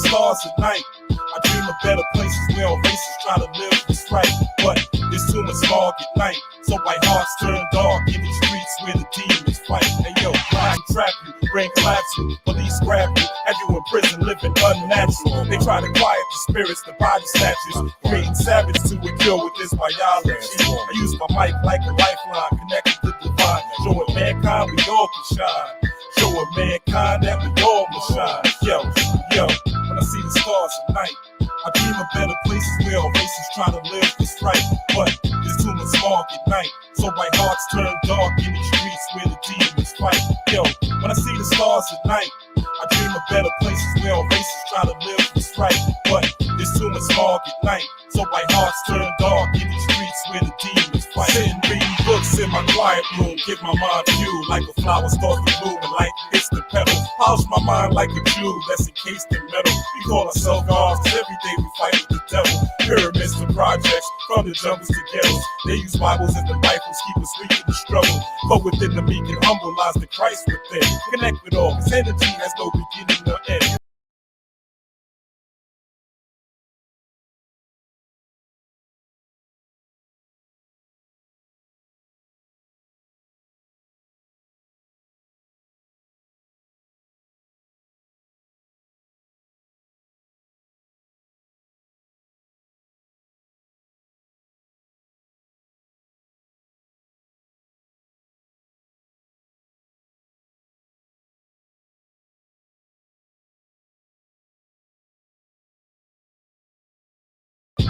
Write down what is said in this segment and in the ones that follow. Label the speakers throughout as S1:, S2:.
S1: stars at night. I dream of better places where all races try to live this right. But there's too much fog at night, so white hearts turn dark in these streets where the demons fight. Hey yo, crime trap you, brain collapse you, police grab you, have you in prison living unnatural. They try to quiet the spirits, the body snatchers, creating savage to a kill with this biology. I use my mic like a lifeline, connected to the divine, showing mankind we all can shine. Showing mankind that we all will shine. Yo, when I see the stars at night, I dream of better places where all races try to live this right. But there's too much fog at night, so white hearts turn dark in these streets where the demons fight. Yo, when I see the stars at night, I dream of better places where all races try to live this right. But there's too much fog at night, so white hearts turn dark in these streets where the demons fight. Sitting reading books in my quiet room, get my mind fueled like a flower starts to bloom and light hits the petals. Polish my mind like a jewel that's encased in metal. We call ourselves gods, cause every day we fight with the devil. Pyramids to projects, from the jungles to ghettos. They use Bibles as the rifles, keep us weak in the struggle. But within the meek and humble lies the Christ within. Connect with all, cause energy has no beginning or end.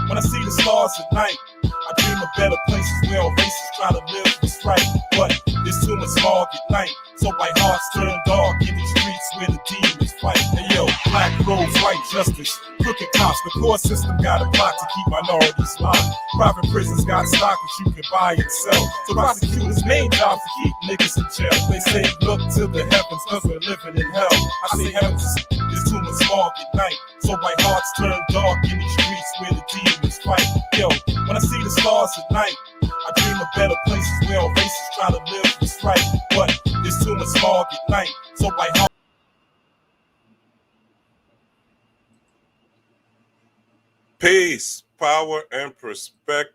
S1: When I see the stars at night, I dream of better places where all races try to live this right. But there's too much fog at night, so white hearts turn dark in these streets where the demons fight. Hey yo, black robes, white justice, crooked cops, the court system got a plot to keep minorities locked. Private prisons got stock that you can buy and sell. So prosecutors' main job to keep niggas in jail. They say look to the heavens cause we're living in hell. I say heavens, there's too much fog at night, so white hearts turn dark in these streets where the demons fight. Yo, when I see the stars at night, I dream of better places where all races try to live this right. But there's too much fog at night, so white hearts.
S2: Peace, power, and perspective.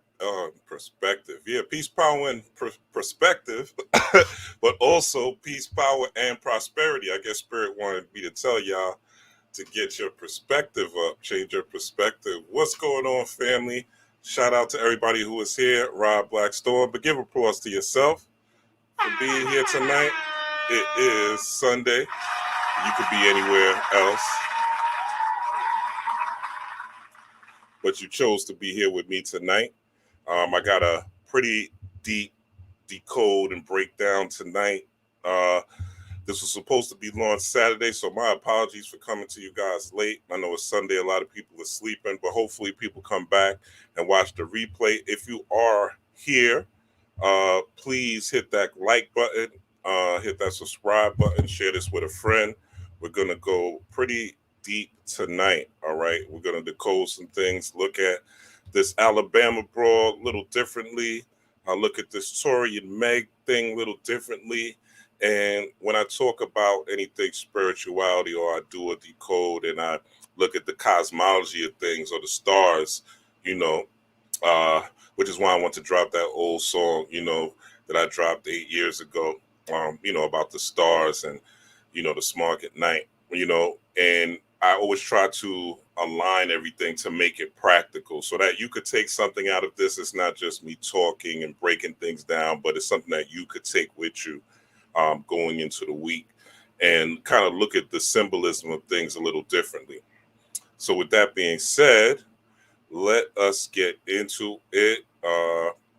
S2: Yeah, peace, power, and perspective, but also peace, power, and prosperity. I guess Spirit wanted me to tell y'all to get your perspective up, change your perspective. What's going on, family? Shout out to everybody who is here, Rob Blackstorm, but give applause to yourself for being here tonight. It is Sunday. You could be anywhere else, but you chose to be here with me tonight. I got a pretty deep decode and breakdown tonight. This was supposed to be launched Saturday, so my apologies for coming to you guys late. I know it's Sunday, a lot of people are sleeping, but hopefully people come back and watch the replay. If you are here, please hit that like button, hit that subscribe button, share this with a friend. We're going to go pretty deep tonight, all right? We're going to decode some things, look at this Alabama brawl a little differently. I'll look at this Tory and Meg thing a little differently. And when I talk about anything spirituality, or I do a decode and I look at the cosmology of things or the stars, which is why I want to drop that old song, that I dropped 8 years ago, about the stars and, the smog at night, and I always try to align everything to make it practical so that you could take something out of this. It's not just me talking and breaking things down, but it's something that you could take with you going into the week and kind of look at the symbolism of things a little differently. So with that being said, let us get into it.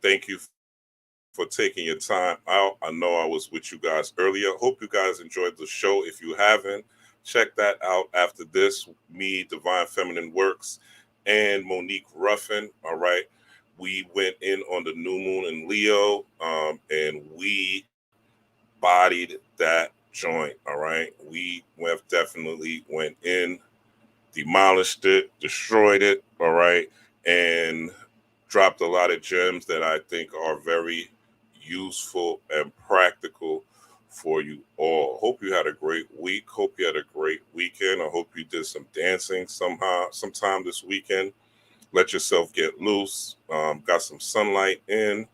S2: Thank you for taking your time out. I know I was with you guys earlier. Hope you guys enjoyed the show. If you haven't, check that out after this. Me, Divine Feminine Works, and Monique Ruffin. All right. We went in on the new moon in Leo, and we bodied that joint. All right. We have definitely went in, demolished it, destroyed it. All right. And dropped a lot of gems that I think are very useful and practical for you all. Hope you had a great week. Hope you had a great weekend. I hope you did some dancing sometime this weekend. Let yourself get loose. Got some sunlight in,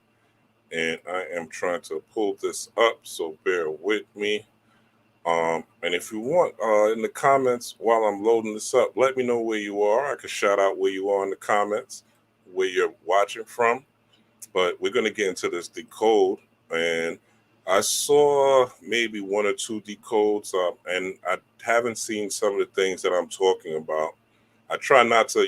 S2: and I am trying to pull this up, so bear with me. And if you want, in the comments while I'm loading this up, let me know where you are. I can shout out where you are in the comments, where you're watching from. But we're going to get into this decode. And I saw maybe one or two decodes, and I haven't seen some of the things that I'm talking about. I try not to,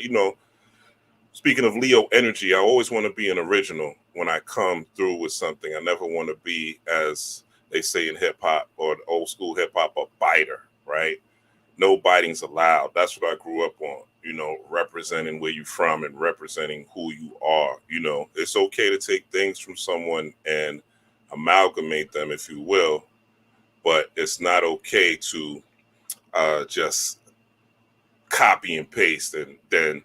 S2: speaking of Leo energy, I always want to be an original when I come through with something. I never want to be, as they say in hip hop or old school hip hop, a biter, right? No biting's allowed. That's what I grew up on, representing where you're from and representing who you are. It's okay to take things from someone and amalgamate them, if you will, but it's not okay to just copy and paste and then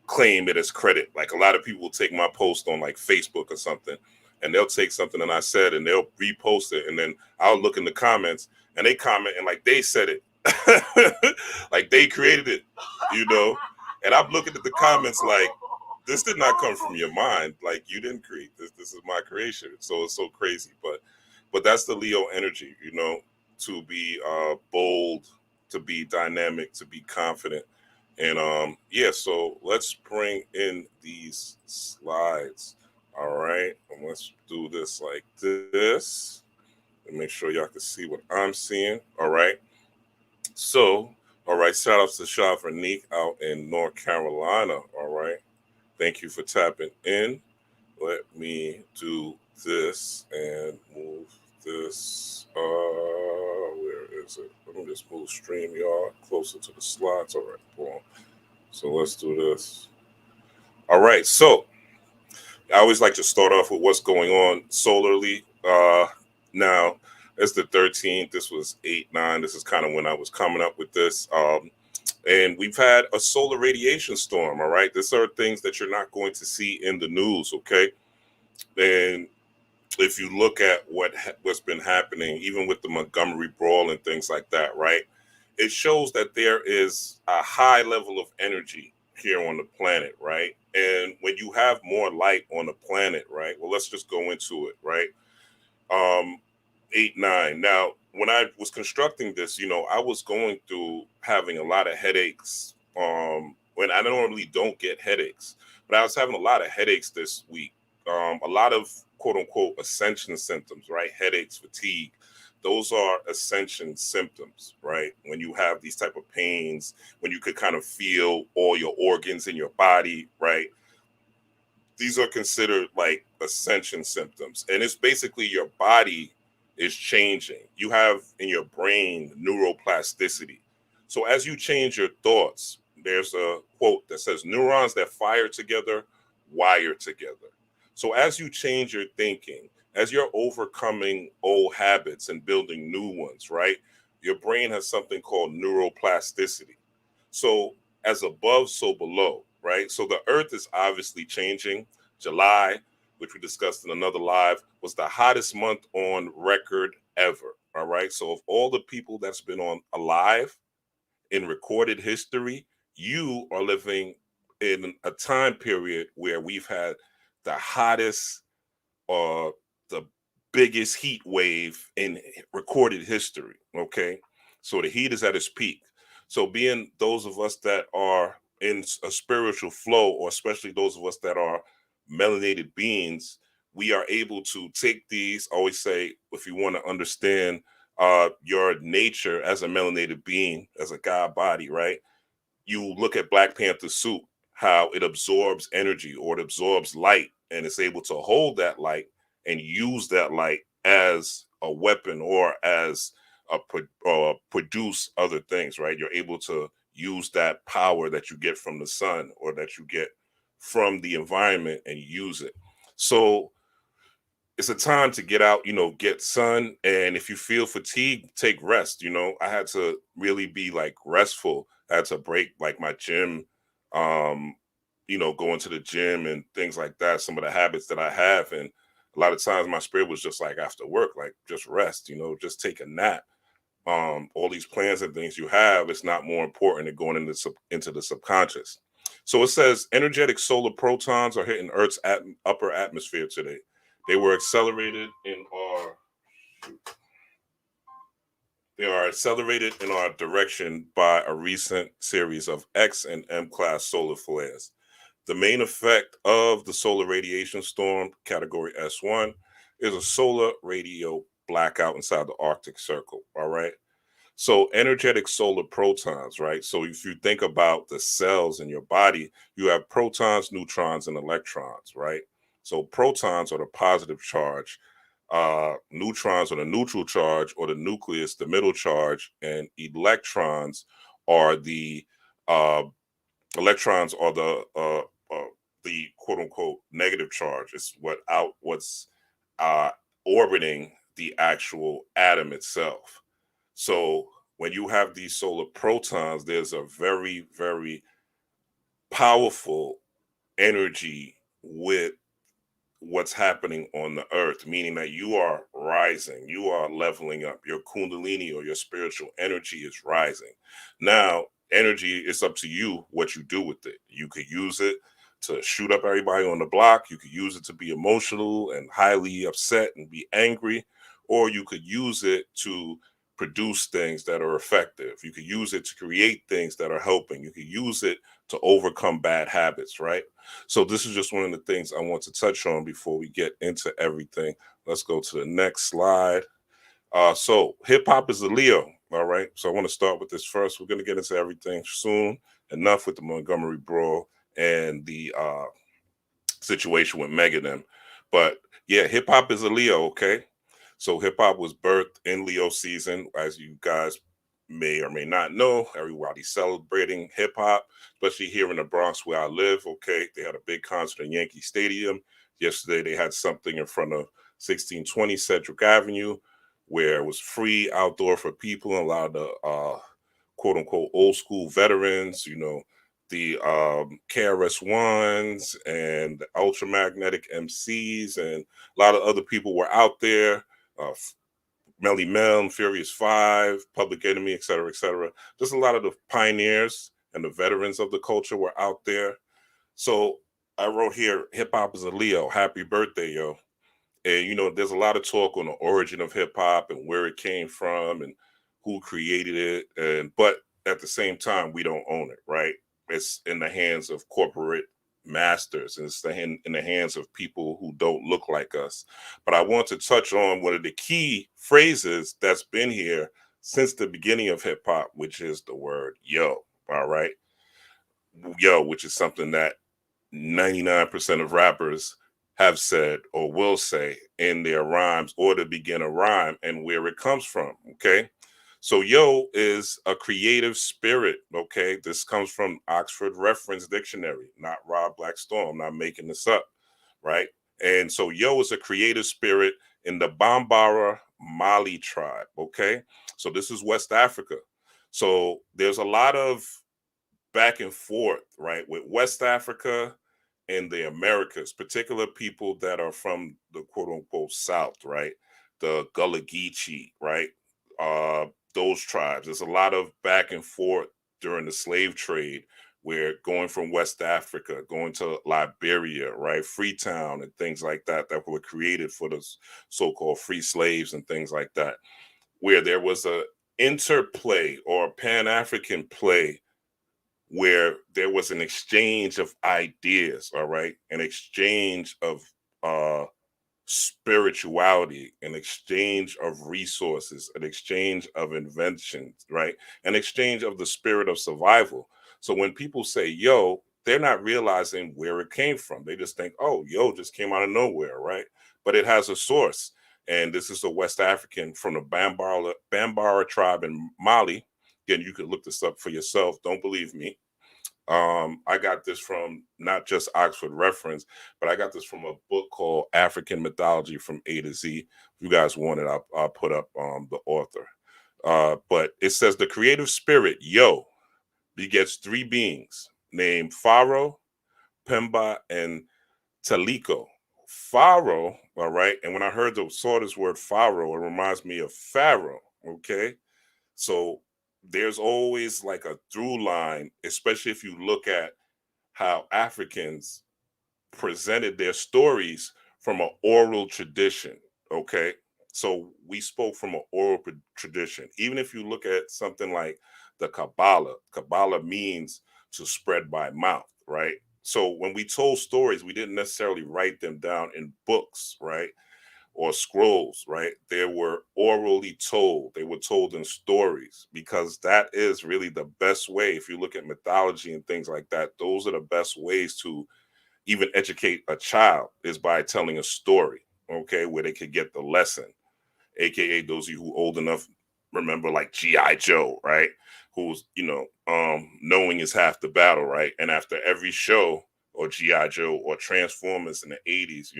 S2: claim it as credit. Like a lot of people will take my post on like Facebook or something, and they'll take something that I said and they'll repost it, and then I'll look in the comments and they comment and like they said it, like they created it, And I'm looking at the comments like, this did not come from your mind. Like, you didn't create this. This is my creation. So it's so crazy, but that's the Leo energy, to be bold, to be dynamic, to be confident. And so let's bring in these slides. All right. And let's do this like this and make sure y'all can see what I'm seeing. All right. So, all right. Shout outs to Shavanique out in North Carolina. All right. Thank you for tapping in. Let me do this and move this. Where is it? Let me just move StreamYard closer to the slides. All right. Boom. So let's do this. All right. So I always like to start off with what's going on solarly. Now, it's the 13th. This was 8/9. This is kind of when I was coming up with this. And we've had a solar radiation storm. All right. These are things that you're not going to see in the news. Okay. And if you look at what's been happening, even with the Montgomery brawl and things like that, right? It shows that there is a high level of energy here on the planet, right? And when you have more light on the planet, right? Well, let's just go into it, right? 8/9. Now, when I was constructing this, I was going through having a lot of headaches. When I normally don't get headaches, but I was having a lot of headaches this week. A lot of quote unquote ascension symptoms, right? Headaches, fatigue. Those are ascension symptoms, right? When you have these type of pains, when you could kind of feel all your organs in your body, right? These are considered like ascension symptoms. And it's basically your body is changing. You have in your brain neuroplasticity. So as you change your thoughts, there's a quote that says neurons that fire together wire together. So as you change your thinking, as you're overcoming old habits and building new ones, right? Your brain has something called neuroplasticity. So as above, so below, right? So the earth is obviously changing. July, which we discussed in another live, was the hottest month on record ever. All right. So of all the people that's been on alive in recorded history, you are living in a time period where we've had the hottest the biggest heat wave in recorded history. Okay. So the heat is at its peak. So being those of us that are in a spiritual flow, or especially those of us that are melanated beings, we are able to take these. I always say, if you want to understand your nature as a melanated being, as a God body, right? You look at Black Panther suit, how it absorbs energy or it absorbs light, and it's able to hold that light and use that light as a weapon or as produce other things, right? You're able to use that power that you get from the sun or that you get from the environment and use it. So it's a time to get out, get sun. And if you feel fatigued, take rest. I had to really be like restful. I had to break like my gym, going to the gym and things like that, some of the habits that I have. And A lot of times my spirit was just like after work, like just rest, just take a nap. All these plans and things you have, it's not more important than going into the subconscious. So it says energetic solar protons are hitting Earth's upper atmosphere today. They were accelerated in our They are accelerated in our direction by a recent series of X and M class solar flares. The main effect of the solar radiation storm, category S1, is a solar radio blackout inside the Arctic Circle. All right. So, energetic solar protons, right? So, if you think about the cells in your body, you have protons, neutrons, and electrons, right? So, protons are the positive charge, neutrons are the neutral charge or the nucleus, the middle charge, and uh, electrons are the quote unquote negative charge. It's what's uh, orbiting the actual atom itself. So when you have these solar protons, there's a very, very powerful energy with what's happening on the earth, meaning that you are rising, you are leveling up, your kundalini or your spiritual energy is rising. Now, energy is up to you what you do with it. You could use it to shoot up everybody on the block, you could use it to be emotional and highly upset and be angry, or you could use it to produce things that are effective. You could use it to create things that are helping. You could use it to overcome bad habits, right? So this is just one of the things I want to touch on before we get into everything. Let's go to the next slide. So hip hop is a Leo. All right. So I want to start with this first. We're going to get into everything soon. Enough with the Montgomery brawl and the situation with Megadeth. But yeah, hip hop is a Leo. Okay. So hip hop was birthed in Leo season, as you guys may or may not know. Everybody's celebrating hip hop, especially here in the Bronx where I live. Okay, they had a big concert in Yankee Stadium yesterday. They had something in front of 1620 Cedric Avenue, where it was free outdoor for people. And a lot of the quote unquote old school veterans, the KRS ones and the ultramagnetic MCs, and a lot of other people were out there. Uh, Melly Mel, Furious Five, Public Enemy, et cetera, et cetera. Just a lot of the pioneers and the veterans of the culture were out there. So I wrote here, hip hop is a Leo. Happy birthday, yo. And there's a lot of talk on the origin of hip hop and where it came from and who created it. But at the same time, we don't own it, right? It's in the hands of corporate masters, and it's in the hands of people who don't look like us. But I want to touch on one of the key phrases that's been here since the beginning of hip hop, which is the word yo. All right. Yo, which is something that 99% of rappers have said or will say in their rhymes or to begin a rhyme and where it comes from. Okay. So, yo is a creative spirit. Okay. This comes from Oxford Reference Dictionary, not Rob Blackstone. I'm not making this up. Right. And so, yo is a creative spirit in the Bambara Mali tribe. Okay. So, this is West Africa. So, there's a lot of back and forth, right, with West Africa and the Americas, particular people that are from the quote unquote South, right? The Gullah Geechee, right? Uh, those tribes. There's a lot of back and forth during the slave trade where going from West Africa, going to Liberia, right? Freetown and things like that were created for the so-called free slaves and things like that, where there was a interplay or pan-African play where there was an exchange of ideas, all right, an exchange of uh, spirituality, an exchange of resources, an exchange of inventions, right, an exchange of the spirit of survival. So when people say yo, they're not realizing where it came from. They just think, oh, yo just came out of nowhere, right? But it has a source. And this is a West African from the Bambara tribe in Mali. Again, you could look this up for yourself. Don't believe me. I got this from not just Oxford Reference, but I got this from a book called African Mythology from A to Z. If you guys want it, I'll put up the author. But it says the creative spirit, yo, begets three beings named Pharaoh, Pemba, and Taliko. Pharaoh All right. And when I saw this word Pharaoh, it reminds me of Pharaoh. Okay. So there's always like a through line, especially if you look at how Africans presented their stories from an oral tradition. Okay. So we spoke from an oral tradition. Even if you look at something like the Kabbalah means to spread by mouth, right? So when we told stories, we didn't necessarily write them down in books, right? Or scrolls, right? They were orally told. They were told in stories because that is really the best way. If you look at mythology and things like that, those are the best ways to even educate a child is by telling a story, okay, where they could get the lesson. AKA those of you who old enough remember like G.I. Joe, right? Who's, knowing is half the battle, right? And after every show, or G.I. Joe or Transformers in the 80s,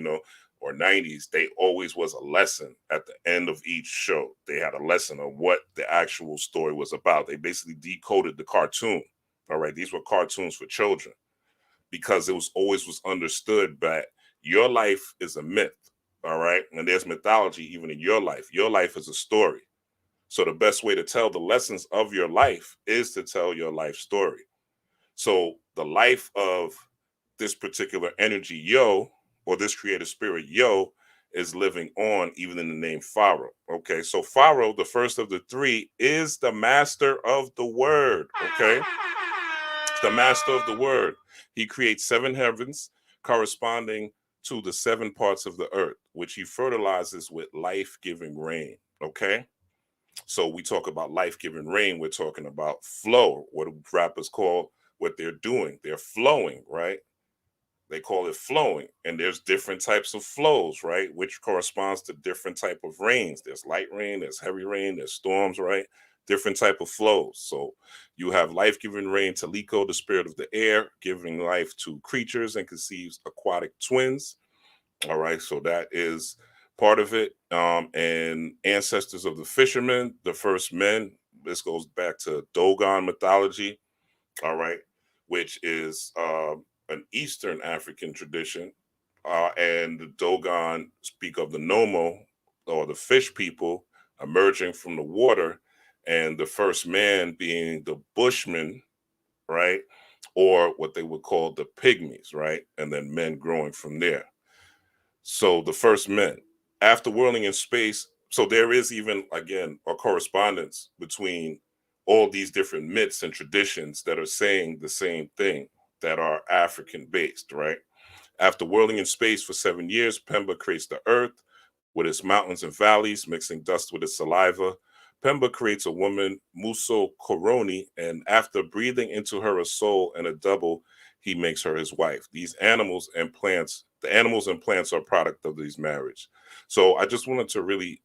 S2: or 90s, they always was a lesson at the end of each show. They had a lesson of what the actual story was about. They basically decoded the cartoon. All right. These were cartoons for children because it was always was understood that your life is a myth. All right. And there's mythology even in your life. Your life is a story. So the best way to tell the lessons of your life is to tell your life story. So the life of this particular energy, yo, or this creative spirit, yo, is living on even in the name Pharaoh. Okay. So Pharaoh, the first of the three, is the master of the word. Okay. The master of the word. He creates seven heavens corresponding to the seven parts of the earth, which he fertilizes with life-giving rain. Okay. So we talk about life-giving rain. We're talking about flow, what rappers call what they're doing. They're flowing, right? They call it flowing. And there's different types of flows, right? Which corresponds to different type of rains. There's light rain, there's heavy rain, there's storms, right? Different type of flows. So you have life-giving rain, Taliko, the spirit of the air, giving life to creatures and conceives aquatic twins. All right. So that is part of it. And ancestors of the fishermen, the first men. This goes back to Dogon mythology. All right, which is an Eastern African tradition. And the Dogon speak of the Nomo, or the fish people, emerging from the water, and the first man being the Bushman, right? Or what they would call the pygmies, right? And then men growing from there. So the first men, after whirling in space, so there is even again a correspondence between all these different myths and traditions that are saying the same thing, that are African based, right? After whirling in space for 7 years, Pemba creates the earth with its mountains and valleys, mixing dust with its saliva. Pemba creates a woman, Muso Koroni, and after breathing into her a soul and a double, he makes her his wife. These animals and plants, the animals and plants are a product of these marriage. So I just wanted to really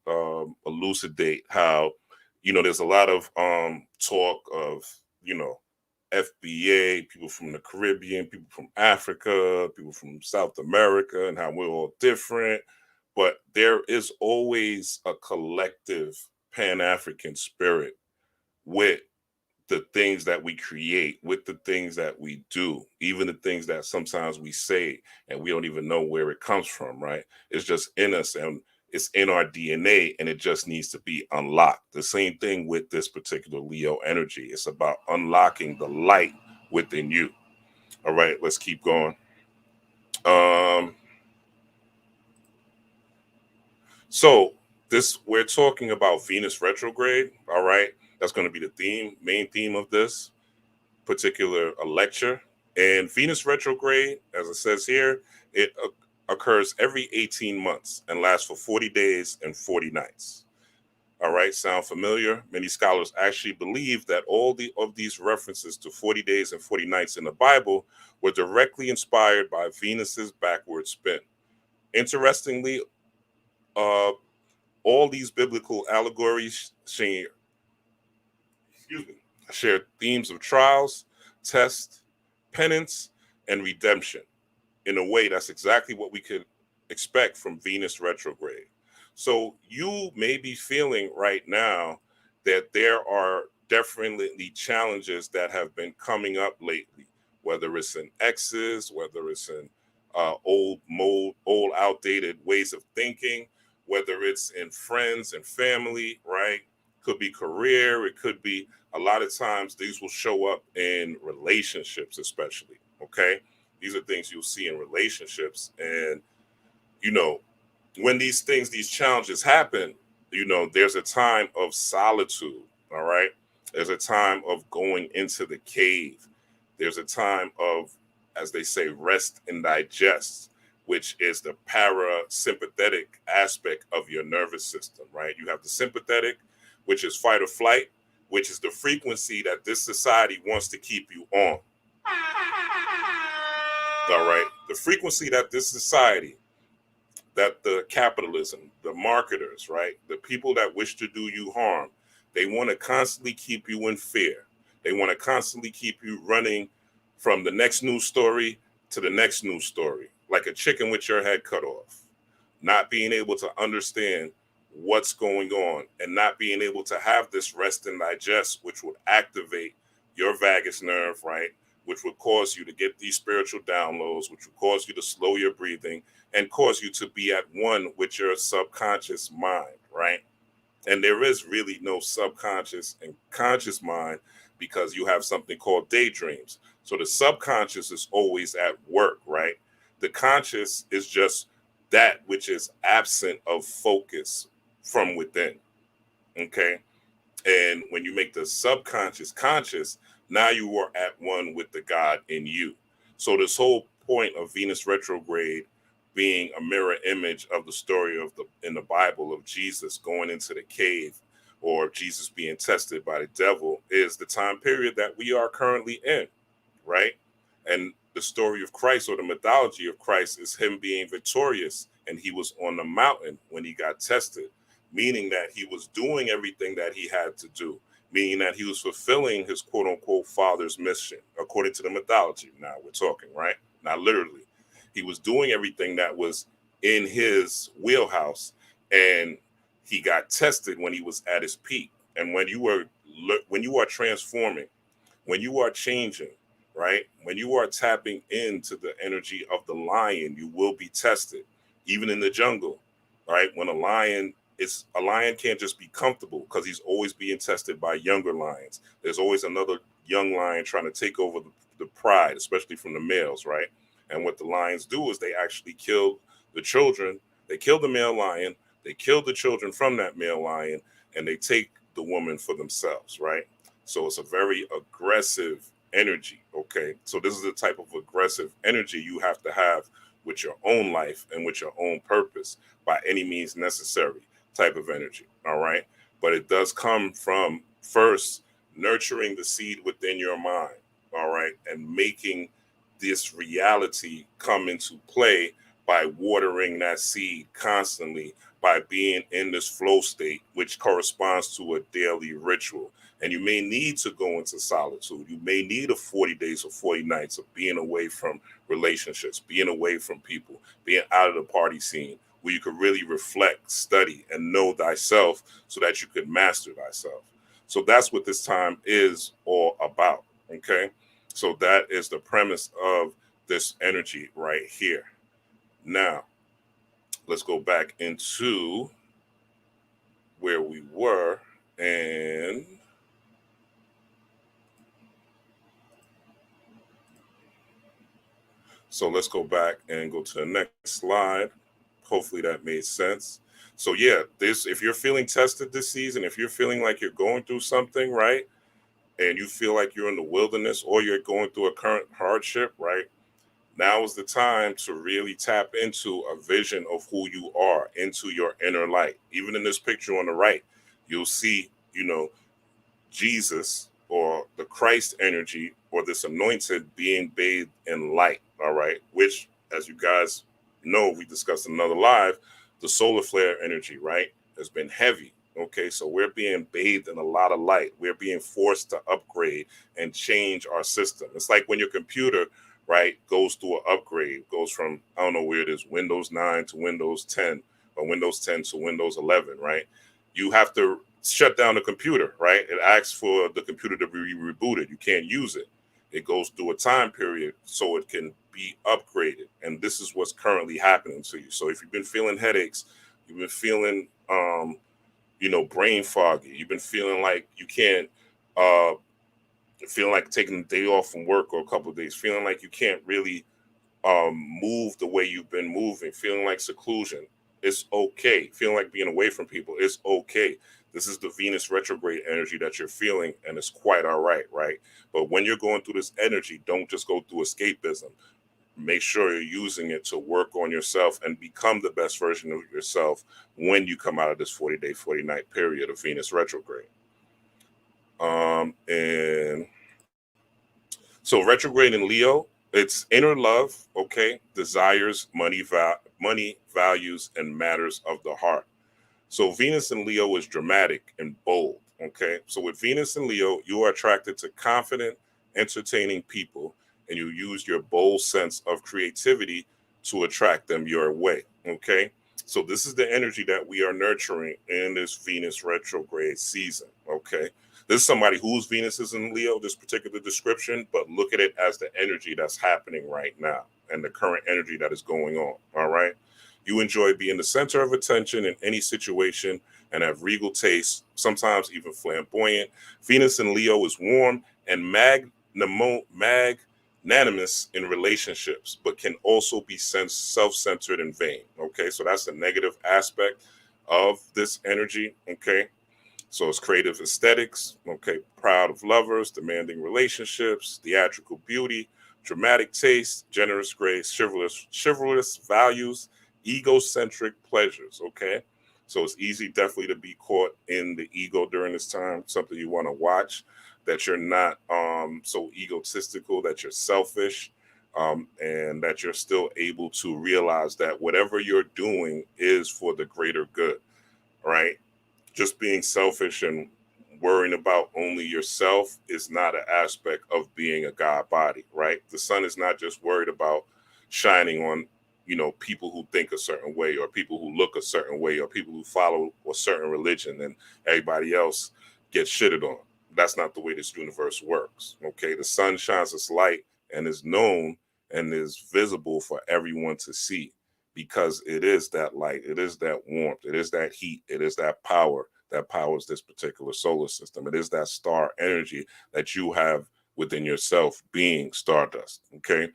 S2: elucidate how, there's a lot of talk of, FBA, people from the Caribbean, people from Africa, people from South America, and how we're all different. But there is always a collective Pan African spirit with the things that we create, with the things that we do, even the things that sometimes we say and we don't even know where it comes from, right? It's just in us and it's in our DNA and it just needs to be unlocked. The same thing with this particular Leo energy. It's about unlocking the light within you. All right, let's keep going. Um, so this we're talking about Venus retrograde. All right, that's going to be the main theme of this particular lecture. And Venus retrograde, as it says here, it occurs every 18 months and lasts for 40 days and 40 nights. All right, sound familiar? Many scholars actually believe that of these references to 40 days and 40 nights in the Bible were directly inspired by Venus's backward spin. Interestingly, uh, all these biblical allegories share themes of trials, tests, penance, and redemption. In a way, that's exactly what we could expect from Venus retrograde. So you may be feeling right now that there are definitely challenges that have been coming up lately, whether it's in exes, whether it's in old outdated ways of thinking, whether it's in friends and family, right? Could be career, it could be a lot of times these will show up in relationships, especially. Okay. These are things you'll see in relationships. And, you know, when these challenges happen, there's a time of solitude. All right. There's a time of going into the cave. There's a time of, as they say, rest and digest, which is the parasympathetic aspect of your nervous system, right? You have the sympathetic, which is fight or flight, which is the frequency that this society wants to keep you on. All right. The frequency that this society, that the capitalism, the marketers, right? The people that wish to do you harm, they want to constantly keep you in fear. They want to constantly keep you running from the next news story to the next news story, like a chicken with your head cut off, not being able to understand what's going on and not being able to have this rest and digest, which would activate your vagus nerve, right? Which would cause you to get these spiritual downloads, which would cause you to slow your breathing and cause you to be at one with your subconscious mind, right? And there is really no subconscious and conscious mind because you have something called daydreams. So the subconscious is always at work, right? The conscious is just that which is absent of focus from within, okay? And when you make the subconscious conscious, now you are at one with the God in you. So this whole point of Venus retrograde being a mirror image of the story of in the Bible of Jesus going into the cave, or Jesus being tested by the devil, is the time period that we are currently in, right? And the story of Christ, or the mythology of Christ, is him being victorious, and he was on the mountain when he got tested, meaning that he was doing everything that he had to do, meaning that he was fulfilling his quote unquote father's mission, according to the mythology. Now we're talking, right? Not literally. He was doing everything that was in his wheelhouse, and he got tested when he was at his peak. And when you are transforming, when you are changing, right? When you are tapping into the energy of the lion, you will be tested, even in the jungle, right? When a lion can't just be comfortable because he's always being tested by younger lions. There's always another young lion trying to take over the pride, especially from the males, right? And what the lions do is they actually kill the children. They kill the male lion. They kill the children from that male lion, and they take the woman for themselves, right? So it's a very aggressive energy, okay? So this is the type of aggressive energy you have to have with your own life and with your own purpose, by any means necessary type of energy, all right? But it does come from first nurturing the seed within your mind, all right? And making this reality come into play by watering that seed constantly, by being in this flow state, which corresponds to a daily ritual. And you may need to go into solitude. You may need a 40 days or 40 nights of being away from relationships, being away from people, being out of the party scene, where you could really reflect, study, and know thyself so that you could master thyself. So that's what this time is all about, okay? So that is the premise of this energy right here. Now, let's go back into where we were, and so let's go back and go to the next slide. Hopefully that made sense. So yeah, if you're feeling tested this season, if you're feeling like you're going through something, right, and you feel like you're in the wilderness or you're going through a current hardship, right, now is the time to really tap into a vision of who you are, into your inner light. Even in this picture on the right, you'll see, Jesus, or the Christ energy, or this anointed being bathed in light, all right? Which, as you guys know, we discussed in another live, the solar flare energy, right, has been heavy. Okay, so we're being bathed in a lot of light. We're being forced to upgrade and change our system. It's like when your computer, right, goes through an upgrade, goes from, I don't know where it is, Windows 9 to Windows 10, or Windows 10 to Windows 11, right? You have to shut down the computer, right? It asks for the computer to be rebooted. You can't use it. It goes through a time period so it can be upgraded. And this is what's currently happening to you. So if you've been feeling headaches, you've been feeling, brain foggy, you've been feeling like you can't, uh, feeling like taking a day off from work or a couple of days, feeling like you can't really move the way you've been moving, feeling like seclusion, it's okay. Feeling like being away from people, it's okay. This is the Venus retrograde energy that you're feeling, and it's quite all right, right? But when you're going through this energy, don't just go through escapism. Make sure you're using it to work on yourself and become the best version of yourself when you come out of this 40-day, 40-night period of Venus retrograde. And so retrograde in Leo, it's inner love, okay, desires, money, values, and matters of the heart. So Venus in Leo is dramatic and bold, okay? So with Venus in Leo, you are attracted to confident, entertaining people, and you use your bold sense of creativity to attract them your way, okay? So this is the energy that we are nurturing in this Venus retrograde season, okay? This is somebody whose Venus is in Leo, this particular description, but look at it as the energy that's happening right now and the current energy that is going on, all right? You enjoy being the center of attention in any situation and have regal taste, sometimes even flamboyant. Venus in Leo is warm and magnanimous in relationships, but can also be self-centered and vain, okay? So that's a negative aspect of this energy, okay? So it's creative aesthetics, okay, proud of lovers, demanding relationships, theatrical beauty, dramatic taste, generous grace, chivalrous values, egocentric pleasures, okay? So it's easy definitely to be caught in the ego during this time, something you want to watch, that you're not so egotistical, that you're selfish, and that you're still able to realize that whatever you're doing is for the greater good, right? Just being selfish and worrying about only yourself is not an aspect of being a God body, right? The sun is not just worried about shining on, people who think a certain way or people who look a certain way or people who follow a certain religion and everybody else gets shitted on. That's not the way this universe works, okay? The sun shines its light and is known and is visible for everyone to see, because it is that light, it is that warmth, it is that heat, it is that power that powers this particular solar system. It is that star energy that you have within yourself, being stardust, okay?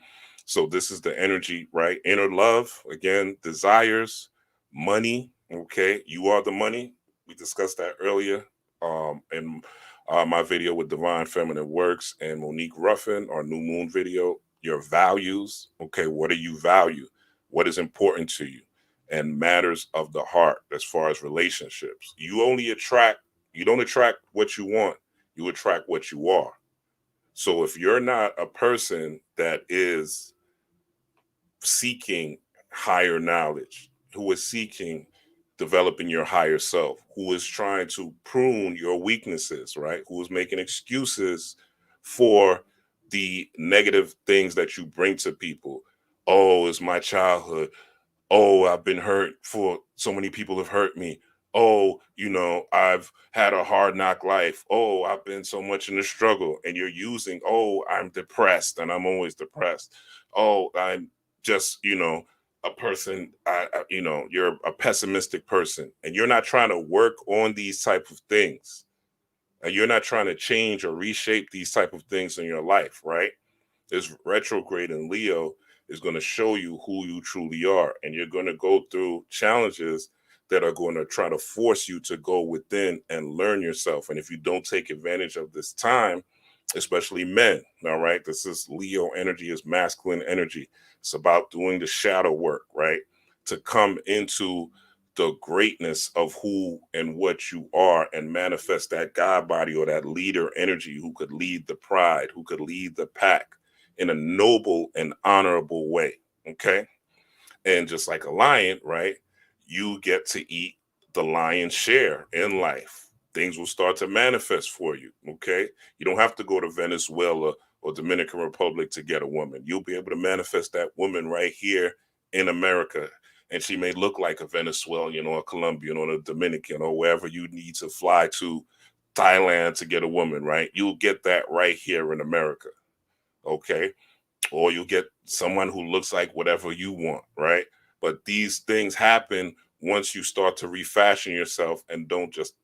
S2: So this is the energy, right? Inner love, again, desires, money, okay? You are the money. We discussed that earlier in my video with Divine Feminine Works and Monique Ruffin, our new moon video. Your values, okay? What do you value? What is important to you? And matters of the heart as far as relationships. You don't attract what you want, you attract what you are. So if you're not a person that is seeking higher knowledge, who is seeking developing your higher self, who is trying to prune your weaknesses, right? Who is making excuses for the negative things that you bring to people. Oh, it's my childhood. Oh, I've been hurt, for so many people have hurt me. Oh, I've had a hard knock life. Oh, I've been so much in the struggle. And you're using, oh, I'm depressed and I'm always depressed. Oh, I'm just, a person, you're a pessimistic person and you're not trying to work on these type of things. And you're not trying to change or reshape these type of things in your life, right? This retrograde in Leo is going to show you who you truly are. And you're going to go through challenges that are going to try to force you to go within and learn yourself. And if you don't take advantage of this time, especially men, all right, this is Leo energy, is masculine energy. It's about doing the shadow work, right? To come into the greatness of who and what you are and manifest that God body or that leader energy who could lead the pride, who could lead the pack in a noble and honorable way, okay? And just like a lion, right, you get to eat the lion's share in life. Things will start to manifest for you, okay? You don't have to go to Venezuela or Dominican Republic to get a woman. You'll be able to manifest that woman right here in America. And she may look like a Venezuelan or a Colombian or a Dominican or wherever you need to fly to, Thailand, to get a woman, right? You'll get that right here in America, okay? or you'll get someone who looks like whatever you want, right? But these things happen once you start to refashion yourself and don't just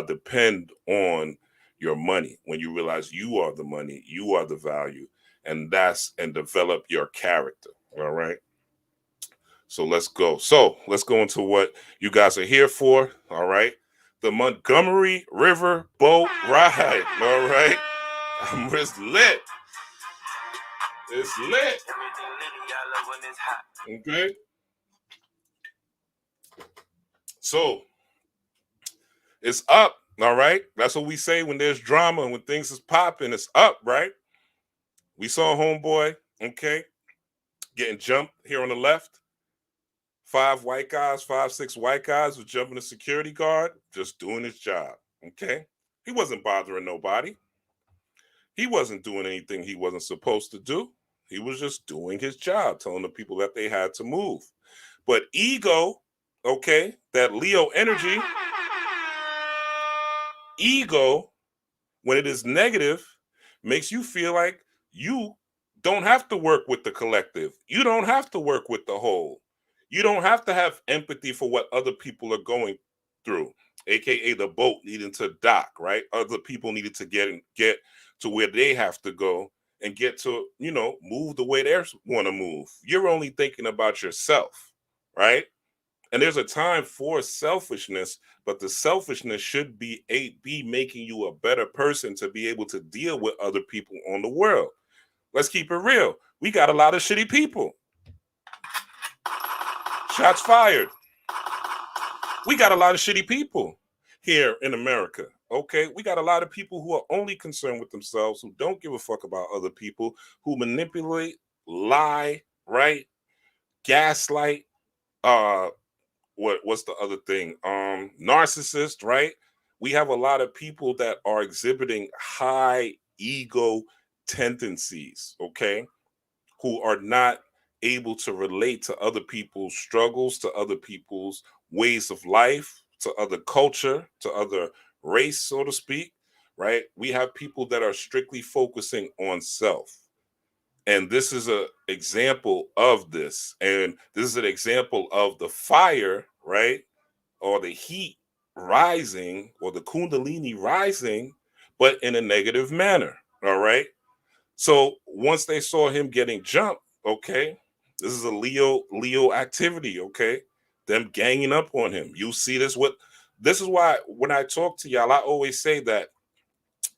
S2: depend on your money. When you realize you are the money, you are the value, and develop your character. All right. So let's go. So let's go into what you guys are here for. All right. The Montgomery River Boat Ride. All right. It's lit. It's lit. Okay. So it's up. All right. That's what we say when there's drama and when things is popping. It's up, right? We saw Homeboy, okay, getting jumped here on the left. 6 white guys was jumping the security guard, just doing his job. Okay. He wasn't bothering nobody. He wasn't doing anything he wasn't supposed to do. He was just doing his job, telling the people that they had to move. But ego, okay, that Leo energy, ego, when it is negative, makes you feel like you don't have to work with the collective. You don't have to work with the whole. You don't have to have empathy for what other people are going through, aka the boat needing to dock, right? Other people needed to get to where they have to go and get to, move the way they want to move. You're only thinking about yourself, right? And there's a time for selfishness, but the selfishness should be making you a better person to be able to deal with other people on the world. Let's keep it real. We got a lot of shitty people. Shots fired. We got a lot of shitty people here in America. Okay, we got a lot of people who are only concerned with themselves, who don't give a fuck about other people, who manipulate, lie, right? Gaslight, what's the other thing? Narcissist, right? We have a lot of people that are exhibiting high ego tendencies, okay, who are not able to relate to other people's struggles, to other people's ways of life, to other culture, to other race, so to speak, right? We have people that are strictly focusing on self. And this is an example of this. And this is an example of the fire, right? Or the heat rising, or the Kundalini rising, but in a negative manner. All right. So once they saw him getting jumped, okay, this is a Leo activity, okay? Them ganging up on him. You see this is why when I talk to y'all, I always say that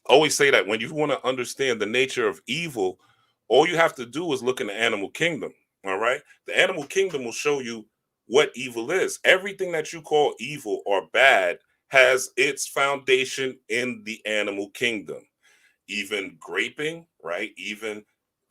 S2: when you want to understand the nature of evil, all you have to do is look in the animal kingdom. All right. The animal kingdom will show you what evil is. Everything that you call evil or bad has its foundation in the animal kingdom. Even graping, right? Even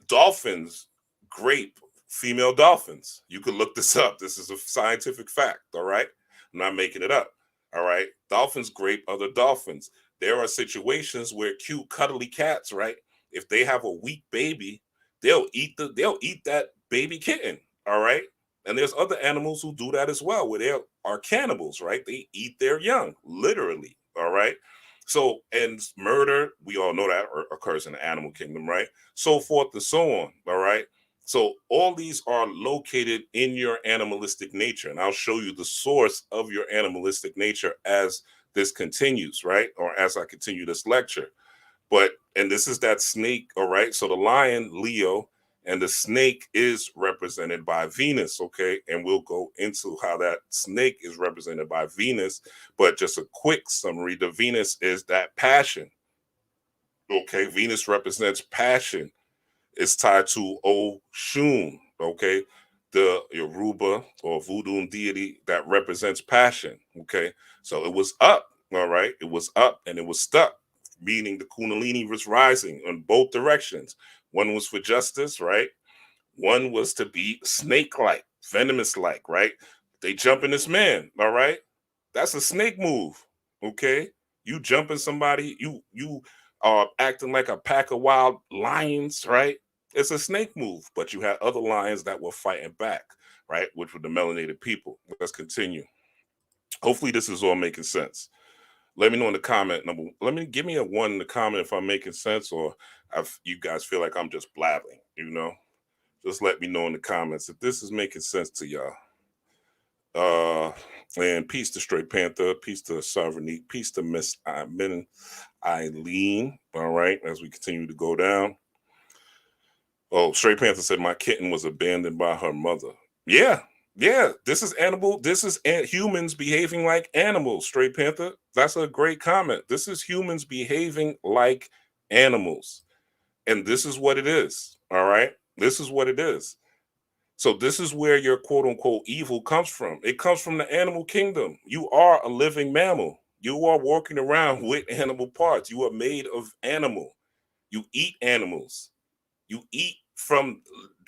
S2: dolphins grape female dolphins. You can look this up. This is a scientific fact. All right. I'm not making it up. All right. Dolphins grape other dolphins. There are situations where cute, cuddly cats, right? If they have a weak baby, they'll eat that baby kitten. All right. And there's other animals who do that as well, where they are cannibals, right? They eat their young, literally. All right. So, and murder, we all know that occurs in the animal kingdom, right? So forth and so on. All right. So all these are located in your animalistic nature. And I'll show you the source of your animalistic nature as this continues, right? Or as I continue this lecture. And this is that snake, all right? So the lion, Leo, and the snake is represented by Venus, okay? And we'll go into how that snake is represented by Venus. But just a quick summary, the Venus is that passion, okay? Venus represents passion. It's tied to Oshun, okay? The Yoruba or voodoo deity that represents passion, okay? So it was up, all right? It was up and it was stuck, meaning the Kundalini was rising in both directions. One was for justice, right? One was to be snake-like, venomous-like, right? They jumping this man, all right? That's a snake move, okay? You jumping somebody, you are acting like a pack of wild lions, right? It's a snake move, but you had other lions that were fighting back, right? Which were the melanated people. Let's continue. Hopefully this is all making sense. Let me know in the comment number. Give me a 1 in the comment if I'm making sense, or if you guys feel like I'm just blabbing. You know, just let me know in the comments if this is making sense to y'all. And peace to Straight Panther, peace to Sovereignty, peace to Miss Eileen. All right, as we continue to go down. Oh, Straight Panther said my kitten was abandoned by her mother. Yeah, yeah. This is animal. This is humans behaving like animals. Straight Panther. That's a great comment. This is humans behaving like animals, and this is what it is. All right. This is what it is. So this is where your quote unquote evil comes from. It comes from the animal kingdom. You are a living mammal. You are walking around with animal parts. You are made of animal. You eat animals. You eat from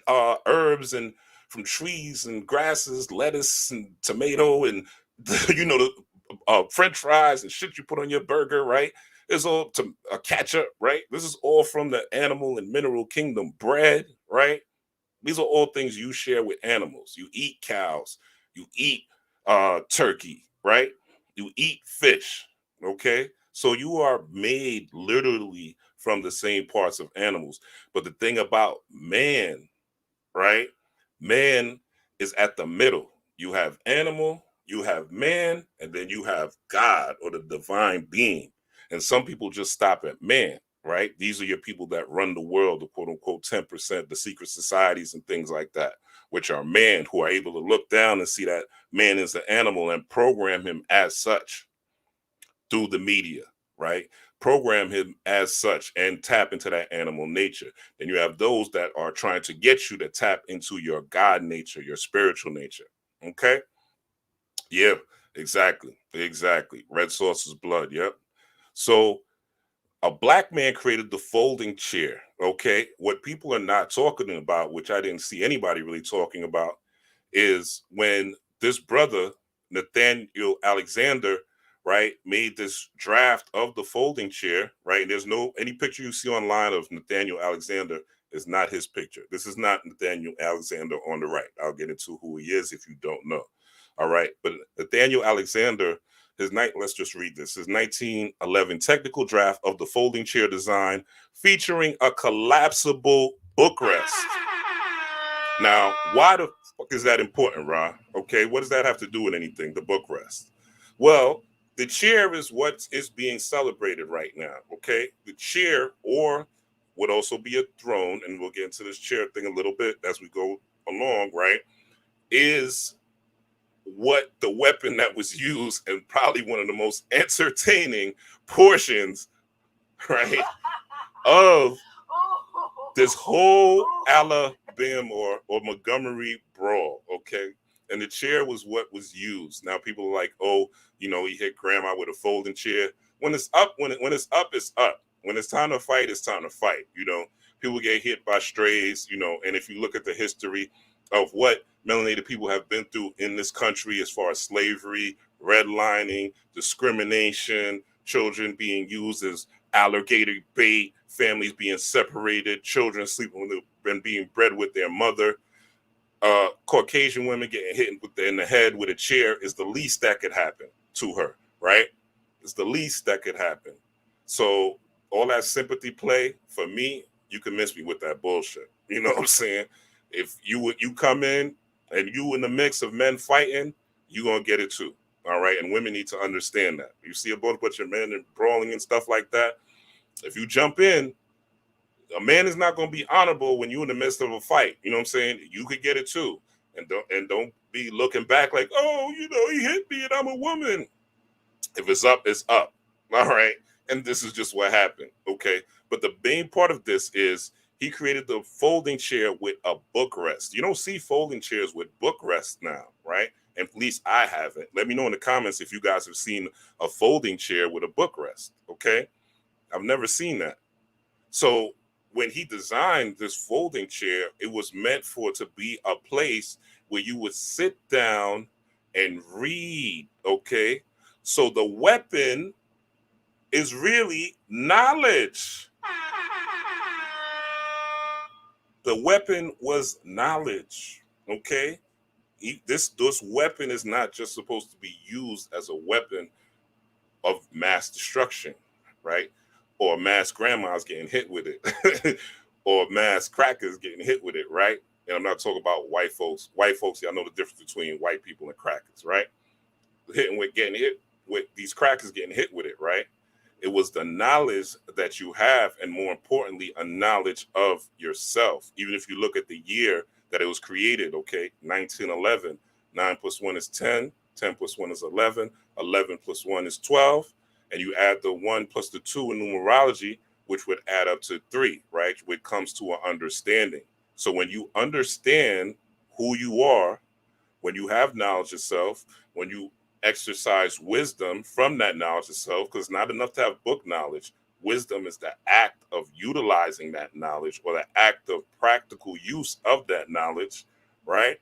S2: herbs and from trees and grasses, lettuce and tomato and the French fries and shit you put on your burger, right? It's all to a ketchup, right? This is all from the animal and mineral kingdom. Bread, right? These are all things you share with animals. You eat cows, you eat turkey, right? You eat fish, okay? So you are made literally from the same parts of animals. But the thing about man, right? Man is at the middle. You have animal, you have man, and then you have God or the divine being. And some people just stop at man, right? These are your people that run the world, the quote unquote 10%, the secret societies and things like that, which are man who are able to look down and see that man is the animal and program him as such through the media, right? Program him as such and tap into that animal nature. Then you have those that are trying to get you to tap into your God nature, your spiritual nature. Okay. Yeah, exactly. Exactly. Red sauce is blood. Yep. So a black man created the folding chair. Okay. What people are not talking about, which I didn't see anybody really talking about, is when this brother, Nathaniel Alexander, right, made this draft of the folding chair, right? And there's no any picture you see online of Nathaniel Alexander is not his picture. This is not Nathaniel Alexander on the right. I'll get into who he is if you don't know. All right. But Nathaniel Alexander, let's just read this. His 1911 technical draft of the folding chair design featuring a collapsible bookrest. Now, why the fuck is that important, Ron? Okay, what does that have to do with anything, the bookrest? Well, the chair is what is being celebrated right now, okay? The chair, or would also be a throne, and we'll get into this chair thing a little bit as we go along, right? Is what the weapon that was used and probably one of the most entertaining portions, right, of this whole Alabama or Montgomery brawl, okay? And the chair was what was used. Now people are like, oh, he hit grandma with a folding chair. When it's up, when it's up, it's up. When it's time to fight, it's time to fight. People get hit by strays, and if you look at the history of what melanated people have been through in this country as far as slavery, redlining, discrimination, children being used as alligator bait, families being separated, children sleeping and being bred with their mother, Caucasian women getting hit in the head with a chair is the least that could happen to her, right? It's the least that could happen. So all that sympathy play, for me, you can miss me with that bullshit. You know what I'm saying? If you come in and you in the mix of men fighting, you gonna get it too. All right. And women need to understand that. You see a bunch of men and brawling and stuff like that. If you jump in, a man is not going to be honorable when you're in the midst of a fight. You know what I'm saying? You could get it too, and don't be looking back like, oh, he hit me and I'm a woman. If it's up, it's up. All right, and this is just what happened. Okay, but the main part of this is he created the folding chair with a bookrest. You don't see folding chairs with bookrest now, right? And at least I haven't. Let me know in the comments if you guys have seen a folding chair with a bookrest. Okay, I've never seen that. So when he designed this folding chair, it was meant for it to be a place where you would sit down and read, okay? So the weapon is really knowledge. The weapon was knowledge, okay? This weapon is not just supposed to be used as a weapon of mass destruction, right? Or mass grandmas getting hit with it. or mass crackers getting hit with it, right? And I'm not talking about white folks. White folks, y'all know the difference between white people and crackers, right? Getting hit with these crackers getting hit with it, right? It was the knowledge that you have, and more importantly, a knowledge of yourself. Even if you look at the year that it was created, okay, 1911, 9 plus 1 is 10, 10 plus 1 is 11, 11 plus 1 is 12, and you add the 1 plus the 2 in numerology, which would add up to 3, right? Which comes to an understanding. So when you understand who you are, when you have knowledge of self, when you exercise wisdom from that knowledge of self, because it's not enough to have book knowledge. Wisdom is the act of utilizing that knowledge, or the act of practical use of that knowledge, right?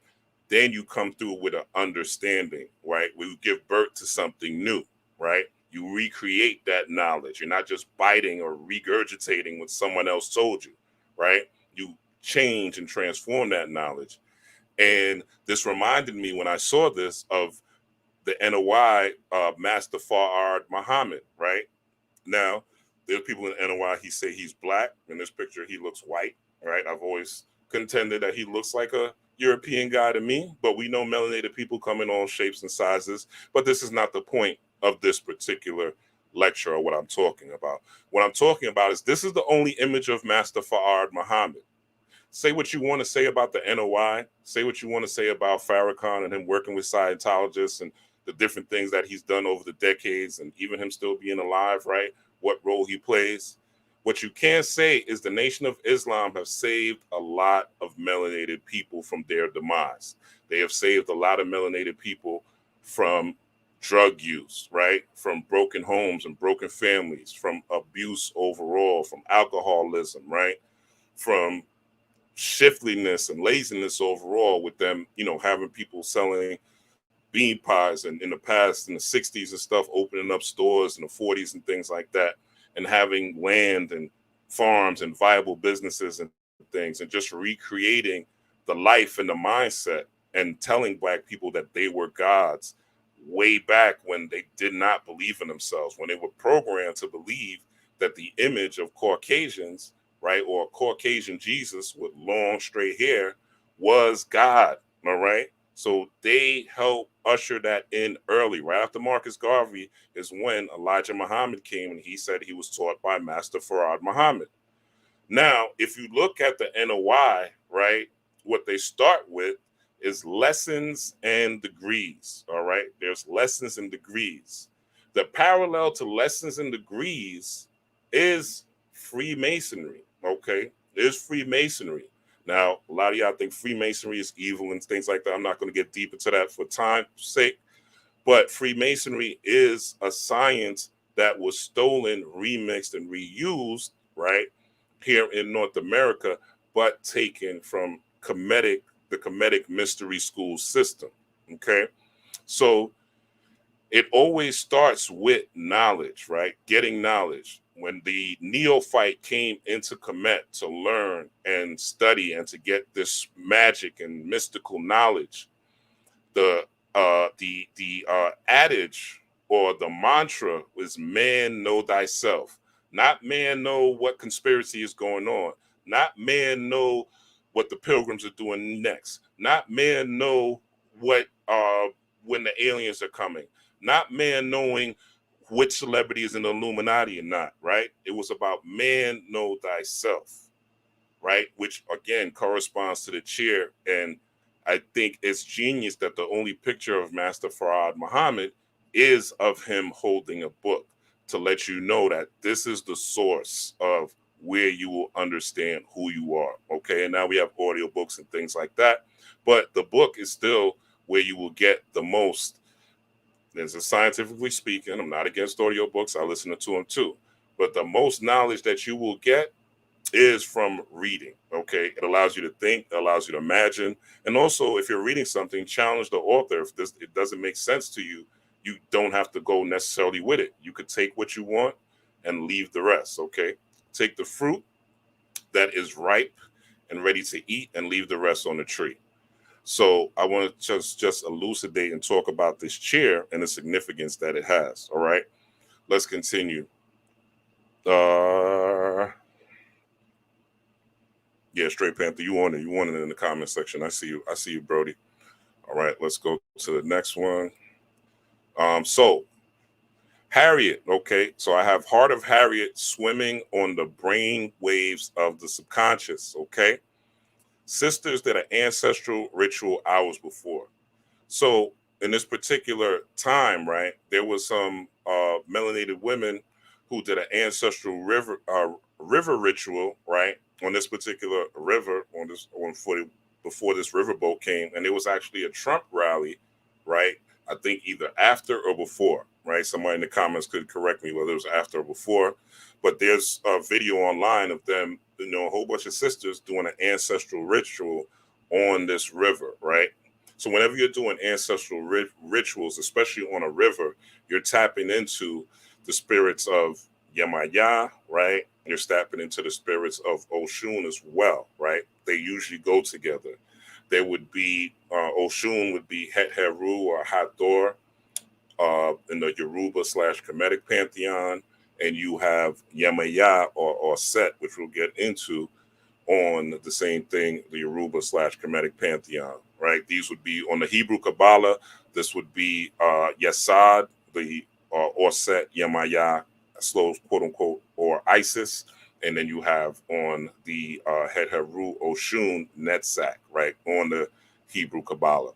S2: Then you come through with an understanding, right? We give birth to something new, right? You recreate that knowledge. You're not just biting or regurgitating what someone else told you, right? You change and transform that knowledge. And this reminded me, when I saw this, of the NOI Master Farad Muhammad, right? Now, there's people in NOI, he say he's black. In this picture, he looks white, right? I've always contended that he looks like a European guy to me, but we know melanated people come in all shapes and sizes. But this is not the point of this particular lecture or what I'm talking about. What I'm talking about is, this is the only image of Master Farad Muhammad. Say what you want to say about the NOI. Say what you want to say about Farrakhan and him working with Scientologists and the different things that he's done over the decades, and even him still being alive, right? What role he plays. What you can't say is the Nation of Islam have saved a lot of melanated people from their demise. They have saved a lot of melanated people from drug use, right? From broken homes and broken families, from abuse overall, from alcoholism, right? From shiftiness and laziness overall, with them, having people selling bean pies, and in the past, in the 60s and stuff, opening up stores in the 40s and things like that, and having land and farms and viable businesses and things, and just recreating the life and the mindset, and telling Black people that they were gods way back when they did not believe in themselves, when they were programmed to believe that the image of Caucasians, right, or Caucasian Jesus with long straight hair, was God. All right. So they helped usher that in early. Right after Marcus Garvey is when Elijah Muhammad came, and he said he was taught by Master Farad Muhammad. Now, if you look at the NOI, right, what they start with is lessons and degrees. All right. There's lessons and degrees. The parallel to lessons and degrees is Freemasonry. Okay. There's Freemasonry. Now, a lot of y'all think Freemasonry is evil and things like that. I'm not going to get deep into that for time's sake. But Freemasonry is a science that was stolen, remixed, and reused, right, here in North America, but taken from the Kemetic mystery school system. Okay. So it always starts with knowledge, right? Getting knowledge. When the neophyte came into Kemet to learn and study and to get this magic and mystical knowledge, the adage or the mantra was, man know thyself. Not man know what conspiracy is going on. Not man know what the pilgrims are doing next. Not man know what when the aliens are coming. Not man knowing which celebrity is in the Illuminati or not, right? It was about man know thyself, right? Which again corresponds to the chair. And I think it's genius that the only picture of Master Farad Muhammad is of him holding a book, to let you know that this is the source of where you will understand who you are. Okay. And now we have audiobooks and things like that. But the book is still where you will get the most. As a scientifically speaking, I'm not against audiobooks. I listen to them too. But the most knowledge that you will get is from reading. Okay. It allows you to think, it allows you to imagine. And also, if you're reading something, challenge the author. If it doesn't make sense to you, you don't have to go necessarily with it. You could take what you want and leave the rest. Okay. Take the fruit that is ripe and ready to eat and leave the rest on the tree. So I want to just elucidate and talk about this chair and the significance that it has. All right. Let's continue. Yeah, Straight Panther, you on it. You want it in the comment section. I see you. I see you, Brody. All right, let's go to the next one. So Harriet, okay. So I have Heart of Harriet swimming on the brain waves of the subconscious, okay. Sisters did an ancestral ritual hours before. So in this particular time, right, there was some melanated women who did an ancestral river ritual, right, on this particular river, before this riverboat came, and it was actually a Trump rally, right? I think either after or before, right? Somebody in the comments could correct me whether it was after or before, but there's a video online of them, a whole bunch of sisters doing an ancestral ritual on this river, right? So whenever you're doing ancestral rituals, especially on a river, you're tapping into the spirits of Yemaya, right? You're tapping into the spirits of Oshun as well, right? They usually go together. There would be Oshun would be Het Heru or Hathor in the Yoruba / Kemetic pantheon, and you have Yemaya or Set, which we'll get into on the same thing, the Yoruba / Kemetic pantheon, right? These would be on the Hebrew Kabbalah. This would be Yesod, the or Set, Yemaya, slow quote unquote, or Isis. And then you have on the Het Heru Oshun Netzach, right, on the Hebrew Kabbalah.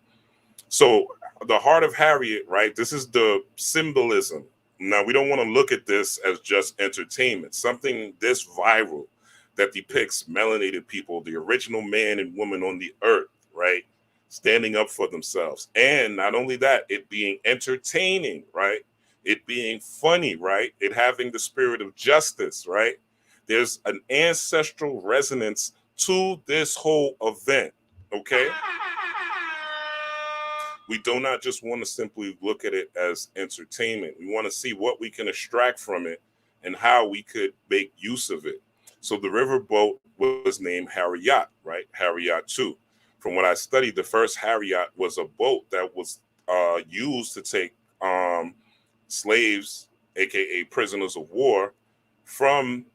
S2: So the Heart of Harriet, right, this is the symbolism. Now, we don't want to look at this as just entertainment, something this viral that depicts melanated people, the original man and woman on the earth, right, standing up for themselves. And not only that, it being entertaining, right, it being funny, right, it having the spirit of justice, right. There's an ancestral resonance to this whole event, okay? We do not just want to simply look at it as entertainment. We want to see what we can extract from it and how we could make use of it. So the riverboat was named Harriet, right? Harriet 2. From what I studied, the first Harriet was a boat that was used to take slaves, aka prisoners of war, from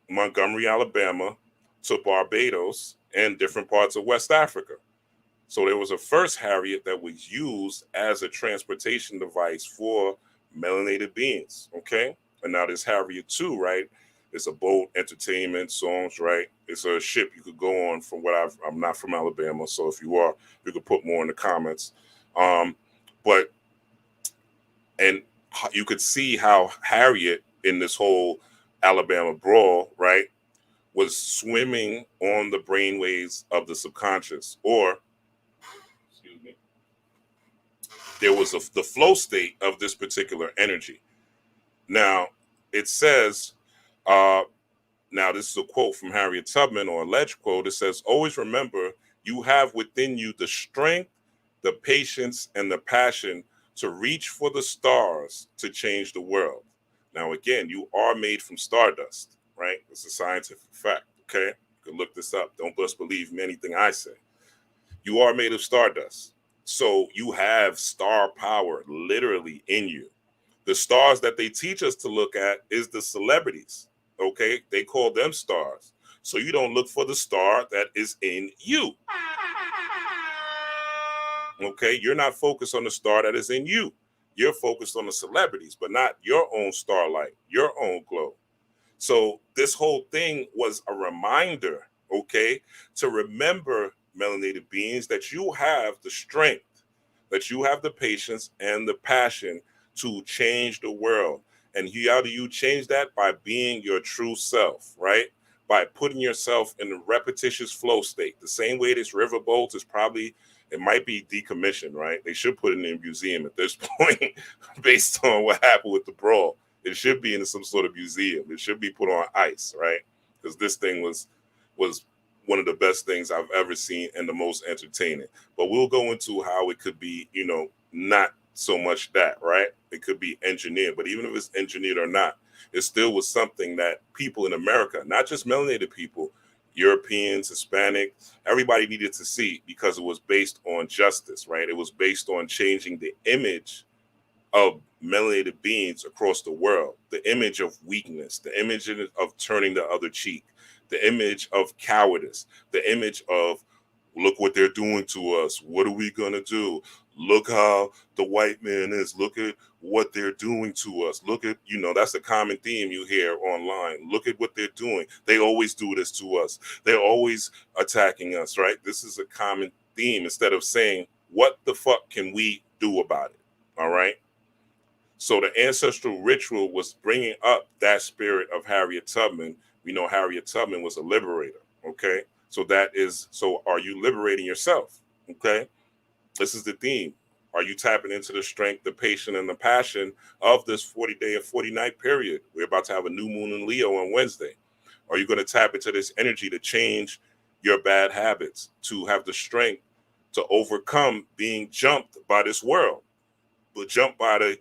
S2: Montgomery, Alabama, to Barbados and different parts of West Africa. So there was a first Harriet that was used as a transportation device for melanated beings, okay? And now this Harriet 2, right? It's a boat, entertainment, songs, right? It's a ship you could go on from what I'm not from Alabama, so if you are, you could put more in the comments. But you could see how Harriet in this whole Alabama brawl, right, was swimming on the brainwaves of the subconscious, or there was the flow state of this particular energy. Now, it says, now this is a quote from Harriet Tubman, or alleged quote. It says, always remember, you have within you the strength, the patience, and the passion to reach for the stars to change the world. Now, again, you are made from stardust, right? It's a scientific fact, okay? You can look this up. Don't just believe me anything I say. You are made of stardust. So you have star power literally in you. The stars that they teach us to look at is the celebrities, okay? They call them stars. So you don't look for the star that is in you. Okay, you're not focused on the star that is in you. You're focused on the celebrities, but not your own starlight, your own glow. So this whole thing was a reminder, okay, to remember, melanated beings, that you have the strength, that you have the patience and the passion to change the world. And how do you change that? By being your true self, right? By putting yourself in a repetitious flow state. The same way this riverboat is probably, it might be decommissioned, right? They should put it in a museum at this point based on what happened with the brawl. It should be in some sort of museum. It should be put on ice, right? Because this thing was one of the best things I've ever seen and the most entertaining. But we'll go into how it could be, not so much that, right? It could be engineered, but even if it's engineered or not, it still was something that people in America, not just melanated people, Europeans, Hispanic, everybody needed to see, because it was based on justice, right? It was based on changing the image of melanated beings across the world, the image of weakness, the image of turning the other cheek, the image of cowardice, the image of look what they're doing to us. What are we going to do? Look how the white man is. Look at what they're doing to us. Look at, that's the common theme you hear online. Look at what they're doing. They always do this to us. They're always attacking us, right? This is a common theme instead of saying, what the fuck can we do about it? All right. So the ancestral ritual was bringing up that spirit of Harriet Tubman. We know Harriet Tubman was a liberator. Okay. So are you liberating yourself? Okay. This is the theme. Are you tapping into the strength, the patience, and the passion of this 40-day and 40-night period? We're about to have a new moon in Leo on Wednesday. Are you going to tap into this energy to change your bad habits, to have the strength to overcome being jumped by this world, but jumped by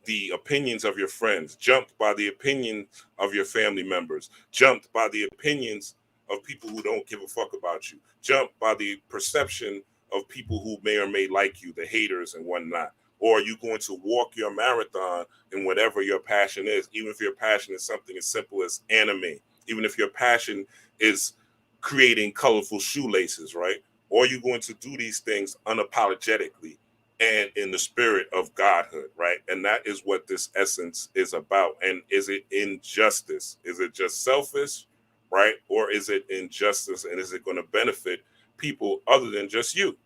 S2: the opinions of your friends, jumped by the opinion of your family members, jumped by the opinions of people who don't give a fuck about you, jumped by the perception of people who may or may like you, the haters and whatnot? Or are you going to walk your marathon in whatever your passion is, even if your passion is something as simple as anime, even if your passion is creating colorful shoelaces, right? Or are you going to do these things unapologetically and in the spirit of godhood, right? And that is what this essence is about. And is it injustice? Is it just selfish, right? Or is it injustice, and is it going to benefit people other than just you?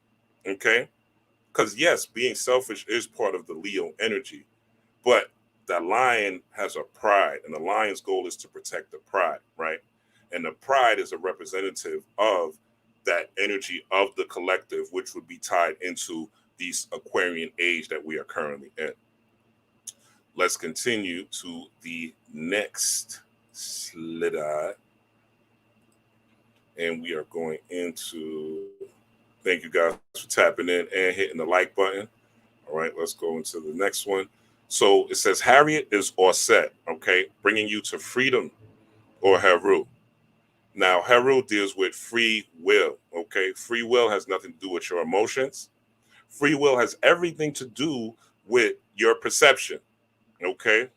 S2: Okay. Because yes, being selfish is part of the Leo energy, but the lion has a pride, and the lion's goal is to protect the pride, right? And the pride is a representative of that energy of the collective, which would be tied into these Aquarian age that we are currently in. Let's continue to the next slide. And we are going into, thank you guys for tapping in and hitting the like button. All right, let's go into the next one. So it says Harriet is Orset, okay, bringing you to freedom, or Heru. Now, Heru deals with free will, okay? Free will has nothing to do with your emotions. Free will has everything to do with your perception, okay?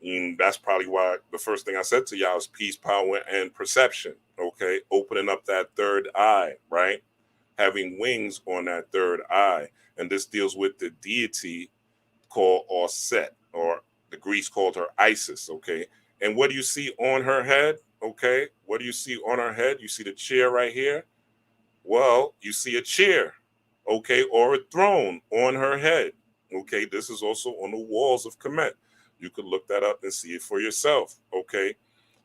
S2: And that's probably why the first thing I said to y'all is peace, power, and perception, okay? Opening up that third eye, right? Having wings on that third eye. And this deals with the deity called Orset, or the Greeks called her Isis, okay? And what do you see on her head, okay? What do you see on her head? You see the chair right here? Well, you see a chair, okay, or a throne on her head, okay? This is also on the walls of Kemet. You could look that up and see it for yourself, okay?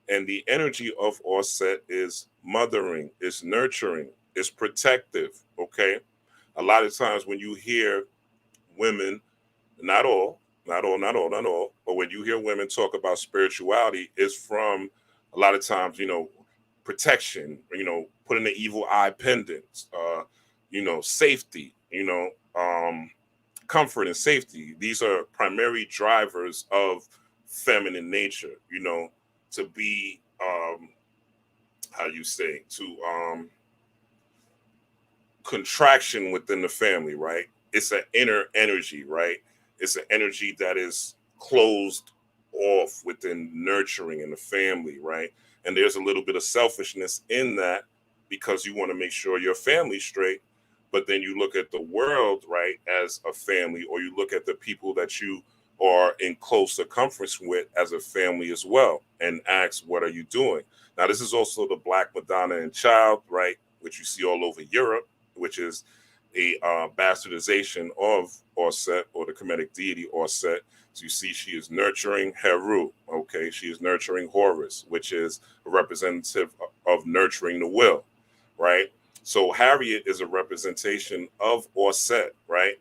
S2: And the energy of Orset is mothering, is nurturing, is protective, okay? A lot of times when you hear women, not all, but when you hear women talk about spirituality, it's from a lot of times, protection, putting the evil eye pendants, safety, comfort and safety. These are primary drivers of feminine nature, to be, how you say, to contraction within the family, right? It's an inner energy, right? It's an energy that is closed off within nurturing in the family, right? And there's a little bit of selfishness in that because you want to make sure your family's straight. But then you look at the world, right, as a family, or you look at the people that you are in close circumference with as a family as well, and ask, what are you doing? Now, this is also the Black Madonna and Child, right, which you see all over Europe, which is a bastardization of Orset, or the Kemetic deity Orset. So you see she is nurturing Heru, okay? She is nurturing Horus, which is a representative of nurturing the will, right? So Harriet is a representation of Orset, right?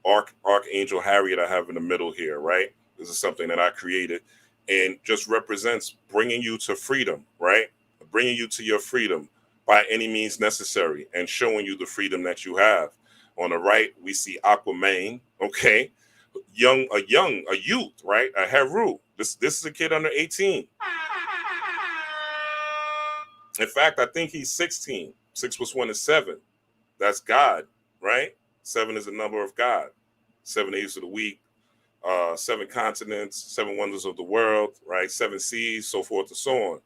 S2: Archangel Harriet I have in the middle here, right? This is something that I created, and just represents bringing you to freedom, right? Bringing you to your freedom by any means necessary, and showing you the freedom that you have. On the right, we see Aquaman, okay? A youth, right? A Heru. This is a kid under 18. In fact, I think he's 16. 6 plus 1 is 7. That's God, right? 7 is the number of God. 7 days of the week, 7 continents, 7 wonders of the world, right? 7 seas, so forth and so on.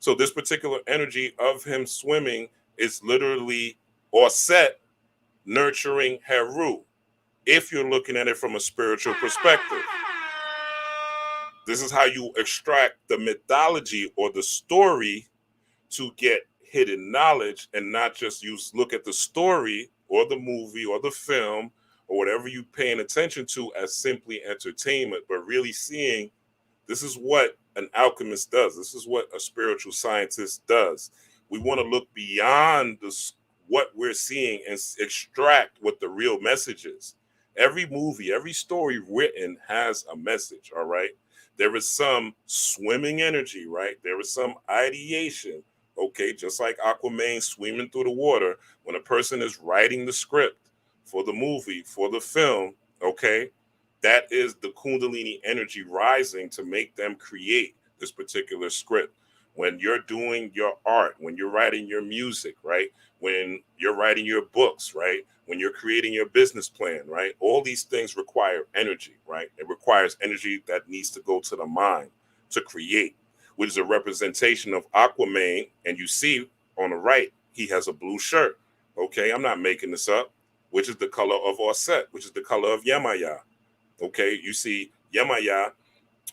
S2: So this particular energy of him swimming is literally or set nurturing Heru. If you're looking at it from a spiritual perspective, this is how you extract the mythology or the story to get hidden knowledge, and not just look at the story or the movie or the film or whatever you're paying attention to as simply entertainment, but really seeing this is what an alchemist does. This is what a spiritual scientist does. We want to look beyond what we're seeing and extract what the real message is. Every movie, every story written has a message, all right? There is some swimming energy, right? There is some ideation, okay? Just like Aquaman swimming through the water, when a person is writing the script for the movie, for the film, okay? That is the Kundalini energy rising to make them create this particular script. When you're doing your art, when you're writing your music, right? When you're writing your books, right? When you're creating your business plan, right? All these things require energy, right? It requires energy that needs to go to the mind to create, which is a representation of Aquaman. And you see on the right, he has a blue shirt. Okay, I'm not making this up, which is the color of Orset, which is the color of Yemaya. Okay, you see Yemaya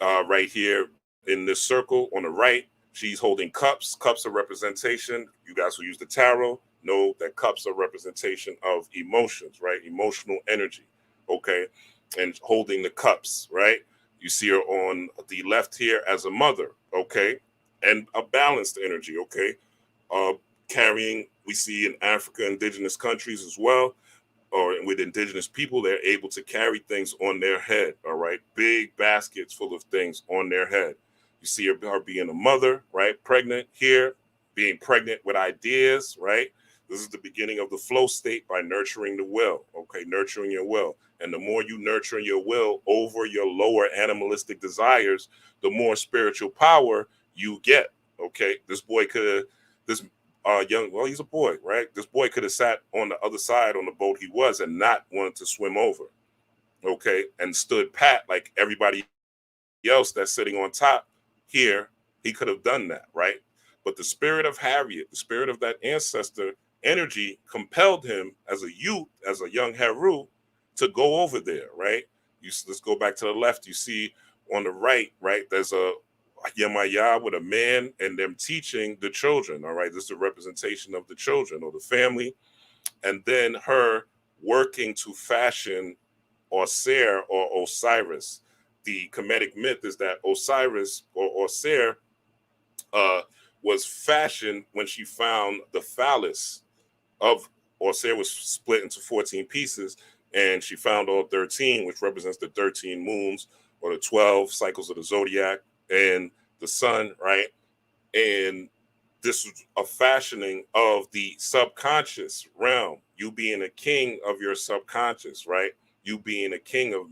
S2: right here in this circle on the right. She's holding cups. Cups are representation. You guys who use the tarot know that cups are representation of emotions, right? Emotional energy. Okay, and holding the cups, right? You see her on the left here as a mother. Okay, and a balanced energy. Okay, carrying. We see in Africa, indigenous countries as well, or with indigenous people, they're able to carry things on their head, all right? Big baskets full of things on their head. You see her being a mother, right? Pregnant here, being pregnant with ideas, right? This is the beginning of the flow state by nurturing the will, okay? Nurturing your will. And the more you nurture your will over your lower animalistic desires, the more spiritual power you get, okay? This boy could have, this well, he's a boy, right? This boy could have sat on the other side on the boat he was and not wanted to swim over, okay? And stood pat like everybody else that's sitting on top here. He could have done that, right? But the spirit of Harriet, the spirit of that ancestor energy compelled him as a youth, as a young Heru, to go over there, right? Let's go back to the left. You see on the right, right, there's a Yemaya with a man and them teaching the children, all right? This is a representation of the children or the family. And then her working to fashion Osir or Osiris. The Kemetic myth is that Osiris or Osir was fashioned when she found the phallus of Osir was split into 14 pieces, and she found all 13, which represents the 13 moons or the 12 cycles of the zodiac and the sun, right? And this was a fashioning of the subconscious realm, you being a king of your subconscious, right? You being a king of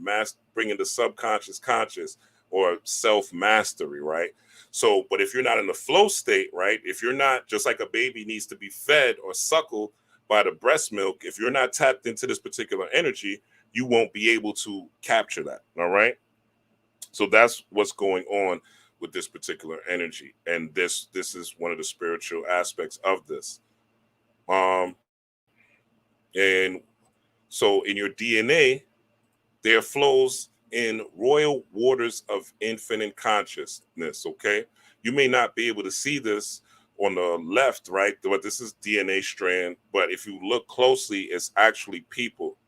S2: bringing the subconscious conscious or self-mastery, right? So, but if you're not in the flow state, right? If you're not, just like a baby needs to be fed or suckled by the breast milk, if you're not tapped into this particular energy, you won't be able to capture that, all right? So that's what's going on with this particular energy, and this is one of the spiritual aspects of this. And so in your DNA, there flows in royal waters of infinite consciousness. Okay, you may not be able to see this on the left, right? But this is DNA strand. But if you look closely, it's actually people,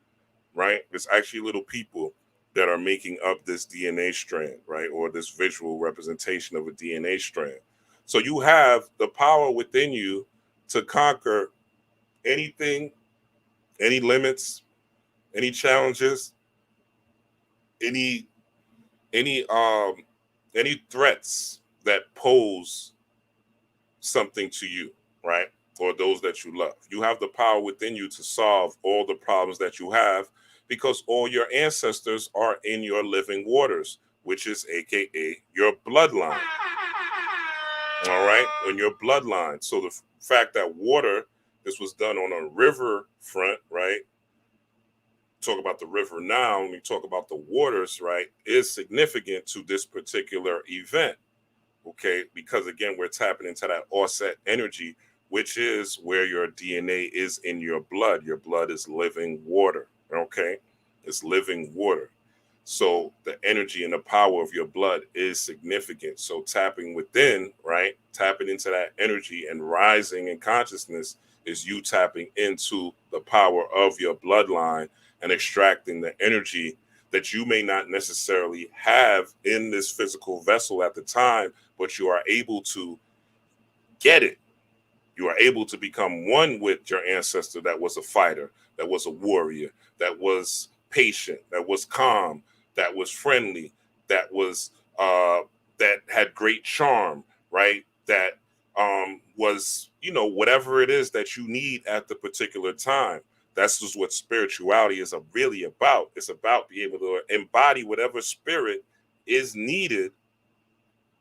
S2: right? It's actually little people that are making up this DNA strand, right? Or this visual representation of a DNA strand. So you have the power within you to conquer anything, any limits, any challenges, any any um any threats that pose something to you, right? Or those that you love. You have the power within you to solve all the problems that you have because all your ancestors are in your living waters, which is AKA your bloodline. All right, in your bloodline. So the fact that water, this was done on a river front, right? Talk about the river now, when we talk about the waters, right, is significant to this particular event. okay? Because again, we're tapping into that offset energy, which is where your DNA is in your blood. Your blood is living water, okay? It's living water. So the energy and the power of your blood is significant. So tapping within, right? Tapping into that energy and rising in consciousness is you tapping into the power of your bloodline and extracting the energy that you may not necessarily have in this physical vessel at the time, but you are able to get it. You are able to become one with your ancestor that was a fighter, that was a warrior, that was patient, that was calm, that was friendly, that was that had great charm, right? That was, you know, whatever it is that you need at the particular time. That's just what spirituality is really about. It's about being able to embody whatever spirit is needed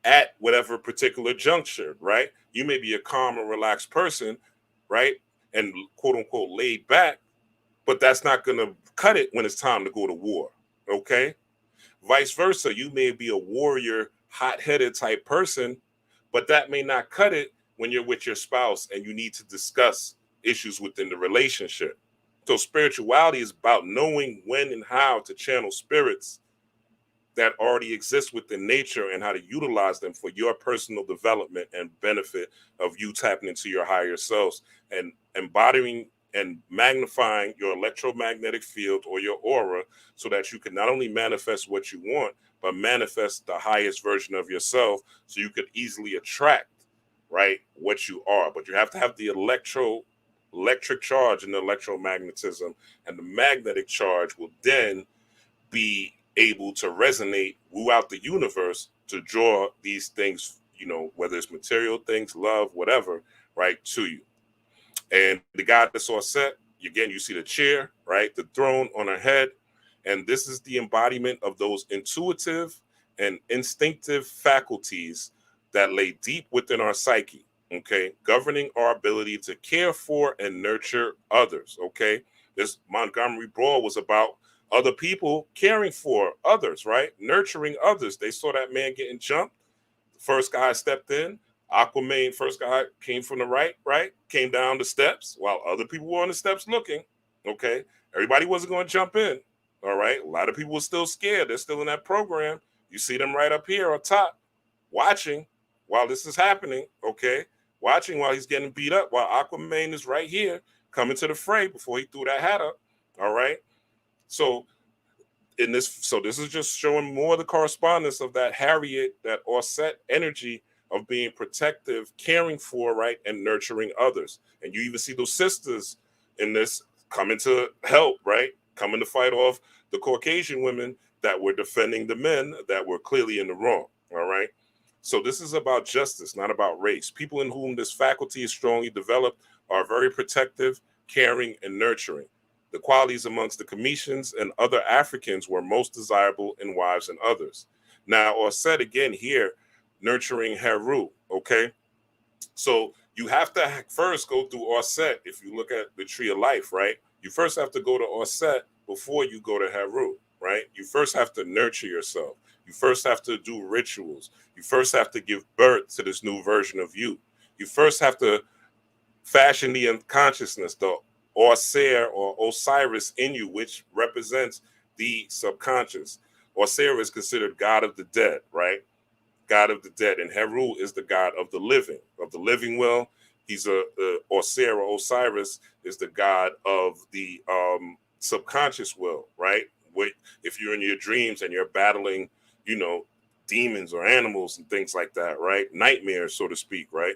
S2: at whatever particular juncture, right? You may be a calm and relaxed person, right? And quote unquote laid back, but that's not going to cut it when it's time to go to war, okay? Vice versa, you may be a warrior, hot-headed type person, but that may not cut it when you're with your spouse and you need to discuss issues within the relationship. So spirituality is about knowing when and how to channel spirits that already exist within nature and how to utilize them for your personal development and benefit of you tapping into your higher selves and embodying and magnifying your electromagnetic field or your aura so that you can not only manifest what you want, but manifest the highest version of yourself so you could easily attract, right, what you are. But you have to have the electric charge and the electromagnetism, and the magnetic charge will then be able to resonate throughout the universe to draw these things, you know, whether it's material things, love, whatever, right, to you. And the goddess Set, again, you see the chair, right, the throne on her head. And this is the embodiment of those intuitive and instinctive faculties that lay deep within our psyche, okay, governing our ability to care for and nurture others, okay? This Montgomery Brawl was about other people caring for others, right? Nurturing others. They saw that man getting jumped. The first guy stepped in. Aquaman, first guy came from the right? Came down the steps while other people were on the steps looking. Okay. Everybody wasn't going to jump in. All right. A lot of people were still scared. They're still in that program. You see them right up here on top, watching while this is happening. Okay. Watching while he's getting beat up, while Aquaman is right here coming to the fray before he threw that hat up. All right. So this is just showing more the correspondence of that Harriet, that Osset energy of being protective, caring for, right, and nurturing others. And you even see those sisters in this coming to help, right, coming to fight off the Caucasian women that were defending the men that were clearly in the wrong. All right. So this is about justice, not about race. People in whom this faculty is strongly developed are very protective, caring, and nurturing. The qualities amongst the Cometians and other Africans were most desirable in wives and others. Now, Osset again here, nurturing Heru, okay? So you have to first go through Osset. If you look at the tree of life, right? You first have to go to Osset before you go to Heru, right? You first have to nurture yourself. You first have to do rituals. You first have to give birth to this new version of you. You first have to fashion the unconsciousness, the Osir or Osiris in you, which represents the subconscious. Osir is considered god of the dead, right? God of the dead. And Heru is the god of the living will. He's Osir or Osiris is the god of the subconscious will, right? If you're in your dreams and you're battling, you know, demons or animals and things like that, right? Nightmares, so to speak, right?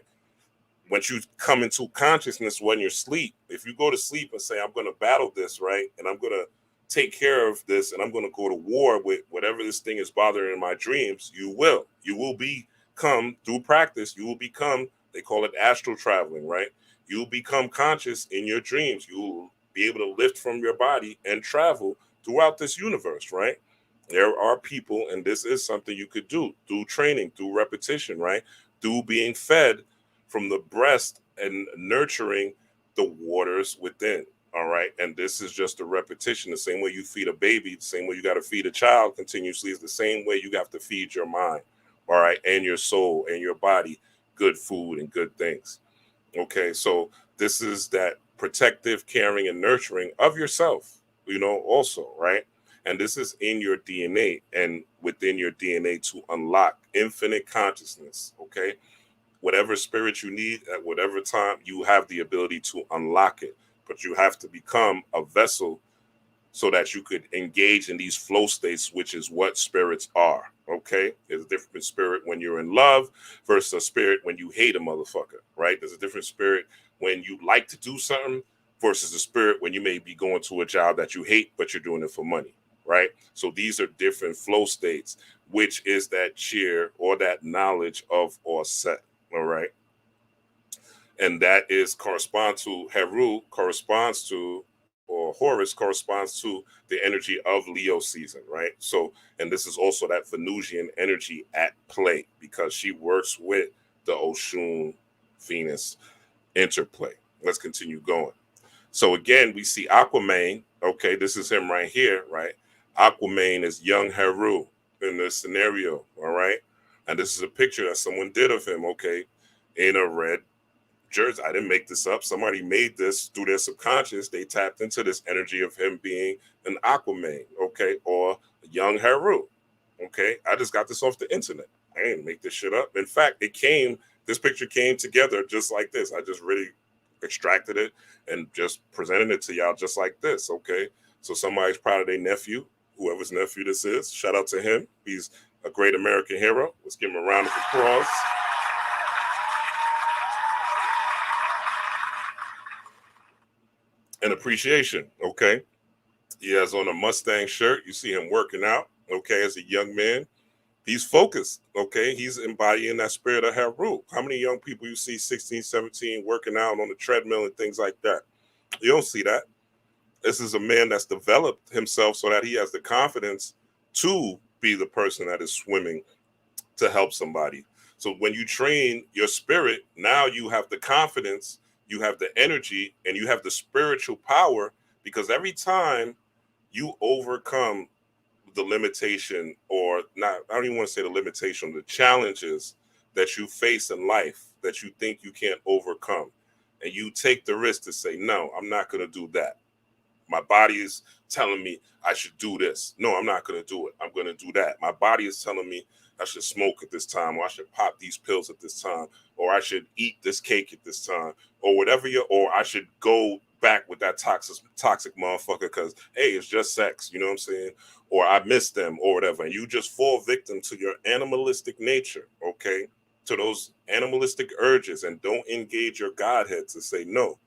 S2: Once you come into consciousness when you're asleep, if you go to sleep and say, I'm going to battle this, right? And I'm going to take care of this and I'm going to go to war with whatever this thing is bothering in my dreams, you will. You will become, through practice, you will become, they call it astral traveling, right? You will become conscious in your dreams. You will be able to lift from your body and travel throughout this universe, right? There are people, and this is something you could do through training, through repetition, right? Through being fed from the breast and nurturing the waters within. All right. And this is just a repetition. The same way you feed a baby, the same way you got to feed a child continuously is the same way you have to feed your mind. all right, and your soul and your body good food and good things. Okay, so this is that protective, caring, and nurturing of yourself, also, right? And this is in your DNA and within your DNA to unlock infinite consciousness. Okay, whatever spirit you need at whatever time, you have the ability to unlock it, but you have to become a vessel so that you could engage in these flow states, which is what spirits are. Okay, there's a different spirit when you're in love versus a spirit when you hate a motherfucker, right? There's a different spirit when you like to do something versus a spirit when you may be going to a job that you hate but you're doing it for money, right? So these are different flow states, which is that cheer or that knowledge of or set. All right, and that is correspond to Heru corresponds to, or Horus corresponds to the energy of Leo season, right? So, and this is also that Venusian energy at play because she works with the Oshun Venus interplay. Let's continue going. So again, we see Aquaman. Okay, this is him right here, right? Aquaman is young Heru in this scenario, all right? And this is a picture that someone did of him, okay, in a red jersey. I didn't make this up. Somebody made this through their subconscious. They tapped into this energy of him being an Aquaman, okay, or a young Heru, okay. I just got this off the internet. I didn't make this shit up. In fact, this picture came together just like this. I just really extracted it and just presented it to y'all just like this, okay. So somebody's proud of their nephew, whoever's nephew this is. Shout out to him. He's a great American hero. Let's give him a round of applause. And appreciation, okay? He has on a Mustang shirt. You see him working out, okay, as a young man. He's focused, okay? He's embodying that spirit of Heru. How many young people you see 16, 17 working out on the treadmill and things like that? You don't see that. This is a man that's developed himself so that he has the confidence to be the person that is swimming to help somebody. So when you train your spirit, now you have the confidence, you have the energy, and you have the spiritual power, because every time you overcome the limitation, or not, I don't even want to say the limitation, the challenges that you face in life that you think you can't overcome, and you take the risk to say, no, I'm not going to do that. My body is telling me I should do this. No, I'm not going to do it. I'm going to do that. My body is telling me I should smoke at this time, or I should pop these pills at this time, or I should eat this cake at this time, or whatever or I should go back with that toxic motherfucker because, hey, it's just sex, you know what I'm saying? Or I miss them or whatever. And you just fall victim to your animalistic nature, okay? To those animalistic urges, and don't engage your Godhead to say, no,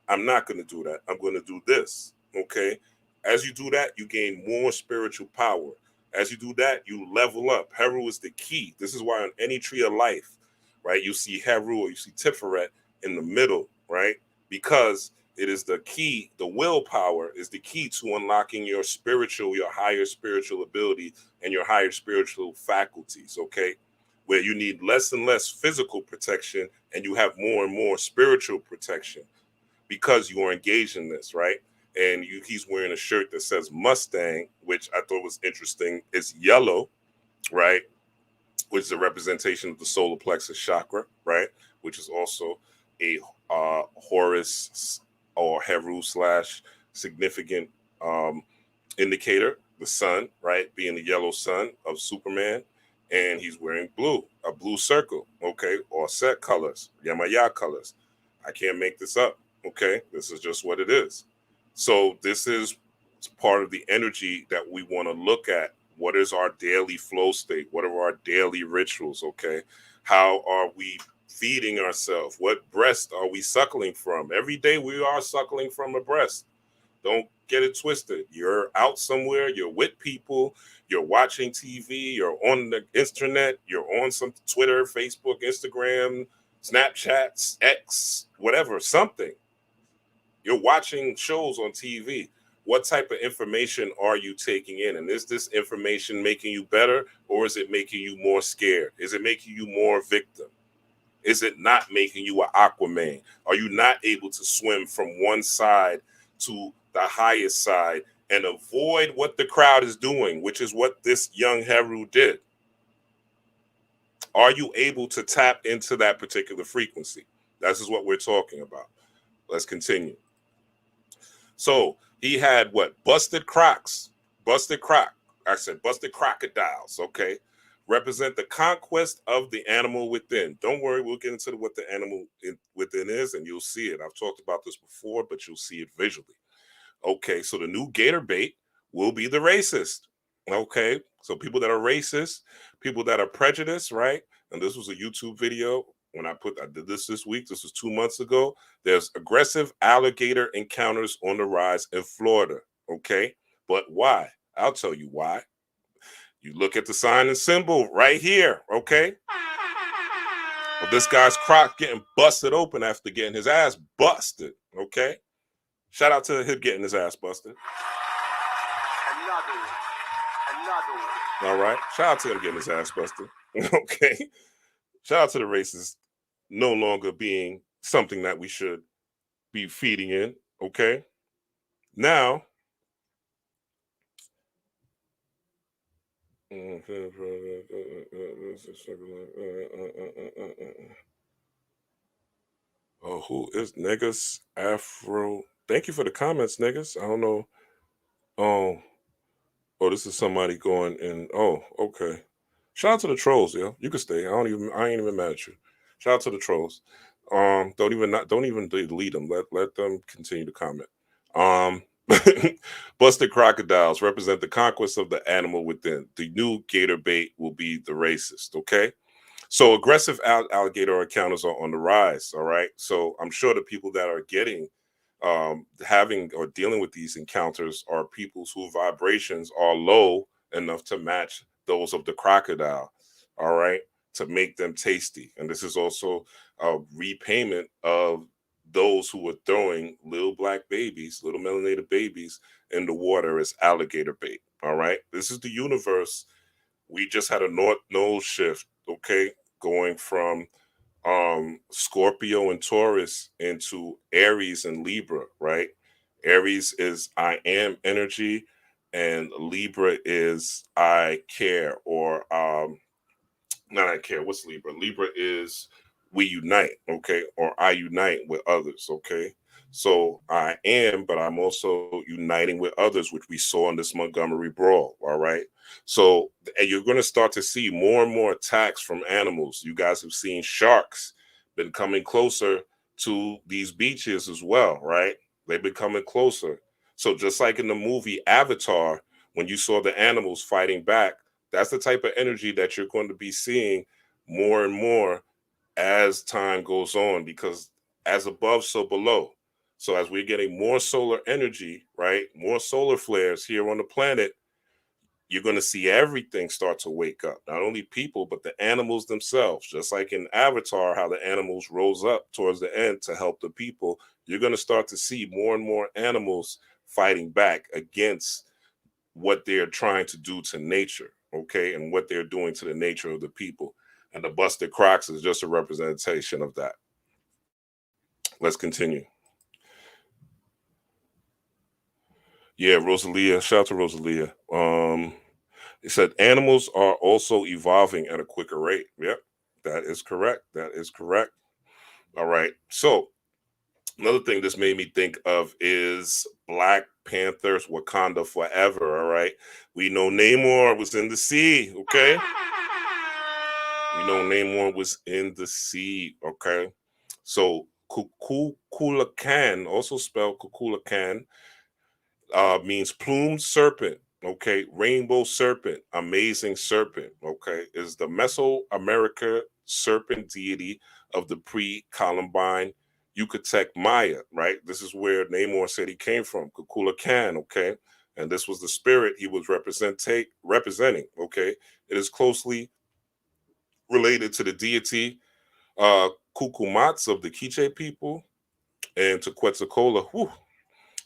S2: I'm not going to do that. I'm going to do this. Okay. As you do that, you gain more spiritual power. As you do that, you level up. Heru is the key. This is why on any tree of life, right, you see Heru or you see Tiferet in the middle, right? Because it is the key. The willpower is the key to unlocking your higher spiritual ability and your higher spiritual faculties. Okay. Where you need less and less physical protection and you have more and more spiritual protection, because you are engaged in this, right? And he's wearing a shirt that says Mustang, which I thought was interesting. It's yellow, right? Which is a representation of the solar plexus chakra, right? Which is also a Horus or Heru / significant indicator, the sun, right? Being the yellow sun of Superman. And he's wearing blue, a blue circle, okay? Or set colors, Yamaya colors. I can't make this up. Okay, this is just what it is. So this is part of the energy that we want to look at. What is our daily flow state? What are our daily rituals? Okay, how are we feeding ourselves? What breast are we suckling from? Every day we are suckling from a breast. Don't get it twisted. You're out somewhere, you're with people, you're watching TV, you're on the internet, you're on some Twitter, Facebook, Instagram, Snapchats, X, whatever, something. You're watching shows on TV. What type of information are you taking in? And is this information making you better, or is it making you more scared? Is it making you more victim? Is it not making you an Aquaman? Are you not able to swim from one side to the highest side and avoid what the crowd is doing, which is what this young Heru did? Are you able to tap into that particular frequency? This is what we're talking about. Let's continue. So he had what? Busted crocs. Busted croc. I said busted crocodiles. Okay. Represent the conquest of the animal within. Don't worry, we'll get into what the animal within is, and you'll see it. I've talked about this before, but you'll see it visually. Okay, so the new gator bait will be the racist. Okay, so people that are racist, people that are prejudiced, right? And this was a YouTube video when I did this week. This was 2 months ago. There's aggressive alligator encounters on the rise in Florida. Okay, but why? I'll tell you why. You look at the sign and symbol right here. Okay, well, this guy's croc getting busted open after getting his ass busted. Okay, shout out to him getting his ass busted. All right. Shout out to him getting his ass busted. Okay. Shout out to the racists no longer being something that we should be feeding in. Okay. Now, oh, who is niggas Afro? Thank you for the comments, niggas. I don't know. Oh, this is somebody going in. Oh, okay. Shout out to the trolls, yo. You can stay. I ain't even mad at you. Shout out to the trolls. Don't even delete them. Let them continue to comment. Busted crocodiles represent the conquest of the animal within. The new gator bait will be the racist. Okay. So aggressive alligator encounters are on the rise. All right. So I'm sure the people that are getting having or dealing with these encounters are people whose vibrations are low enough to match those of the crocodile, all right, to make them tasty. And this is also a repayment of those who were throwing little black babies, little melanated babies in the water as alligator bait. All right, this is the universe. We just had a north node shift, okay, going from Scorpio and Taurus into Aries and Libra, right? Aries is I am energy, and Libra is I care, or not I care. What's Libra? Libra is we unite, okay, or I unite with others, okay. So I am, but I'm also uniting with others, which we saw in this Montgomery brawl. All right. So and you're going to start to see more and more attacks from animals. You guys have seen sharks been coming closer to these beaches as well, right? They've been coming closer. So just like in the movie Avatar, when you saw the animals fighting back, that's the type of energy that you're going to be seeing more and more as time goes on, because as above, so below. So as we're getting more solar energy, right, more solar flares here on the planet, you're going to see everything start to wake up. Not only people, but the animals themselves. Just like in Avatar, how the animals rose up towards the end to help the people, you're going to start to see more and more animals fighting back against what they're trying to do to nature, okay, and what they're doing to the nature of the people. And the busted crocs is just a representation of that. Let's continue. Yeah, Rosalia. Shout out to Rosalia. It said animals are also evolving at a quicker rate. Yep, that is correct. That is correct. All right. So another thing this made me think of is Black Panthers Wakanda Forever. All right. We know Namor was in the sea. Okay. We know Namor was in the sea. Okay. So Kukulakan, also spelled Kukulakan, means plumed serpent. Okay, rainbow serpent, amazing serpent. Okay, is the Mesoamerica serpent deity of the pre-Columbine Yucatec Maya. Right, this is where Namor said he came from, Kukulakan. Okay, and this was the spirit he was representing. Okay, it is closely related to the deity Kukumats of the Quiche people and to Quetzalcoatl. Whew,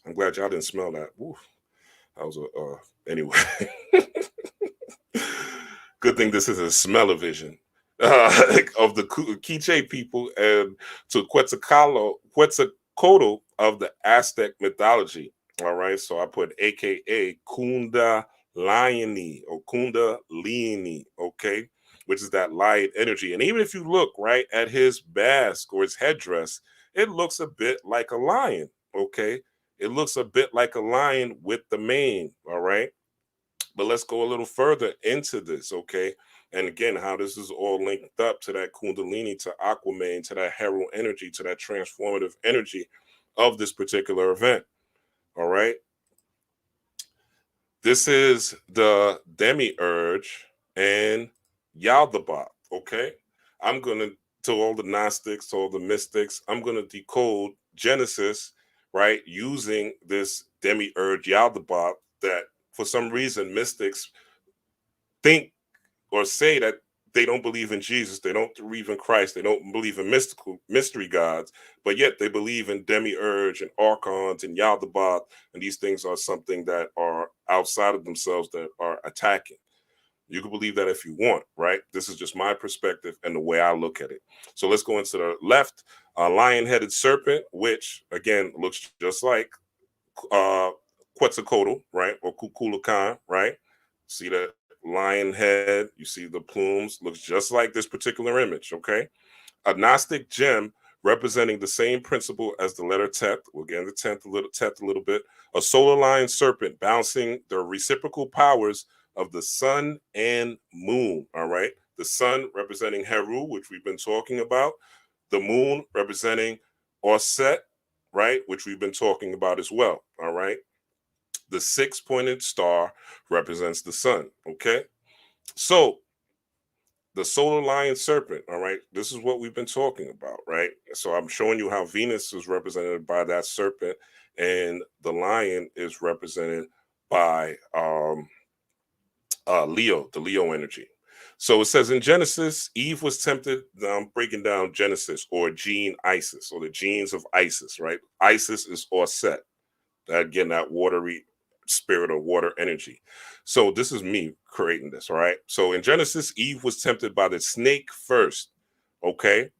S2: I'm glad y'all didn't smell that. Whew. That was a anyway. Good thing this is a smell-o-vision of the Quiche people and to Quetzalcoatl of the Aztec mythology. All right, so I put AKA Kunda Lioni or Kunda Lioni. Okay, which is that light energy. And even if you look right at his mask or his headdress, it looks a bit like a lion. Okay. It looks a bit like a lion with the mane. All right. But let's go a little further into this. Okay. And again, how this is all linked up to that Kundalini, to Aquaman, to that Herald energy, to that transformative energy of this particular event. All right. This is the demiurge and Yaldabaoth. Okay. I'm going to all the Gnostics, to all the mystics, I'm going to decode Genesis, right, using this demiurge Yaldabaoth that for some reason mystics think or say that they don't believe in Jesus, they don't believe in Christ, they don't believe in mystical mystery gods, but yet they believe in demiurge and archons and Yaldabaoth, and these things are something that are outside of themselves that are attacking. You can believe that if you want, right? This is just my perspective and the way I look at it. So let's go into the left, a lion-headed serpent, which again looks just like uh, Quetzalcoatl, right, or Kukulkan, right? See that lion head, you see the plumes, looks just like this particular image, okay? A Gnostic gem representing the same principle as the letter Tet. We'll get in the tenth a little bit. A solar lion serpent bouncing the reciprocal powers of the sun and moon. All right. The sun representing Heru, which we've been talking about. The moon representing Orset, right, which we've been talking about as well. All right. The six-pointed star represents the sun. Okay. So the solar lion serpent, all right, this is what we've been talking about, right? So I'm showing you how Venus is represented by that serpent, and the lion is represented by Leo, the Leo energy. So it says in Genesis, Eve was tempted. I'm breaking down Genesis, or gene Isis, or the genes of Isis, right? Isis is Orset. Again, that watery spirit or water energy. So this is me creating this, all right? So in Genesis, Eve was tempted by the snake first, okay?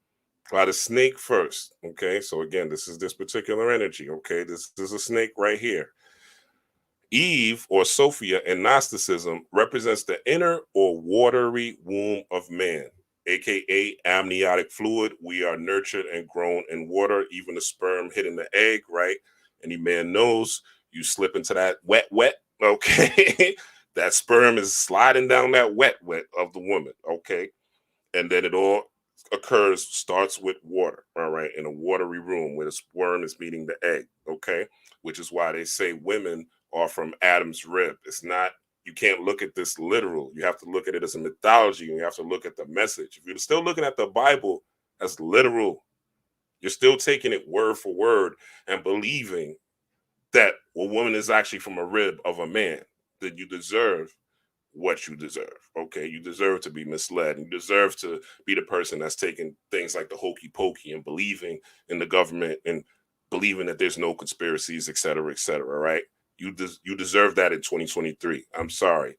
S2: By the snake first, okay? So again, this is this particular energy, okay? This is a snake right here. Eve, or Sophia in Gnosticism, represents the inner or watery womb of man, aka amniotic fluid. We are nurtured and grown in water, even the sperm hitting the egg, right? Any man knows you slip into that wet, okay? That sperm is sliding down that wet of the woman, okay? And then it all starts with water, all right, in a watery room where the sperm is meeting the egg, okay? Which is why they say women are from Adam's rib. It's not, you can't look at this literal. You have to look at it as a mythology, and you have to look at the message. If you're still looking at the Bible as literal, you're still taking it word for word and believing that a woman is actually from a rib of a man, that you deserve what you deserve. Okay, you deserve to be misled. You deserve to be the person that's taking things like the hokey pokey and believing in the government and believing that there's no conspiracies, et cetera, et cetera. Right? You deserve that in 2023. I'm sorry.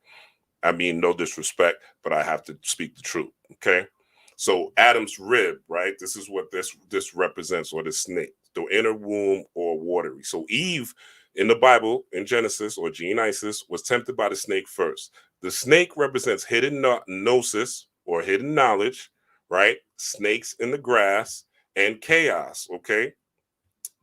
S2: I mean, no disrespect, but I have to speak the truth. Okay. So Adam's rib, right? This is what this represents, or the snake, the inner womb or watery. So Eve in the Bible, in Genesis, or Gene Isis, was tempted by the snake first. The snake represents hidden gnosis, or hidden knowledge, right? Snakes in the grass and chaos. Okay.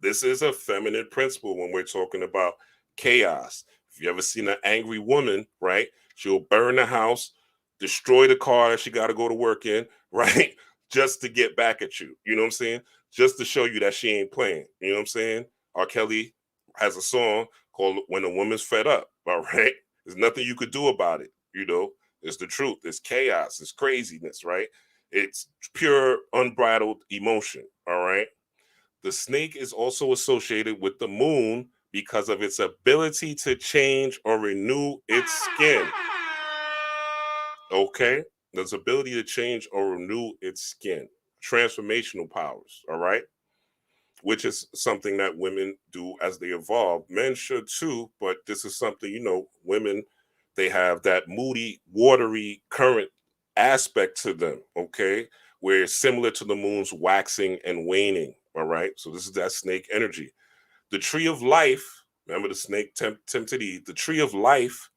S2: This is a feminine principle when we're talking about chaos. If you ever seen an angry woman, right? She'll burn the house, destroy the car that she got to go to work in, right? Just to get back at you. You know what I'm saying? Just to show you that she ain't playing. You know what I'm saying? R. Kelly has a song called When a Woman's Fed Up. All right. There's nothing you could do about it. You know, it's the truth. It's chaos. It's craziness, right? It's pure, unbridled emotion. All right. The snake is also associated with the moon because of its ability to change or renew its skin. Okay? Its ability to change or renew its skin. Transformational powers, all right? Which is something that women do as they evolve. Men should too, but this is something, women, they have that moody, watery current aspect to them, okay? Where it's similar to the moon's waxing and waning, all right? So this is that snake energy. The tree of life, remember the snake tempted Eve, the tree of life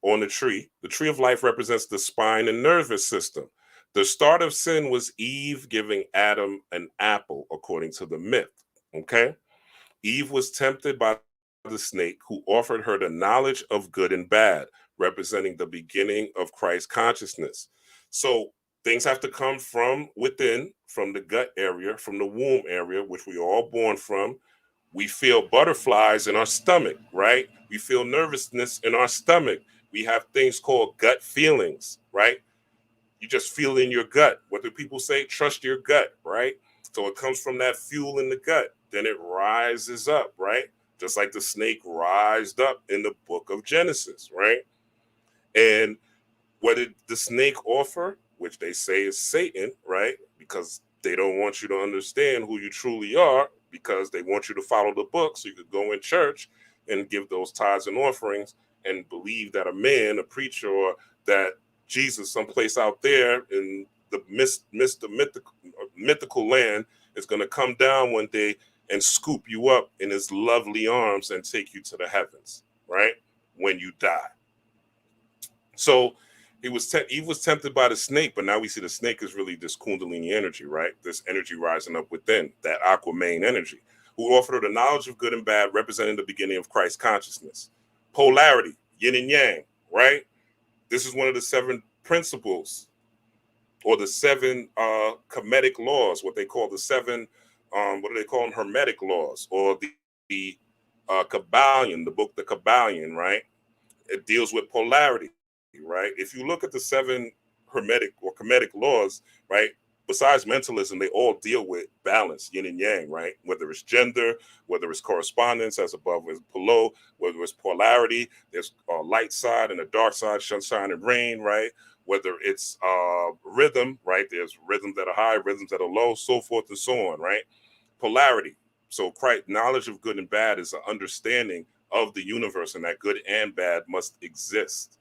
S2: on the tree. The tree of life represents the spine and nervous system. The start of sin was Eve giving Adam an apple, according to the myth. Okay? Eve was tempted by the snake, who offered her the knowledge of good and bad, representing the beginning of Christ consciousness. So things have to come from within, from the gut area, from the womb area, which we are all born from. We feel butterflies in our stomach, right? We feel nervousness in our stomach. We have things called gut feelings, right? You just feel in your gut. What do people say? Trust your gut, right? So it comes from that fuel in the gut. Then it rises up, right? Just like the snake rised up in the book of Genesis, right? And what did the snake offer? Which they say is Satan, right? Because they don't want you to understand who you truly are, because they want you to follow the book so you could go in church and give those tithes and offerings and believe that a man, a preacher, or that Jesus someplace out there in the mythical land is going to come down one day and scoop you up in his lovely arms and take you to the heavens, right? When you die. So Eve was tempted by the snake, but now we see the snake is really this Kundalini energy, right? This energy rising up within, that Aquaman energy, who offered her the knowledge of good and bad, representing the beginning of Christ consciousness. Polarity, yin and yang, right? This is one of the 7 principles, or the 7 Kemetic laws, what they call the 7, what do they call them? Hermetic laws, or the Kabbalion, the book, the Kabbalion, right? It deals with polarity, right? If you look at the 7 Hermetic or Kemetic laws, right, besides mentalism, they all deal with balance, yin and yang, right? Whether it's gender, whether it's correspondence, as above as below, whether it's polarity, there's a light side and a dark side, sunshine and rain, right? Whether it's rhythm, right? There's rhythms that are high, rhythms that are low, so forth and so on, right? Polarity. So Christ, knowledge of good and bad is an understanding of the universe, and that good and bad must exist.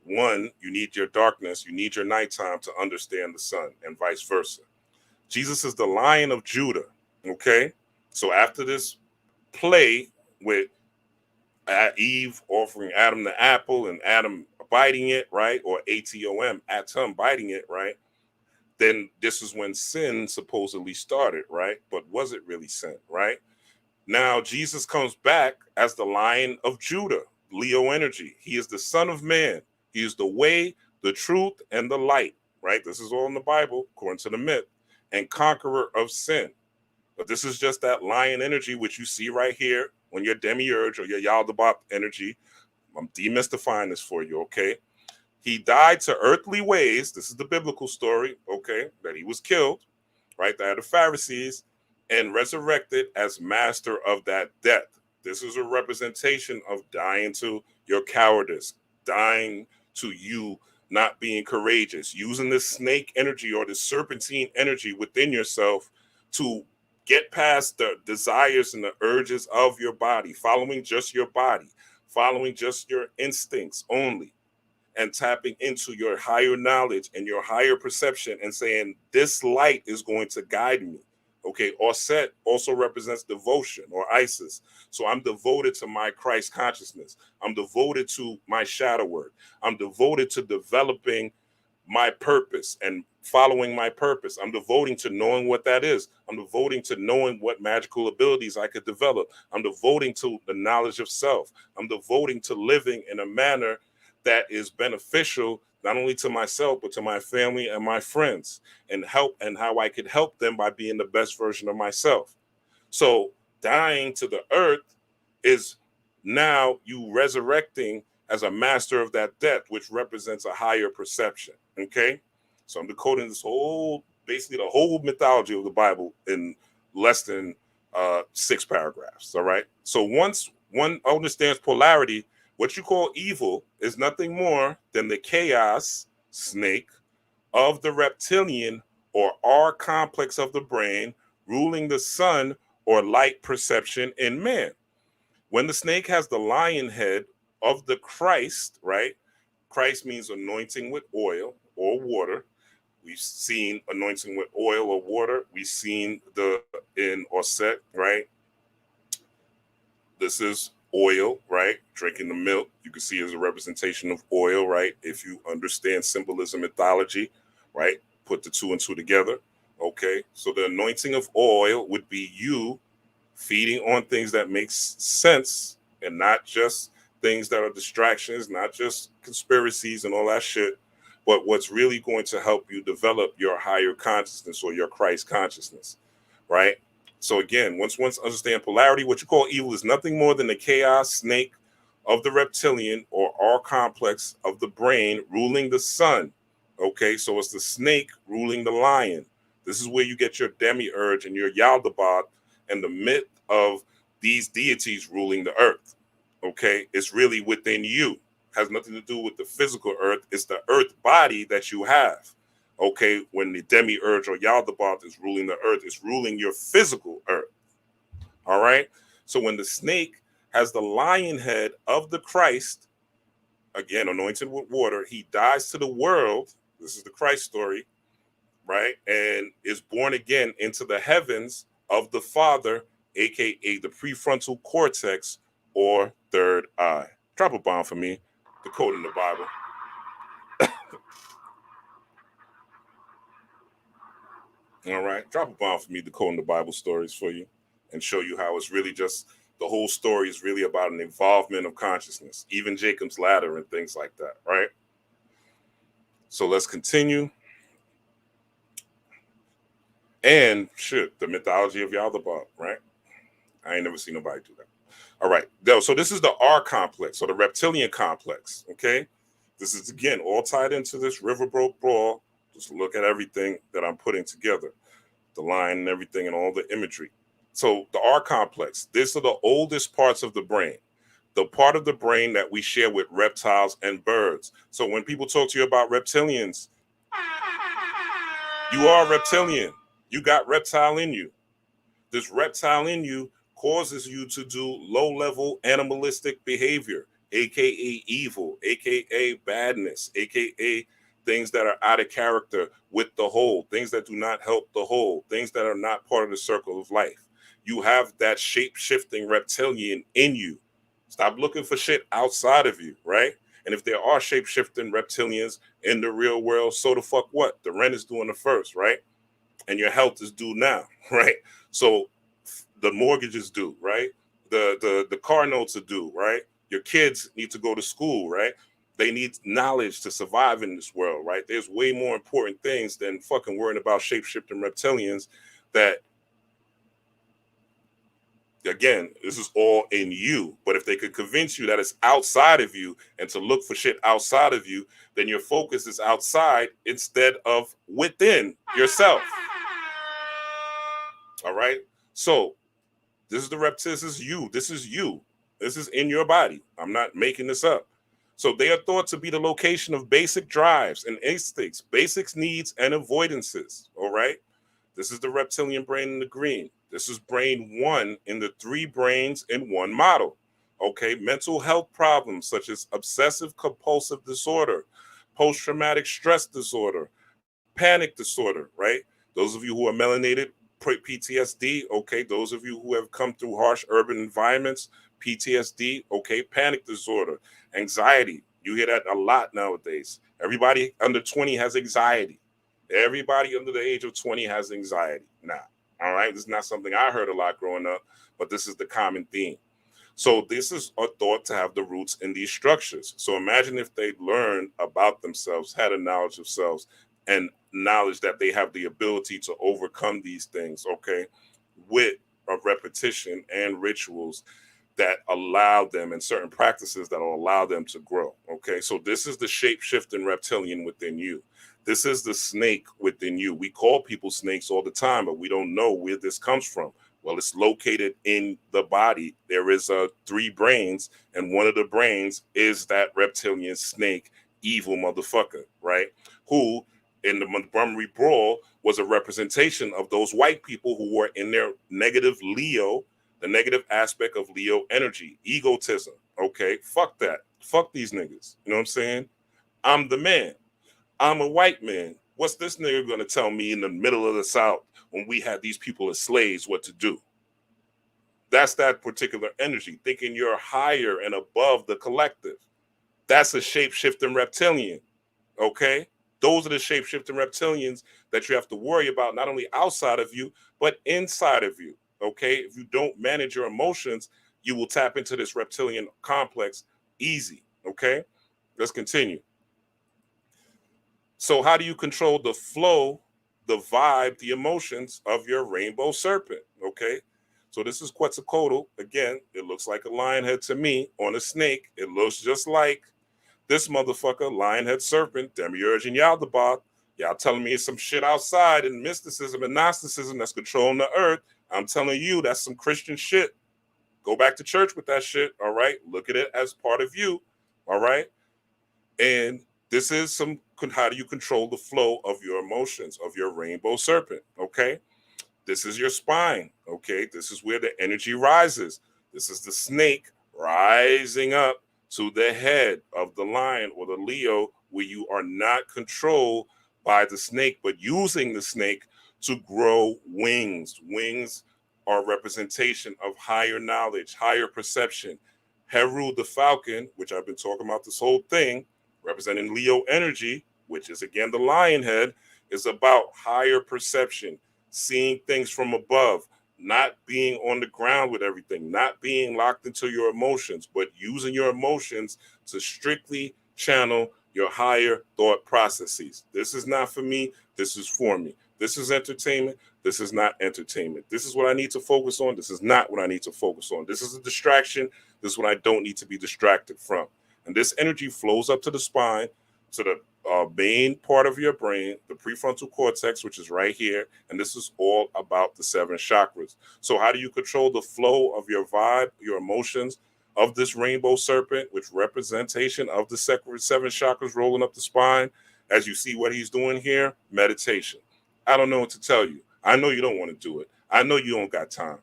S2: One, you need your darkness, you need your nighttime to understand the sun, and vice versa. Jesus is the Lion of Judah, okay? So after this play with Eve offering Adam the apple and Adam biting it, right? Or Atom biting it, right? Then this is when sin supposedly started, right? But was it really sin, right? Now Jesus comes back as the Lion of Judah, Leo energy. He is the Son of Man. He is the way, the truth, and the light, right? This is all in the Bible, according to the myth, and conqueror of sin. But this is just that lion energy, which you see right here when your demiurge or your Yaldabaoth energy. I'm demystifying this for you, okay? He died to earthly ways. This is the biblical story, okay? That he was killed, right? There are the Pharisees, and resurrected as master of that death. This is a representation of dying to your cowardice, dying to you not being courageous, using this snake energy or the serpentine energy within yourself to get past the desires and the urges of your body, following just your body, following just your instincts only, and tapping into your higher knowledge and your higher perception and saying, this light is going to guide me. Okay, Osset also represents devotion, or Isis. So I'm devoted to my Christ consciousness. I'm devoted to my shadow work. I'm devoted to developing my purpose and following my purpose. I'm devoting to knowing what that is. I'm devoting to knowing what magical abilities I could develop. I'm devoting to the knowledge of self. I'm devoting to living in a manner that is beneficial not only to myself, but to my family and my friends, and how I could help them by being the best version of myself. So dying to the earth is now you resurrecting as a master of that death, which represents a higher perception. Okay. So I'm decoding this basically the whole mythology of the Bible in less than 6 paragraphs. All right. So once one understands polarity, what you call evil is nothing more than the chaos snake of the reptilian or R complex of the brain ruling the sun or light perception in man. When the snake has the lion head of the Christ, right? Christ means anointing with oil or water. We've seen anointing with oil or water. We've seen in Osset, right? This is oil, right? Drinking the milk, you can see as a representation of oil, right? If you understand symbolism mythology, right? Put the two and two together. Okay. So the anointing of oil would be you feeding on things that makes sense and not just things that are distractions, not just conspiracies and all that shit, but what's really going to help you develop your higher consciousness or your Christ consciousness, right? So again, once understand polarity, what you call evil is nothing more than the chaos snake of the reptilian or R complex of the brain ruling the sun. Okay, so it's the snake ruling the lion. This is where you get your demiurge and your Yaldabaoth and the myth of these deities ruling the earth. Okay, it's really within you. Has nothing to do with the physical earth. It's the earth body that you have. Okay, when the demiurge or Yaldabaoth is ruling the earth, it's ruling your physical earth. All right. So when the snake has the lion head of the Christ, again anointed with water, he dies to the world. This is the Christ story, right? And is born again into the heavens of the Father, aka the prefrontal cortex or third eye. Drop a bomb for me. Decoding the Bible. All right. Drop a bomb for me, decoding the Bible stories for you and show you how it's really just the whole story is really about an involvement of consciousness, even Jacob's ladder and things like that, right? So let's continue. And shit, the mythology of Yaldabaoth, right? I ain't never seen nobody do that. All right. So this is the R complex or the reptilian complex. Okay. This is again all tied into this riverboat brawl. Just look at everything that I'm putting together, the line and everything and all the imagery. So the R complex, these are the oldest parts of the brain, the part of the brain that we share with reptiles and birds. So when people talk to you about reptilians, you are a reptilian. You got reptile in you. This reptile in you causes you to do low-level animalistic behavior, aka evil, aka badness, aka things that are out of character with the whole, things that do not help the whole, things that are not part of the circle of life. You have that shape-shifting reptilian in you. Stop looking for shit outside of you, right? And if there are shape-shifting reptilians in the real world, so the fuck what? The rent is due on the first, right? And your health is due now, right? So the mortgage is due, right? The car notes are due, right? Your kids need to go to school, right? They need knowledge to survive in this world, right? There's way more important things than fucking worrying about shape-shifting reptilians that, again, this is all in you. But if they could convince you that it's outside of you and to look for shit outside of you, then your focus is outside instead of within yourself. All right? So this is the reptile. This is you. This is you. This is in your body. I'm not making this up. So they are thought to be the location of basic drives and instincts, basic needs and avoidances. All right. This is the reptilian brain in the green. This is brain one in the three brains in one model. Okay. Mental health problems such as obsessive compulsive disorder, post-traumatic stress disorder, panic disorder, right? Those of you who are melanated, PTSD, okay. Those of you who have come through harsh urban environments, PTSD, okay. Panic disorder, anxiety. You hear that a lot nowadays. Everybody under 20 has anxiety. Everybody under the age of 20 has anxiety now. All right. This is not something I heard a lot growing up, but this is the common theme. So this is a thought to have the roots in these structures. So imagine if they learned about themselves, had a knowledge of selves, and knowledge that they have the ability to overcome these things, okay, with a repetition and rituals that allow them and certain practices that will allow them to grow, okay? So this is the shape-shifting reptilian within you. This is the snake within you. We call people snakes all the time, but we don't know where this comes from. Well, it's located in the body. There is three brains, and one of the brains is that reptilian snake, evil motherfucker, right? Who in the Montgomery brawl was a representation of those white people who were in their negative Leo, the negative aspect of Leo energy, egotism. Okay, fuck that. Fuck these niggas. You know what I'm saying? I'm the man. I'm a white man. What's this nigga gonna tell me in the middle of the South when we had these people as slaves what to do? that's that particular energy, thinking you're higher and above the collective. That's a shape-shifting reptilian, okay? Those are the shape-shifting reptilians that you have to worry about, not only outside of you, but inside of you, okay? If you don't manage your emotions, you will tap into this reptilian complex easy, okay? Let's continue. So how do you control the flow, the vibe, the emotions of your rainbow serpent, okay? So this is Quetzalcoatl. Again, it looks like a lion head to me on a snake. It looks just like this motherfucker, Lionhead Serpent, Demiurge, and Yaldabaoth. Y'all telling me it's some shit outside and mysticism and Gnosticism that's controlling the earth. I'm telling you, that's some Christian shit. Go back to church with that shit, all right? Look at it as part of you, all right? And this is some, how do you control the flow of your emotions, of your rainbow serpent, okay? This is your spine, okay? This is where the energy rises. This is the snake rising up to the head of the lion or the Leo, where you are not controlled by the snake, but using the snake to grow wings. Wings are a representation of higher knowledge, higher perception. Heru the falcon, which I've been talking about this whole thing, representing Leo energy, which is again the lion head, is about higher perception, seeing things from above, not being on the ground with everything, not being locked into your emotions, but using your emotions to strictly channel your higher thought processes. This is not for me. This is for me. This is entertainment. This is not entertainment. This is what I need to focus on. This is not what I need to focus on. This is a distraction. This is what I don't need to be distracted from. And this energy flows up to the spine, to the main part of your brain, the prefrontal cortex, which is right here. And this is all about the 7 chakras. So how do you control the flow of your vibe, your emotions of this rainbow serpent, which representation of the 7 chakras rolling up the spine? As you see what he's doing here, meditation. I don't know what to tell you. I know you don't want to do it. I know you don't got time,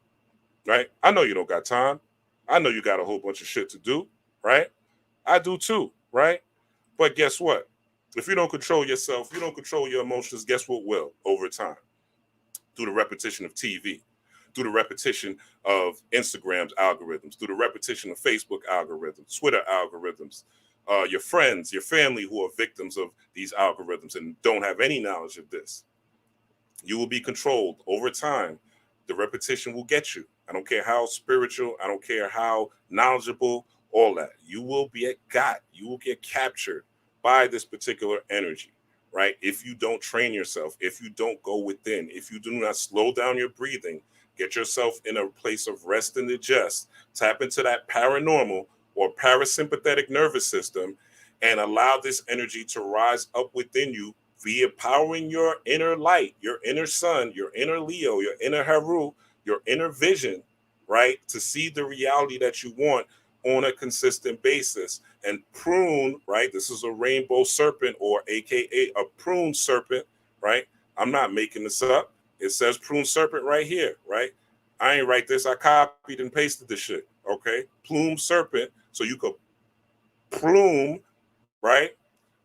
S2: right? I know you don't got time. I know you got a whole bunch of shit to do, right? I do too, right? But guess what? If you don't control yourself, you don't control your emotions, guess what will over time? Through the repetition of TV, through the repetition of Instagram's algorithms, through the repetition of Facebook algorithms, Twitter algorithms, your friends, your family who are victims of these algorithms and don't have any knowledge of this. You will be controlled over time. The repetition will get you. I don't care how spiritual, I don't care how knowledgeable, all that. You will be you will get captured by this particular energy, right? If you don't train yourself, if you don't go within, if you do not slow down your breathing, get yourself in a place of rest and digest, tap into that paranormal or parasympathetic nervous system and allow this energy to rise up within you via powering your inner light, your inner sun, your inner Leo, your inner Heru, your inner vision, right? To see the reality that you want on a consistent basis and prune, right? This is a rainbow serpent or AKA a prune serpent, right? I'm not making this up. It says prune serpent right here, right? I ain't write this. I copied and pasted this shit, okay? Plume serpent. So you could plume, right?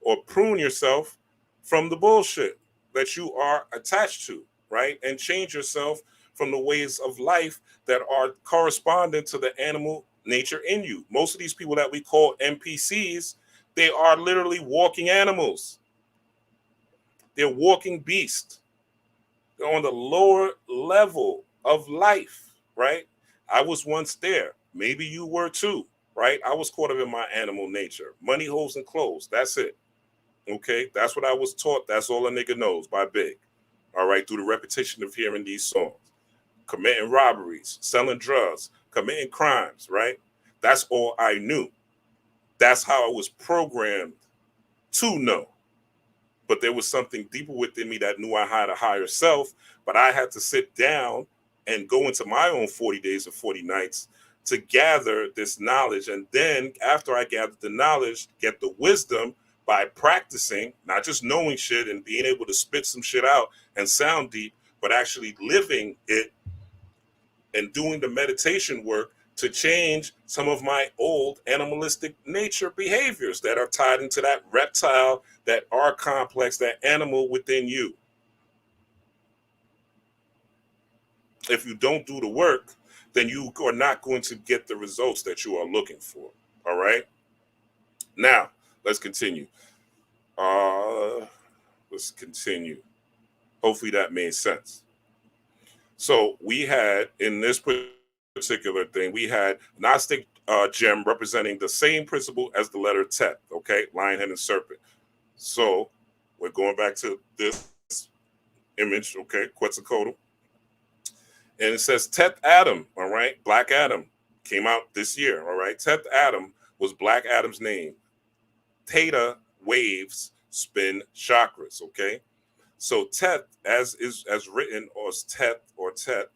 S2: Or prune yourself from the bullshit that you are attached to, right? And change yourself from the ways of life that are corresponding to the animal nature in you. Most of these people that we call NPCs, they are literally walking animals. They're walking beasts. They're on the lower level of life, right? I was once there. Maybe you were too, right? I was caught up in my animal nature. Money, hoes, and clothes. That's it. Okay? That's what I was taught. That's all a nigga knows by Big. All right? Through the repetition of hearing these songs. Committing robberies, selling drugs, committing crimes, right? That's all I knew. That's how I was programmed to know. But there was something deeper within me that knew I had a higher self, but I had to sit down and go into my own 40 days or 40 nights to gather this knowledge. And then after I gathered the knowledge, get the wisdom by practicing, not just knowing shit and being able to spit some shit out and sound deep, but actually living it and doing the meditation work to change some of my old animalistic nature behaviors that are tied into that reptile, that R complex, that animal within you. If you don't do the work, then you are not going to get the results that you are looking for. All right. Now, let's continue. Uh, let's continue. Hopefully that made sense. So we had in this particular thing, we had Gnostic gem representing the same principle as the letter Tet, okay, lion, head, and serpent. So we're going back to this image, okay, Quetzalcoatl, and it says Tet Adam, all right, Black Adam came out this year, all right. Tet Adam was Black Adam's name. Theta waves spin chakras, okay. So Tet, as written, or Tet or Tet,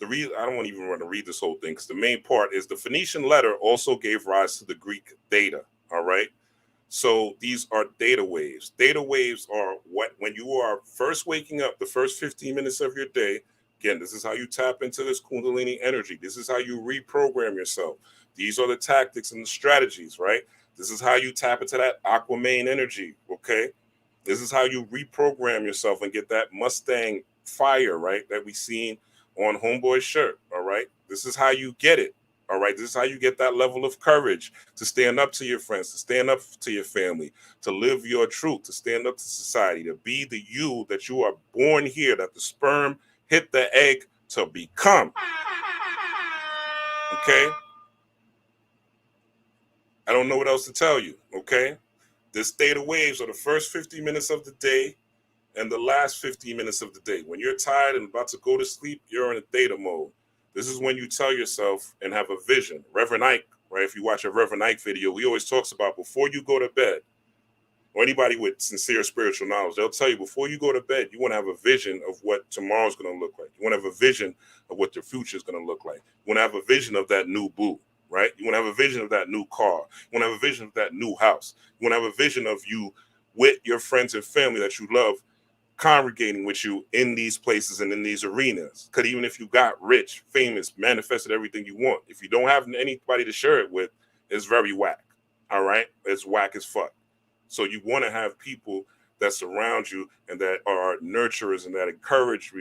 S2: the reason I don't even want to read this whole thing because the main part is the Phoenician letter also gave rise to the Greek theta. All right. So these are theta waves. Theta waves are what when you are first waking up, the first 15 minutes of your day. Again, this is how you tap into this Kundalini energy. This is how you reprogram yourself. These are the tactics and the strategies, right? This is how you tap into that Aquaman energy. Okay. This is how you reprogram yourself and get that Mustang fire, right? That we seen on Homeboy's shirt. All right. This is how you get it. All right. This is how you get that level of courage to stand up to your friends, to stand up to your family, to live your truth, to stand up to society, to be the you that you are born here, that the sperm hit the egg to become. Okay. I don't know what else to tell you. Okay. This theta waves are the first 50 minutes of the day and the last 15 minutes of the day. When you're tired and about to go to sleep, you're in a theta mode. This is when you tell yourself and have a vision. Reverend Ike, right? If you watch a Reverend Ike video, he always talks about before you go to bed, or anybody with sincere spiritual knowledge, they'll tell you before you go to bed, you want to have a vision of what tomorrow's going to look like. You want to have a vision of what your future is going to look like. You want to have a vision of that new boo, right? You want to have a vision of that new car. You want to have a vision of that new house. You want to have a vision of you with your friends and family that you love congregating with you in these places and in these arenas. Because even if you got rich, famous, manifested everything you want, if you don't have anybody to share it with, it's very whack. All right? It's whack as fuck. So you want to have people that surround you and that are nurturers and that encourage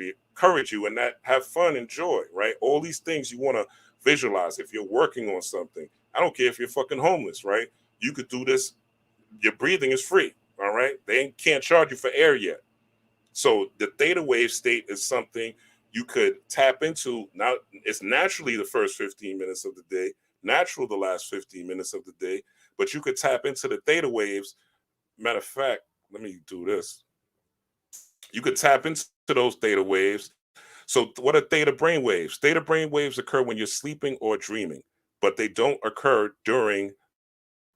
S2: you and that have fun and joy, right? All these things you want to visualize. If you're working on something, I don't care if you're fucking homeless, right? You could do this. Your breathing is free, all right? They can't charge you for air yet. So the theta wave state is something you could tap into. Now, it's naturally the first 15 minutes of the day, natural the last 15 minutes of the day, but you could tap into the theta waves. Matter of fact, let me do this. You could tap into those theta waves. So what are theta brain waves? Theta brain waves occur when you're sleeping or dreaming, but they don't occur during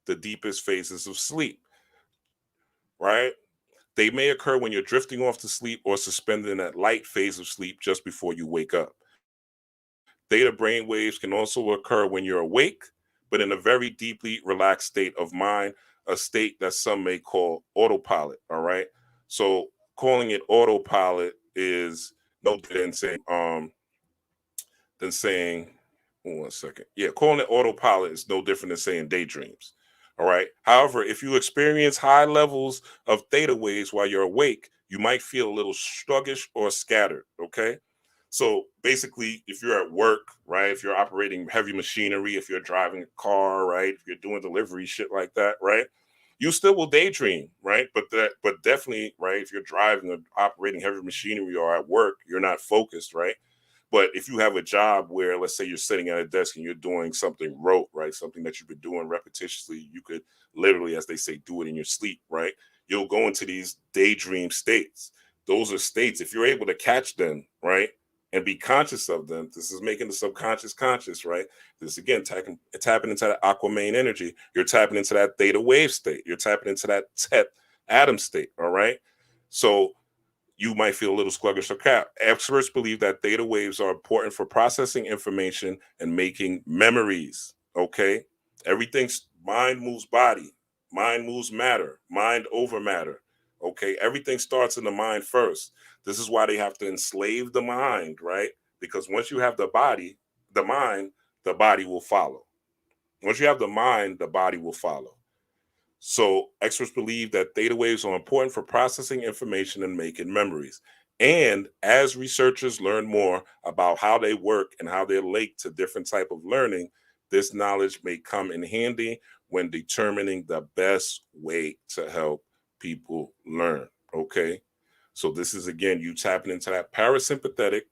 S2: the deepest phases of sleep, right? They may occur when you're drifting off to sleep or suspended in that light phase of sleep just before you wake up. Theta brain waves can also occur when you're awake, but in a very deeply relaxed state of mind, a state that some may call autopilot. All right. So calling it autopilot is no different than saying, one second. Yeah, calling it autopilot is no different than saying daydreams. All right. However, if you experience high levels of theta waves while you're awake, you might feel a little sluggish or scattered. Okay. So basically, if you're at work, right, if you're operating heavy machinery, if you're driving a car, right, if you're doing delivery, shit like that, right, you still will daydream, right? But definitely, right, if you're driving or operating heavy machinery or at work, you're not focused, right? But if you have a job where, let's say, you're sitting at a desk and you're doing something rote, right? Something that you've been doing repetitiously, you could literally, as they say, do it in your sleep, right? You'll go into these daydream states. Those are states, if you're able to catch them, right? And be conscious of them, this is making the subconscious conscious, right? This again, tapping into that Aquaman energy. You're tapping into that theta wave state. You're tapping into that Tet atom state, all right? So you might feel a little sluggish or cap. Experts believe that theta waves are important for processing information and making memories. Okay. Everything's mind moves body, mind moves matter, mind over matter. Okay. Everything starts in the mind first. This is why they have to enslave the mind, right? Because once you have the mind, the body will follow. Once you have the mind, the body will follow. So experts believe that theta waves are important for processing information and making memories. And as researchers learn more about how they work and how they're linked to different type of learning, this knowledge may come in handy when determining the best way to help people learn. Okay. So this is again you tapping into that parasympathetic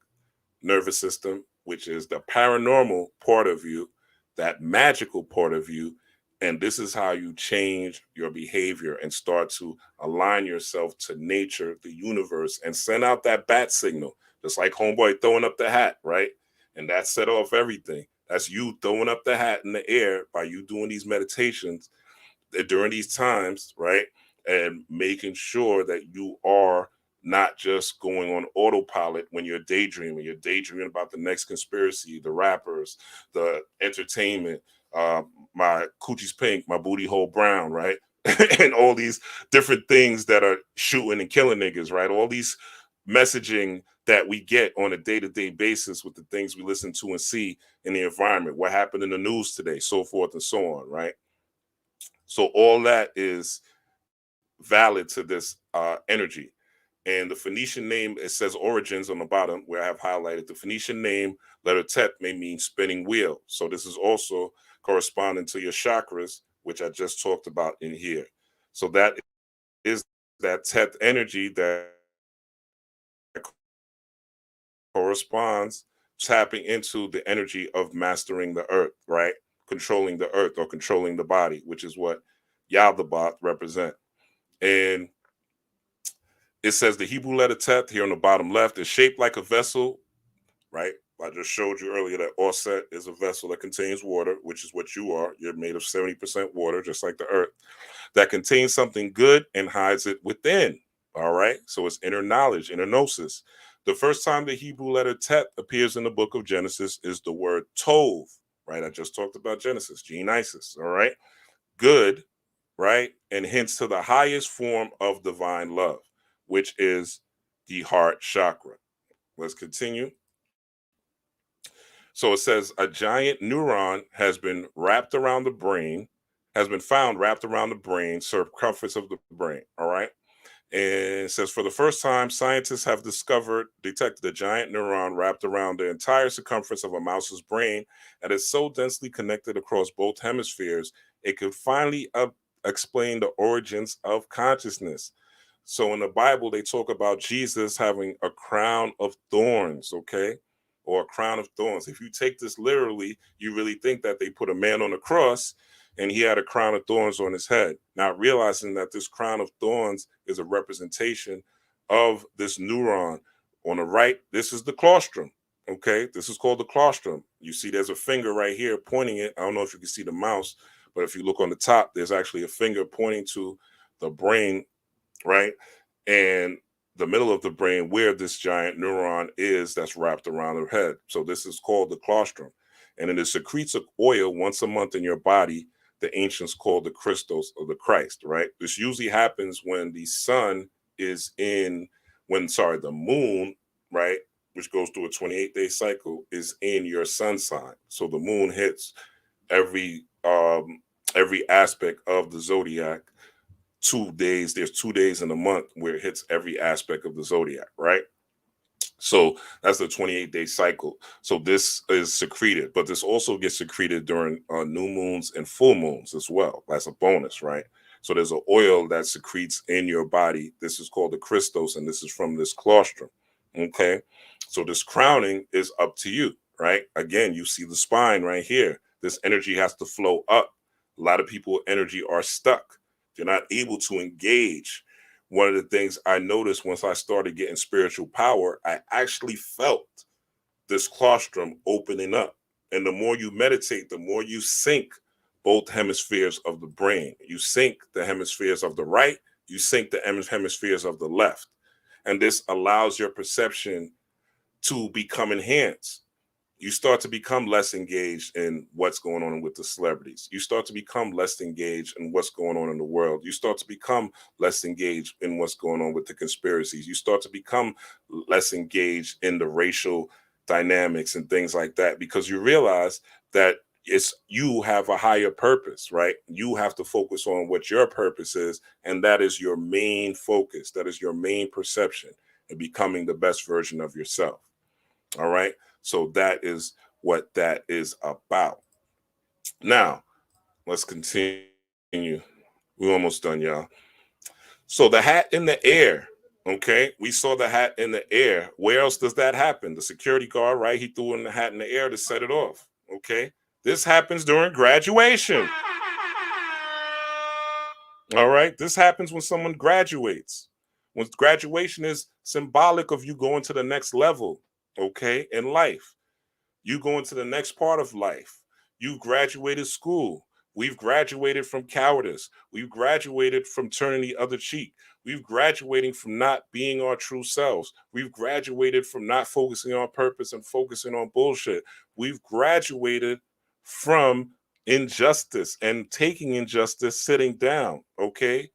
S2: nervous system, which is the paranormal part of you, that magical part of you. And this is how you change your behavior and start to align yourself to nature, the universe, and send out that bat signal, just like Homeboy throwing up the hat, right? And that set off everything. That's you throwing up the hat in the air by you doing these meditations during these times, right? And making sure that you are not just going on autopilot when you're daydreaming about the next conspiracy, the rappers, the entertainment, uh, my coochie's pink, my booty hole brown, right? And all these different things that are shooting and killing niggas, right? All these messaging that we get on a day-to-day basis with the things we listen to and see in the environment, what happened in the news today, so forth and so on, right? So all that is valid to this energy. And the Phoenician name, it says origins on the bottom where I have highlighted. The Phoenician name, letter Tet, may mean spinning wheel. So this is also corresponding to your chakras, which I just talked about in here. So that is that Tet energy that corresponds tapping into the energy of mastering the earth, right? Controlling the earth or controlling the body, which is what Yaldabaoth represent. And it says the Hebrew letter Tet here on the bottom left is shaped like a vessel, right? I just showed you earlier that Osset is a vessel that contains water, which is what you are. You're made of 70% water, just like the earth, that contains something good and hides it within. All right. So it's inner knowledge, inner gnosis. The first time the Hebrew letter Tet appears in the book of Genesis is the word Tov, right? I just talked about Genesis, Genesis. All right. Good, right? And hints to the highest form of divine love, which is the heart chakra. Let's continue. So it says a giant neuron has been wrapped around the brain, has been found wrapped around the brain, circumference of the brain. All right. And it says for the first time, scientists have detected a giant neuron wrapped around the entire circumference of a mouse's brain that is so densely connected across both hemispheres, it could finally explain the origins of consciousness. So in the Bible, they talk about Jesus having a crown of thorns, okay? Or a crown of thorns. If you take this literally, you really think that they put a man on a cross and he had a crown of thorns on his head, not realizing that this crown of thorns is a representation of this neuron. On the right, this is the claustrum. Okay, this is called the claustrum. You see, there's a finger right here pointing it. I don't know if you can see the mouse, but if you look on the top, there's actually a finger pointing to the brain, right? And the middle of the brain where this giant neuron is that's wrapped around the head. So this is called the claustrum. And it secretes an oil once a month in your body. The ancients called the crystals of the Christ, right? This usually happens when the sun is in, the moon, right, which goes through a 28-day cycle, is in your sun sign. So the moon hits every aspect of the zodiac 2 days. There's 2 days in a month where it hits every aspect of the zodiac, right? So that's the 28-day cycle. So this is secreted, but this also gets secreted during new moons and full moons as well. That's a bonus, right? So there's an oil that secretes in your body. This is called the Christos, and this is from this claustrum. Okay. So this crowning is up to you, right? Again, you see the spine right here. This energy has to flow up. A lot of people energy are stuck. They're not able to engage. One of the things I noticed once I started getting spiritual power, I actually felt this claustrum opening up. And the more you meditate, the more you sync both hemispheres of the brain. You sync the hemispheres of the right, you sync the hemispheres of the left. And this allows your perception to become enhanced. You start to become less engaged in what's going on with the celebrities. You start to become less engaged in what's going on in the world. You start to become less engaged in what's going on with the conspiracies. You start to become less engaged in the racial dynamics and things like that, because you realize that you have a higher purpose, right? You have to focus on what your purpose is, and that is your main focus. That is your main perception. and becoming the best version of yourself. All right. So that is what that is about. Now, let's continue. We're almost done, y'all. So the hat in the air. Okay. We saw the hat in the air. Where else does that happen? The security guard, right? He threw in the hat in the air to set it off. Okay. This happens during graduation. All right. This happens when someone graduates. When graduation is symbolic of you going to the next level, okay, in life. You go into the next part of life. You graduated school. We've graduated from cowardice. We've graduated from turning the other cheek. We've graduated from not being our true selves. We've graduated from not focusing on purpose and focusing on bullshit. We've graduated from injustice and taking injustice sitting down, okay?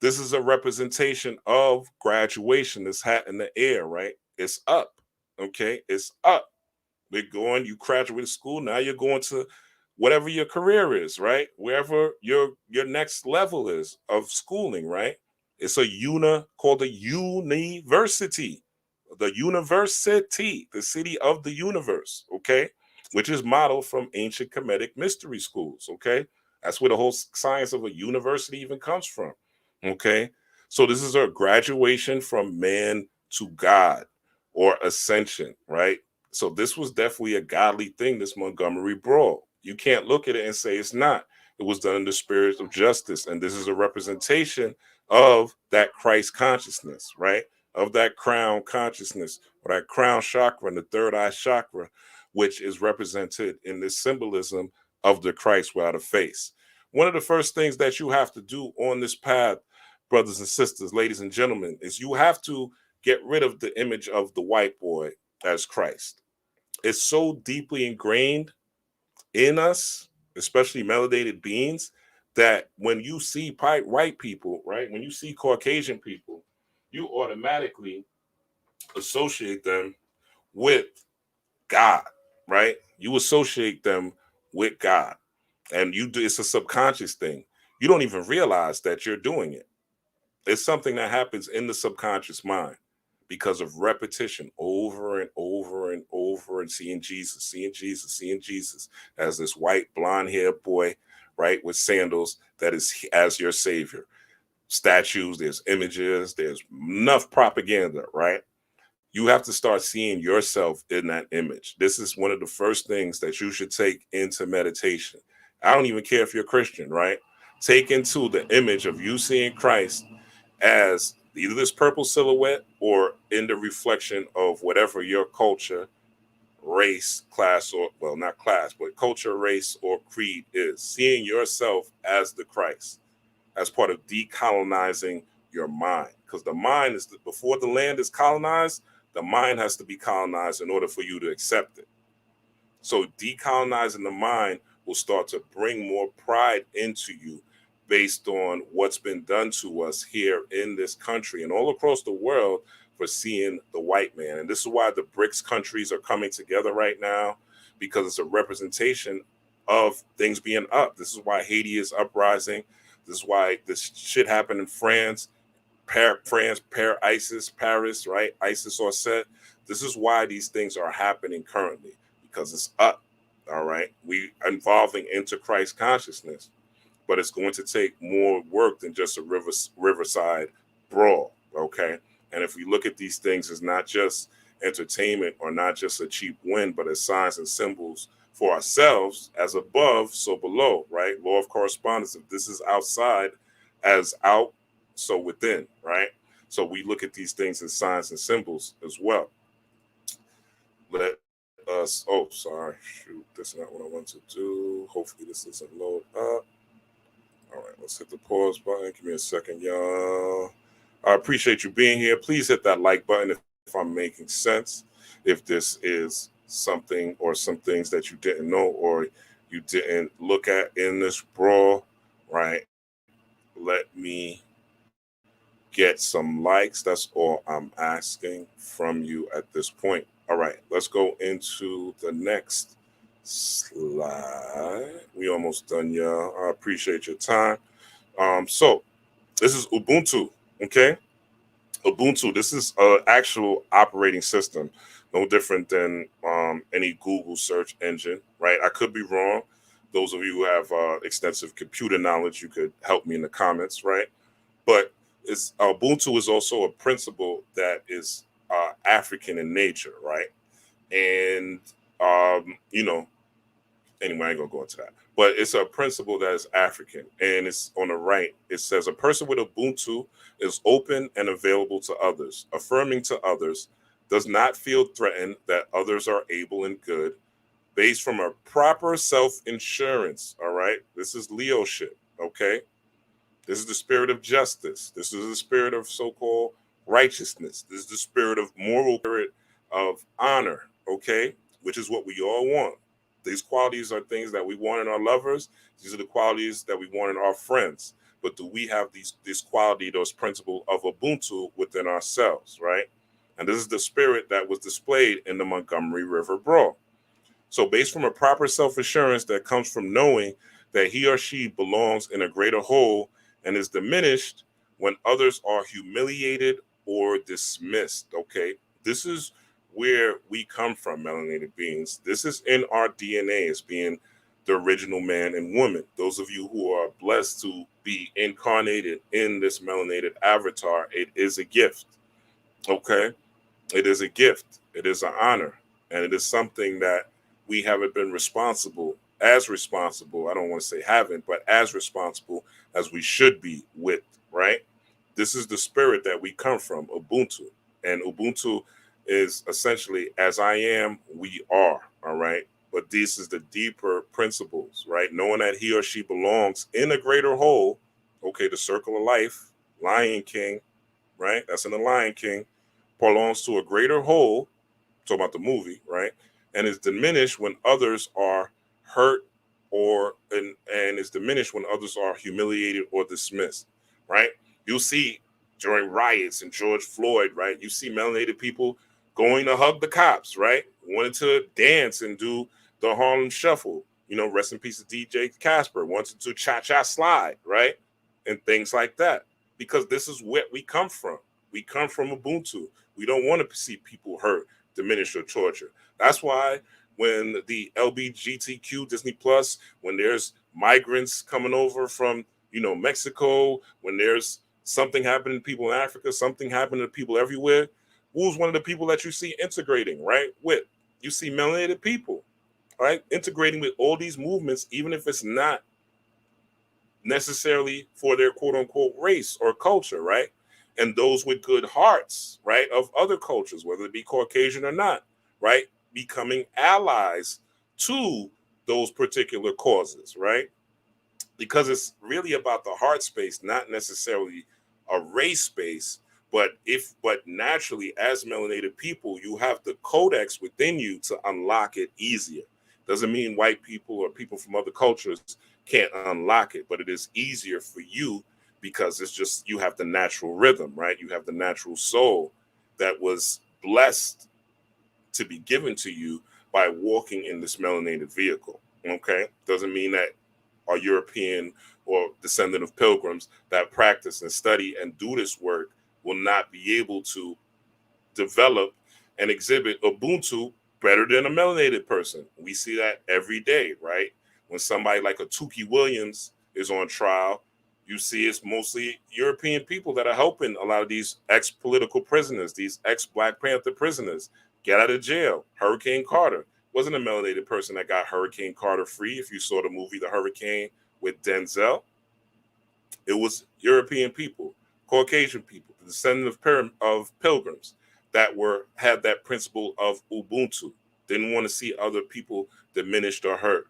S2: This is a representation of graduation, this hat in the air, right? It's up, okay? It's up. We're going, you graduated school, now you're going to whatever your career is, right? Wherever your next level is of schooling, right? It's a called a university. The university, the city of the universe, okay? Which is modeled from ancient Kemetic mystery schools, okay? That's where the whole science of a university even comes from, okay? So this is a graduation from man to God or ascension, right? So this was definitely a godly thing, this Montgomery brawl. You can't look at it and say it's not. It was done in the spirit of justice. And this is a representation of that Christ consciousness, right? Of that crown consciousness or that crown chakra and the third eye chakra, which is represented in this symbolism of the Christ without a face. One of the first things that you have to do on this path, brothers and sisters, ladies and gentlemen, is you have to get rid of the image of the white boy as Christ. It's so deeply ingrained in us, especially melanated beings, that when you see white people, right, when you see Caucasian people, you automatically associate them with God, right? You associate them with God. And it's a subconscious thing. You don't even realize that you're doing it. It's something that happens in the subconscious mind because of repetition over and over and over, and seeing Jesus as this white blonde haired boy, right, with sandals that is as your savior. Statues, there's images, there's enough propaganda, right? You have to start seeing yourself in that image. This is one of the first things that you should take into meditation. I don't even care if you're Christian, right? Take into the image of you seeing Christ as either this purple silhouette or in the reflection of whatever your culture, race, class, or, well, not class, but culture, race, or creed is. Seeing yourself as the Christ, as part of decolonizing your mind. Because the mind is, before the land is colonized, the mind has to be colonized in order for you to accept it. So decolonizing the mind will start to bring more pride into you based on what's been done to us here in this country and all across the world for seeing the white man. And this is why the BRICS countries are coming together right now, because it's a representation of things being up. This is why Haiti is uprising. This is why this shit happened in France, Paris, right? ISIS or set. This is why these things are happening currently, because it's up. All right. We are evolving into Christ consciousness, but it's going to take more work than just a riverside brawl. Okay. And if we look at these things as not just entertainment or not just a cheap win, but as signs and symbols for ourselves, as above, so below, right? Law of correspondence. If this is outside, as out, so within, right? So we look at these things as signs and symbols as well. Let us, oh, sorry, shoot, that's not what I want to do. Hopefully this doesn't load up. All right, let's hit the pause button. Give me a second, y'all. I appreciate you being here. Please hit that like button if I'm making sense. If this is something or some things that you didn't know or you didn't look at in this brawl, right? Let me get some likes. That's all I'm asking from you at this point. All right, let's go into the next slide. We almost done, y'all. I appreciate your time. So this is Ubuntu, okay? Ubuntu, this is an actual operating system, no different than any Google search engine, right? I could be wrong. Those of you who have extensive computer knowledge, you could help me in the comments, right? But Ubuntu is also a principle that is African in nature, right? And you know, anyway, I ain't gonna go into that. But it's a principle that is African, and it's on the right. It says a person with Ubuntu is open and available to others, affirming to others, does not feel threatened that others are able and good, based from a proper self-insurance. All right, this is Leo shit. Okay, this is the spirit of justice. This is the spirit of so-called righteousness. This is the spirit of moral, spirit of honor. Okay, which is what we all want. These qualities are things that we want in our lovers. These are the qualities that we want in our friends. But do we have this quality, those principles of Ubuntu within ourselves, right? And this is the spirit that was displayed in the Montgomery River Brawl. So based from a proper self-assurance that comes from knowing that he or she belongs in a greater whole and is diminished when others are humiliated or dismissed. Okay, this is where we come from, melanated beings. This is in our DNA as being the original man and woman. Those of you who are blessed to be incarnated in this melanated avatar, it is a gift. Okay, it is a gift. It is an honor, and it is something that we haven't been responsible. I don't want to say haven't, but as responsible as we should be with, right? This is the spirit that we come from, Ubuntu. And Ubuntu is essentially as I am, we are, all right? But this is the deeper principles, right? Knowing that he or she belongs in a greater whole. Okay, the circle of life, Lion King, right? That's in the Lion King, belongs to a greater whole, talking about the movie, right? And is diminished when others are hurt and is diminished when others are humiliated or dismissed, right? You'll see during riots and George Floyd, right? You see melanated people going to hug the cops, right? Wanted to dance and do the Harlem Shuffle. You know, rest in peace to DJ Casper. Wanted to cha-cha slide, right? And things like that. Because this is where we come from. We come from Ubuntu. We don't want to see people hurt, diminished, or tortured. That's why when the LBGTQ Disney Plus, when there's migrants coming over from, Mexico, when there's something happening to people in Africa, something happening to people everywhere, who's one of the people that you see integrating, right? With you see melanated people, right? Integrating with all these movements, even if it's not necessarily for their quote unquote race or culture, right? And those with good hearts, right, of other cultures, whether it be Caucasian or not, right, becoming allies to those particular causes, right? Because it's really about the heart space, not necessarily a race space. But naturally, as melanated people, you have the codex within you to unlock it easier. Doesn't mean white people or people from other cultures can't unlock it, but it is easier for you because it's just you have the natural rhythm, right? You have the natural soul that was blessed to be given to you by walking in this melanated vehicle. Okay, doesn't mean that our European or descendant of pilgrims that practice and study and do this work will not be able to develop and exhibit Ubuntu better than a melanated person. We see that every day, right? When somebody like a Tukey Williams is on trial, you see it's mostly European people that are helping a lot of these ex-political prisoners, these ex-Black Panther prisoners get out of jail. Hurricane Carter wasn't a melanated person that got Hurricane Carter free. If you saw the movie The Hurricane with Denzel, it was European people, Caucasian people, the descendant of pilgrims that had that principle of Ubuntu. Didn't want to see other people diminished or hurt.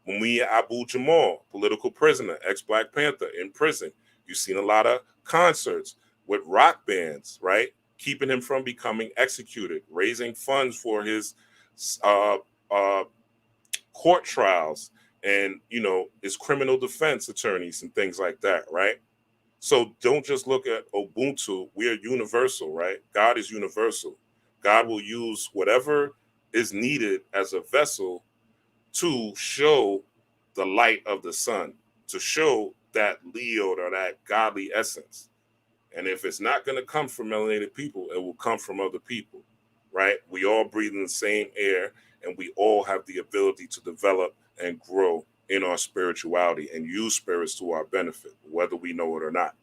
S2: Mumia Abu Jamal, political prisoner, ex-Black Panther in prison. You've seen a lot of concerts with rock bands, right? Keeping him from becoming executed, raising funds for his uh, uh, court trials and, his criminal defense attorneys and things like that, right? So don't just look at Ubuntu. We are universal, right? God is universal. God will use whatever is needed as a vessel to show the light of the sun, to show that Leo or that godly essence. And if it's not going to come from melanated people, it will come from other people, right? We all breathe in the same air, and we all have the ability to develop and grow in our spirituality and use spirits to our benefit, whether we know it or not.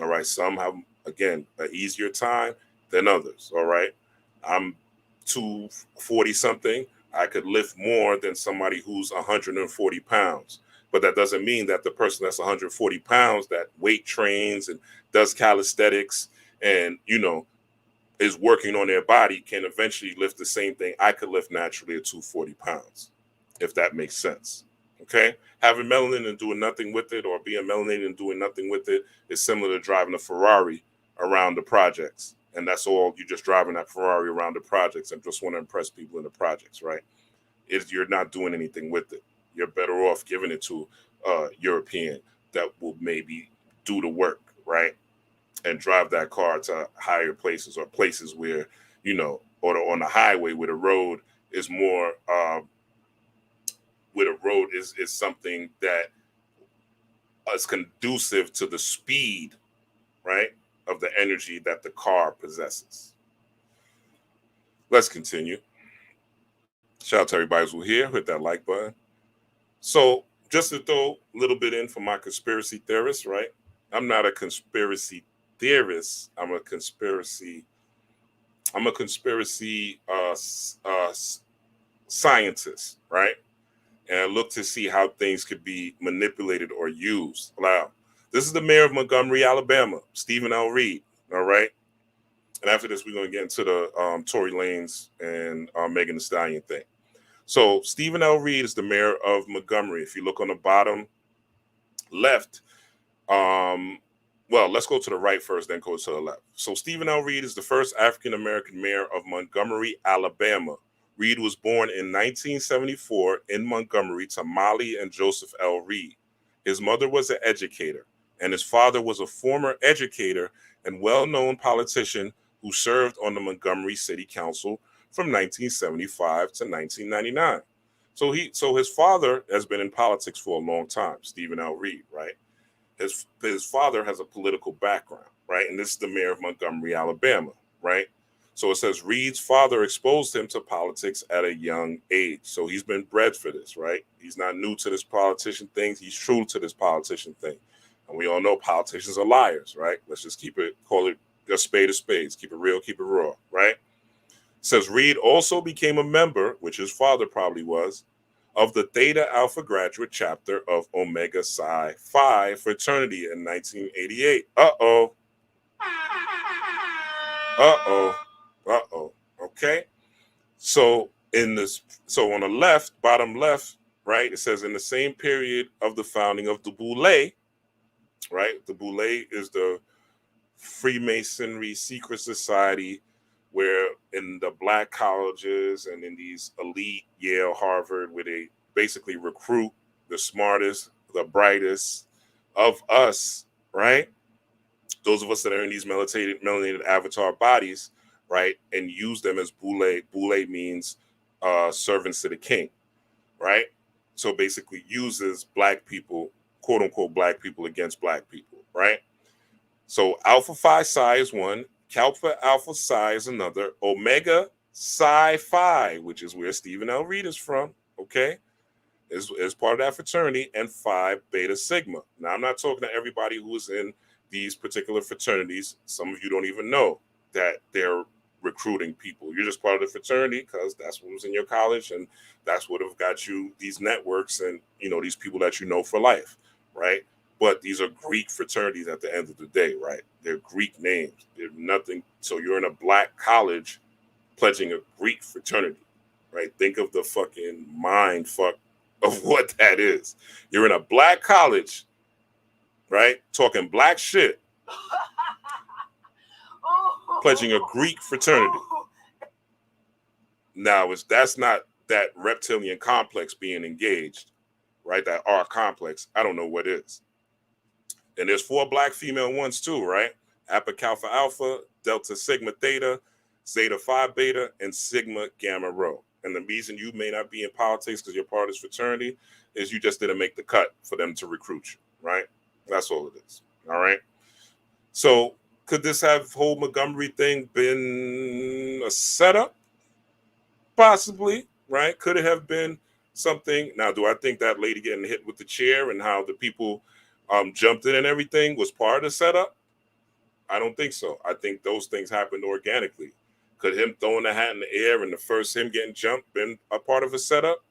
S2: All right. Some have, again, an easier time than others. All right. I'm 240 something. I could lift more than somebody who's 140 pounds. But that doesn't mean that the person that's 140 pounds that weight trains and does calisthenics and, is working on their body can eventually lift the same thing I could lift naturally at 240 pounds, if that makes sense. Okay. Having melanin and doing nothing with it, or being melanated and doing nothing with it, is similar to driving a Ferrari around the projects. And that's all. You're just driving that Ferrari around the projects and just want to impress people in the projects, right? You're not doing anything with it. You're better off giving it to a European that will maybe do the work, right? And drive that car to higher places, or places where, or on the highway where the road is more, where the road is something that is conducive to the speed, right, of the energy that the car possesses. Let's continue. Shout out to everybody who's here. Hit that like button. So just to throw a little bit in for my conspiracy theorists, right? I'm not a conspiracy theorist. I'm a conspiracy scientist, right? And I look to see how things could be manipulated or used. Now, this is the mayor of Montgomery, Alabama, Stephen L. Reed. All right. And after this, we're going to get into the Tory Lanez and Megan Thee Stallion thing. So Stephen L. Reed is the mayor of Montgomery. If you look on the bottom left, well, let's go to the right first, then go to the left. So Stephen L. Reed is the first African-American mayor of Montgomery, Alabama. Reed was born in 1974 in Montgomery to Molly and Joseph L. Reed. His mother was an educator, and his father was a former educator and well-known politician who served on the Montgomery City Council from 1975 to 1999. So his father has been in politics for a long time, Stephen L. Reed, right? His father has a political background, right? And this is the mayor of Montgomery, Alabama, right? So it says Reed's father exposed him to politics at a young age. So he's been bred for this, right? He's not new to this politician thing. He's true to this politician thing. And we all know politicians are liars, right? Let's just call it a spade of spades. Keep it real, keep it raw, right? It says Reed also became a member, which his father probably was, of the Theta Alpha graduate chapter of Omega Psi Phi fraternity in 1988. Uh-oh. Okay. So on the left, bottom left, right, it says in the same period of the founding of the Boule, right? The Boule is the Freemasonry secret society where in the black colleges and in these elite Yale, Harvard, where they basically recruit the smartest, the brightest of us, right? Those of us that are in these melanated avatar bodies, right? And use them as boule. Boule means servants to the king, right? So basically uses black people, quote unquote, black people against black people, right? So Alpha Phi Psi is one, Kappa Alpha Psi is another, Omega Psi Phi, which is where Stephen L. Reed is from, okay, is part of that fraternity, and Phi Beta Sigma. Now, I'm not talking to everybody who is in these particular fraternities. Some of you don't even know that they're recruiting people. You're just part of the fraternity because that's what was in your college, and that's what have got you these networks and, these people that you know for life, right? But these are Greek fraternities at the end of the day, right? They're Greek names. They're nothing. So you're in a black college pledging a Greek fraternity, right? Think of the fucking mind fuck of what that is. You're in a black college, right? Talking black shit, pledging a Greek fraternity. Now, that's not that reptilian complex being engaged, right? That R complex. I don't know what is. And there's 4 black female ones too, right? Kappa Alpha Alpha, Delta Sigma Theta, Zeta Phi Beta, and Sigma Gamma Rho. And the reason you may not be in politics because you're part of this fraternity is you just didn't make the cut for them to recruit you, right? That's all it is, all right? So Could this have whole Montgomery thing been a setup? Possibly, right? Could it have been something? Now, do I think that lady getting hit with the chair and how the people jumped in and everything was part of the setup? I don't think so. I think those things happened organically. Could him throwing the hat in the air and the first him getting jumped been a part of a setup?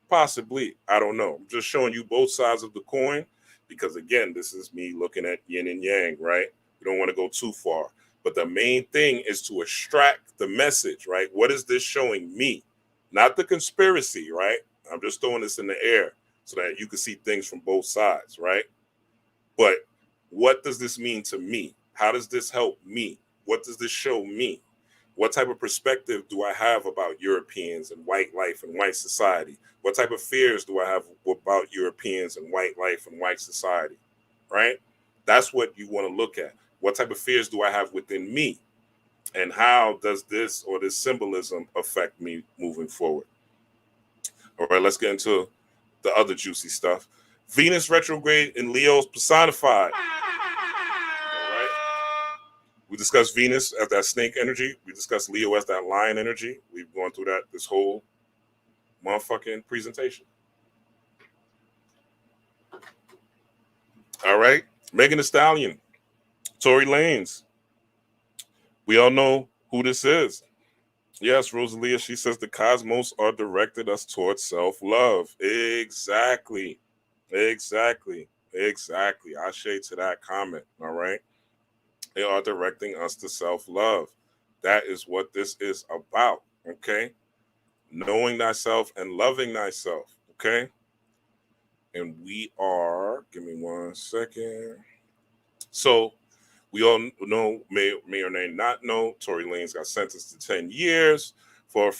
S2: Possibly. I don't know. I'm just showing you both sides of the coin because, again, this is me looking at yin and yang, right? We don't want to go too far. But the main thing is to extract the message, right? What is this showing me? Not the conspiracy, right? I'm just throwing this in the air so that you can see things from both sides, right? But what does this mean to me? How does this help me? What does this show me? What type of perspective do I have about Europeans and white life and white society? What type of fears do I have about Europeans and white life and white society? Right? That's what you want to look at. What type of fears do I have within me? And how does this or this symbolism affect me moving forward? All right, let's get into the other juicy stuff. Venus retrograde in Leo's personified. All right. We discussed Venus as that snake energy. We discussed Leo as that lion energy. We've gone through that this whole motherfucking presentation. All right. Megan Thee Stallion, Tory Lanez. We all know who this is. Yes, Rosalia, she says the cosmos are directed us towards self-love. Exactly. Exactly. Exactly. I shade to that comment. All right. They are directing us to self-love. That is what this is about. Okay. Knowing thyself and loving thyself. Okay. And we are, give me 1 second. So we all know, may or may not know, Tory Lanez got sentenced to 10 years for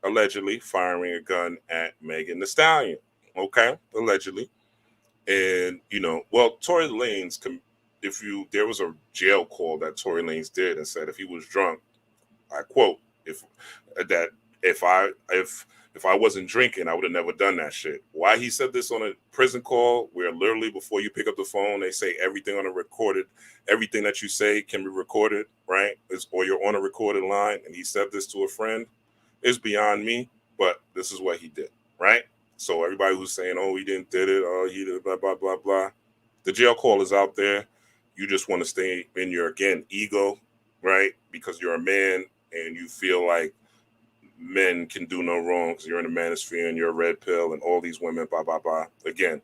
S2: allegedly firing a gun at Megan Thee Stallion. Okay, allegedly. And, well, Tory Lanez, there was a jail call that Tory Lanez did and said if he was drunk, I quote, if I wasn't drinking, I would have never done that shit. Why he said this on a prison call where literally before you pick up the phone, they say everything everything that you say can be recorded, right? Or you're on a recorded line. And he said this to a friend is beyond me, but this is what he did, right? So everybody who's saying, oh, he didn't did it, oh, he did blah, blah, blah, blah. The jail call is out there. You just want to stay in your, again, ego, right? Because you're a man and you feel like men can do no wrong because you're in the manosphere and you're a red pill and all these women, blah, blah, blah. Again,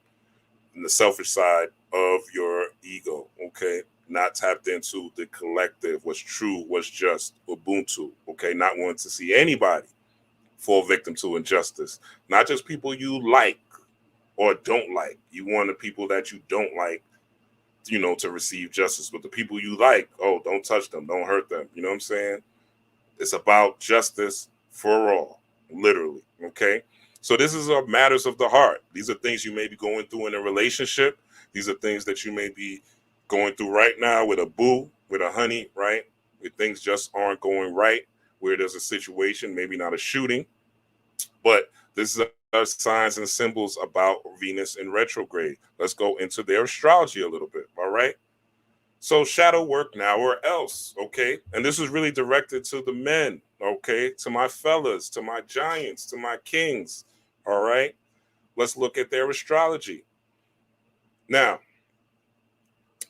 S2: in the selfish side of your ego, okay? Not tapped into the collective, what's true, what's just, Ubuntu, okay? Not wanting to see anybody fall victim to injustice. Not just people you like or don't like. You want the people that you don't like, to receive justice. But the people you like, oh, don't touch them, don't hurt them. You know what I'm saying? It's about justice for all, literally, okay? So this is matters of the heart. These are things you may be going through in a relationship. These are things that you may be going through right now with a boo, with a honey, right? Where things just aren't going right, where there's a situation, maybe not a shooting, but this is signs and symbols about Venus in retrograde. Let's go into their astrology a little bit, all right? So shadow work now or else, okay? And this is really directed to the men, okay? To my fellas, to my giants, to my kings, all right? Let's look at their astrology. Now,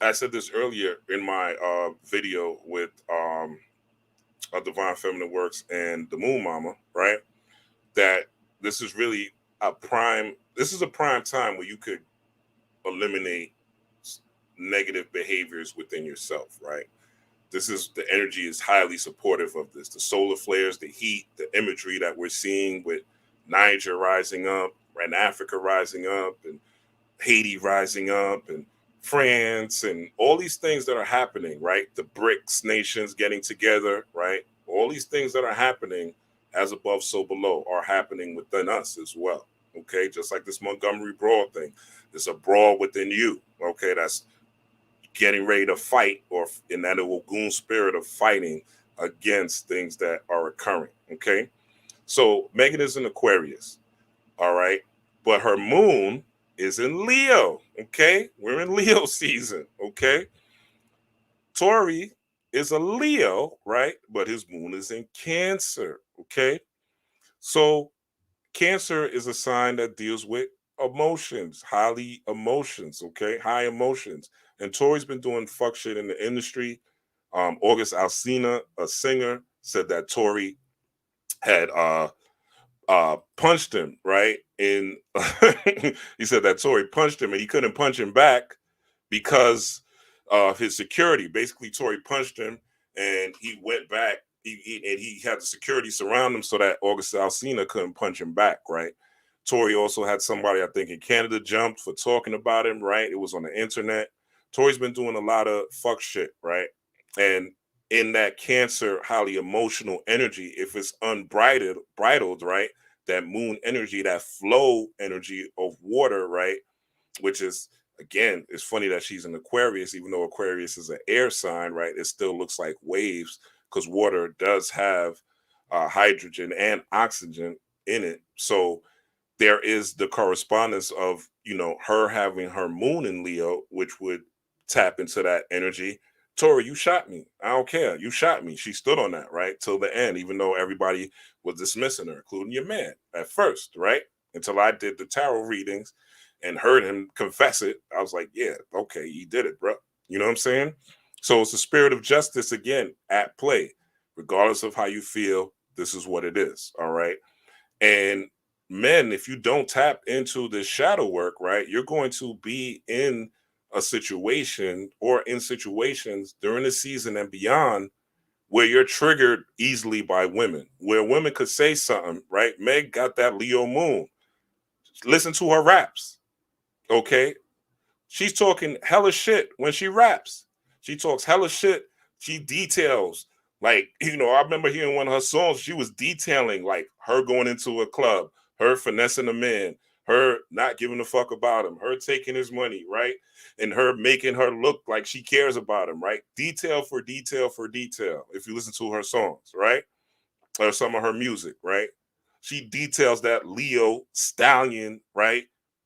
S2: I said this earlier in my video with Divine Feminine Works and the Moon Mama, right? That this is really a prime time where you could eliminate negative behaviors within yourself, right? The energy is highly supportive of this. The solar flares, the heat, the imagery that we're seeing with Niger rising up and Africa rising up and Haiti rising up and France and all these things that are happening, right? The BRICS nations getting together, right? All these things that are happening as above, so below are happening within us as well, okay? Just like this Montgomery brawl thing. There's a brawl within you, okay? That's getting ready to fight, or in that Ogun spirit of fighting against things that are occurring, okay? So Megan is in Aquarius, all right? But her moon is in Leo, okay? We're in Leo season, okay? Tory is a Leo, right? But his moon is in Cancer. Okay. So Cancer is a sign that deals with emotions, highly emotions, okay? High emotions. And Tory's been doing fuck shit in the industry. August Alsina, a singer, said that Tory had punched him, right? In he said that Tory punched him and he couldn't punch him back because of his security. Basically, Tory punched him and he went back. And he had the security surround him so that August Alsina couldn't punch him back, right? Tory also had somebody, I think, in Canada jumped for talking about him, right? It was on the internet. Tory's been doing a lot of fuck shit, right? And in that Cancer, highly emotional energy, if it's bridled, right? That moon energy, that flow energy of water, right? Which is, again, it's funny that she's an Aquarius, even though Aquarius is an air sign, right? It still looks like waves because water does have hydrogen and oxygen in it. So there is the correspondence of, her having her moon in Leo, which would tap into that energy. Tory, you shot me. I don't care. You shot me. She stood on that, right? Till the end, even though everybody was dismissing her, including your man at first, right? Until I did the tarot readings and heard him confess it. I was like, yeah, okay, he did it, bro. You know what I'm saying? So it's the spirit of justice again at play. Regardless of how you feel, this is what it is. All right. And men, if you don't tap into this shadow work, right, you're going to be in a situation or in situations during the season and beyond where you're triggered easily by women, where women could say something, right? Meg got that Leo moon. Listen to her raps, okay? She's talking hella shit when she raps. She talks hella shit. She details. Like, I remember hearing one of her songs, she was detailing like her going into a club, her finessing a man, her not giving a fuck about him, her taking his money, right? And her making her look like she cares about him, right? Detail for detail for detail. If you listen to her songs, right? Or some of her music, right? She details that Leo stallion, right?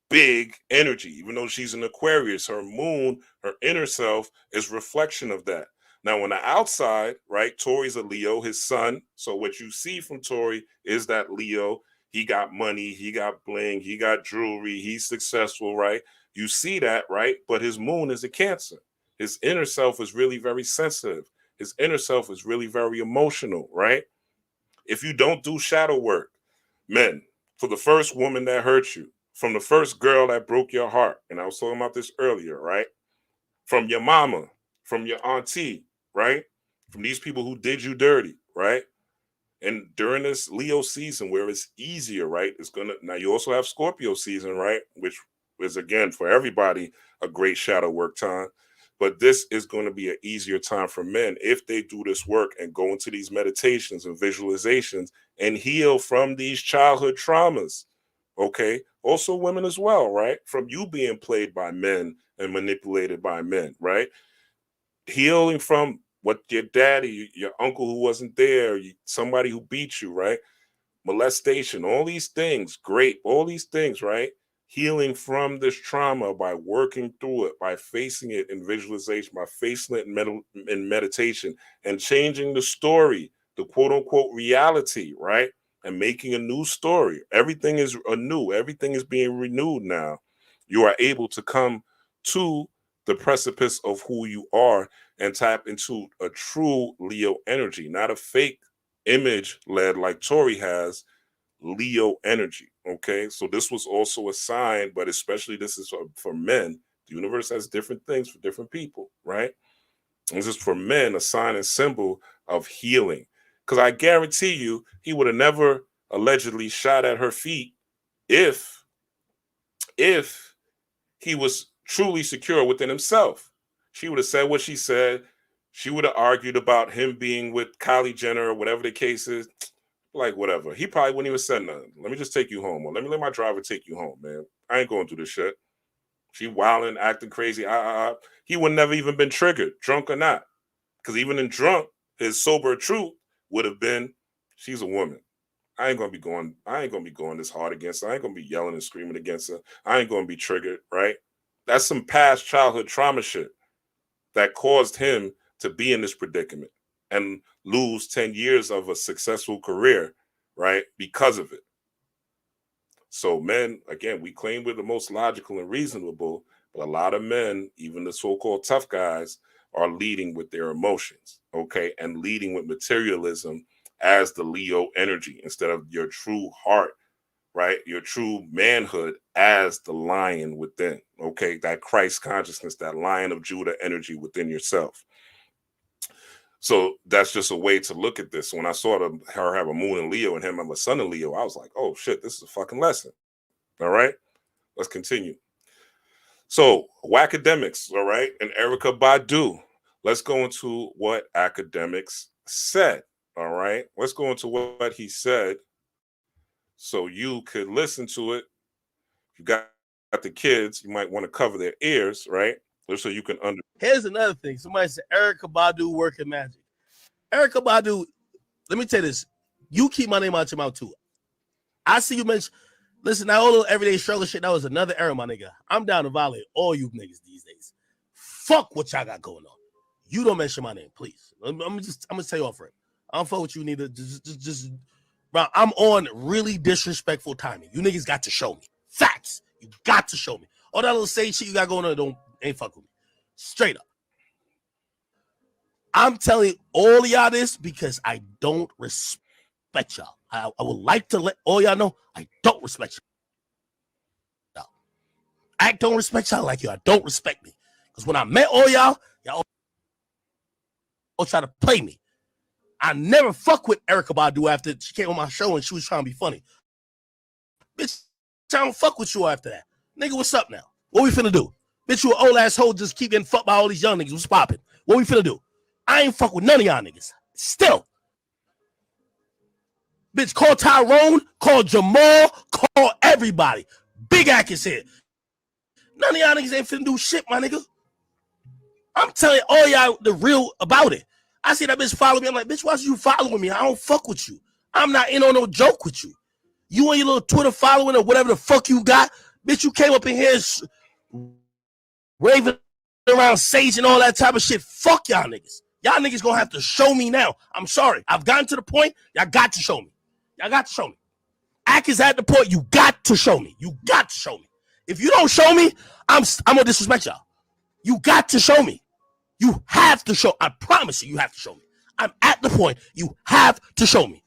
S2: Big energy, even though she's an Aquarius, her moon, her inner self is reflection of that. Now, on the outside, right, Tory's a Leo, his son. So what you see from Tory is that Leo, he got money, he got bling, he got jewelry, he's successful, right? You see that, right? But his moon is a Cancer. His inner self is really very sensitive. His inner self is really very emotional, right? If you don't do shadow work, men, for the first woman that hurt you, from the first girl that broke your heart, and I was talking about this earlier, right? From your mama, from your auntie, right? From these people who did you dirty, right? And during this Leo season where it's easier, right? It's gonna now you also have Scorpio season, right? Which is again for everybody a great shadow work time. But this is going to be an easier time for men if they do this work and go into these meditations and visualizations and heal from these childhood traumas. Okay. Also, women as well, right? From you being played by men and manipulated by men, right? Healing from what your daddy, your uncle who wasn't there, somebody who beat you, right? Molestation, all these things, great, all these things, right? Healing from this trauma by working through it, by facing it in visualization, by facing it in meditation, and changing the story, the quote unquote reality, right? And making a new story. Everything is anew, everything is being renewed now. You are able to come to the precipice of who you are and tap into a true Leo energy, not a fake image led like Tory has, Leo energy. Okay. So this was also a sign, but especially this is for men. The universe has different things for different people, right? This is for men, a sign and symbol of healing. Because I guarantee you, he would have never allegedly shot at her feet if if he was truly secure within himself. She would have said what she said. She would have argued about him being with Kylie Jenner or whatever the case is. Like, whatever. He probably wouldn't even say nothing. Let me just take you home. Or let me let my driver take you home, man. I ain't going through this shit. She wilding, acting crazy. He would never even been triggered, drunk or not. Because even in drunk, his sober truth would have been, she's a woman. I ain't gonna be going this hard against her. I ain't gonna be yelling and screaming against her. I ain't gonna be triggered, right? That's some past childhood trauma shit that caused him to be in this predicament and lose 10 years of a successful career, right? Because of it. So men, again, we claim we're the most logical and reasonable, but a lot of men, even the so-called tough guys, are leading with their emotions, okay? And leading with materialism as the Leo energy instead of your true heart, right? Your true manhood as the lion within, okay? That Christ consciousness, that Lion of Judah energy within yourself. So that's just a way to look at this. When I saw her have a moon in Leo and him have a sun in Leo, I was like, oh shit, this is a fucking lesson. All right, let's continue. So, academics, all right, and Erica Badu. Let's go into what academics said. All right, let's go into what he said so you could listen to it. If you got the kids, you might want to cover their ears, right? Just so you can understand.
S3: Here's another thing. Somebody said Erica Badu working magic. Erica Badu, let me tell you this. You keep my name out your mouth too. I see you mention. Listen, that whole everyday struggle shit, that was another era, my nigga. I'm down to violate all you niggas these days. Fuck what y'all got going on. You don't mention my name, please. I'm gonna tell you off for it. I don't fuck with you neither. Just bro, I'm on really disrespectful timing. You niggas got to show me. Facts. You got to show me. All that little say shit you got going on ain't fuck with me. Straight up. I'm telling all y'all this because I don't respect y'all. I would like to let all y'all know I don't respect y'all. I don't respect y'all like you. I don't respect me. Because when I met all y'all all try to play me. I never fuck with Erica Badu after she came on my show and she was trying to be funny. Bitch, I don't fuck with you after that. Nigga, what's up now? What we finna do? Bitch, you an old asshole just keep getting fucked by all these young niggas. What's popping? What we finna do? I ain't fuck with none of y'all niggas. Still. Bitch, call Tyrone, call Jamal, call everybody. Big Ack is here. None of y'all niggas ain't finna do shit, my nigga. I'm telling all y'all the real about it. I see that bitch follow me. I'm like, bitch, why you following me? I don't fuck with you. I'm not in on no joke with you. You and your little Twitter following or whatever the fuck you got. Bitch, you came up in here raving around Sage and all that type of shit. Fuck y'all niggas. Y'all niggas gonna have to show me now. I'm sorry. I've gotten to the point. Y'all got to show me. Y'all got to show me. Ack is at the point. You got to show me. You got to show me. If you don't show me, I'm gonna disrespect y'all. You got to show me. You have to show. I promise you have to show me. I'm at the point. You have to show me.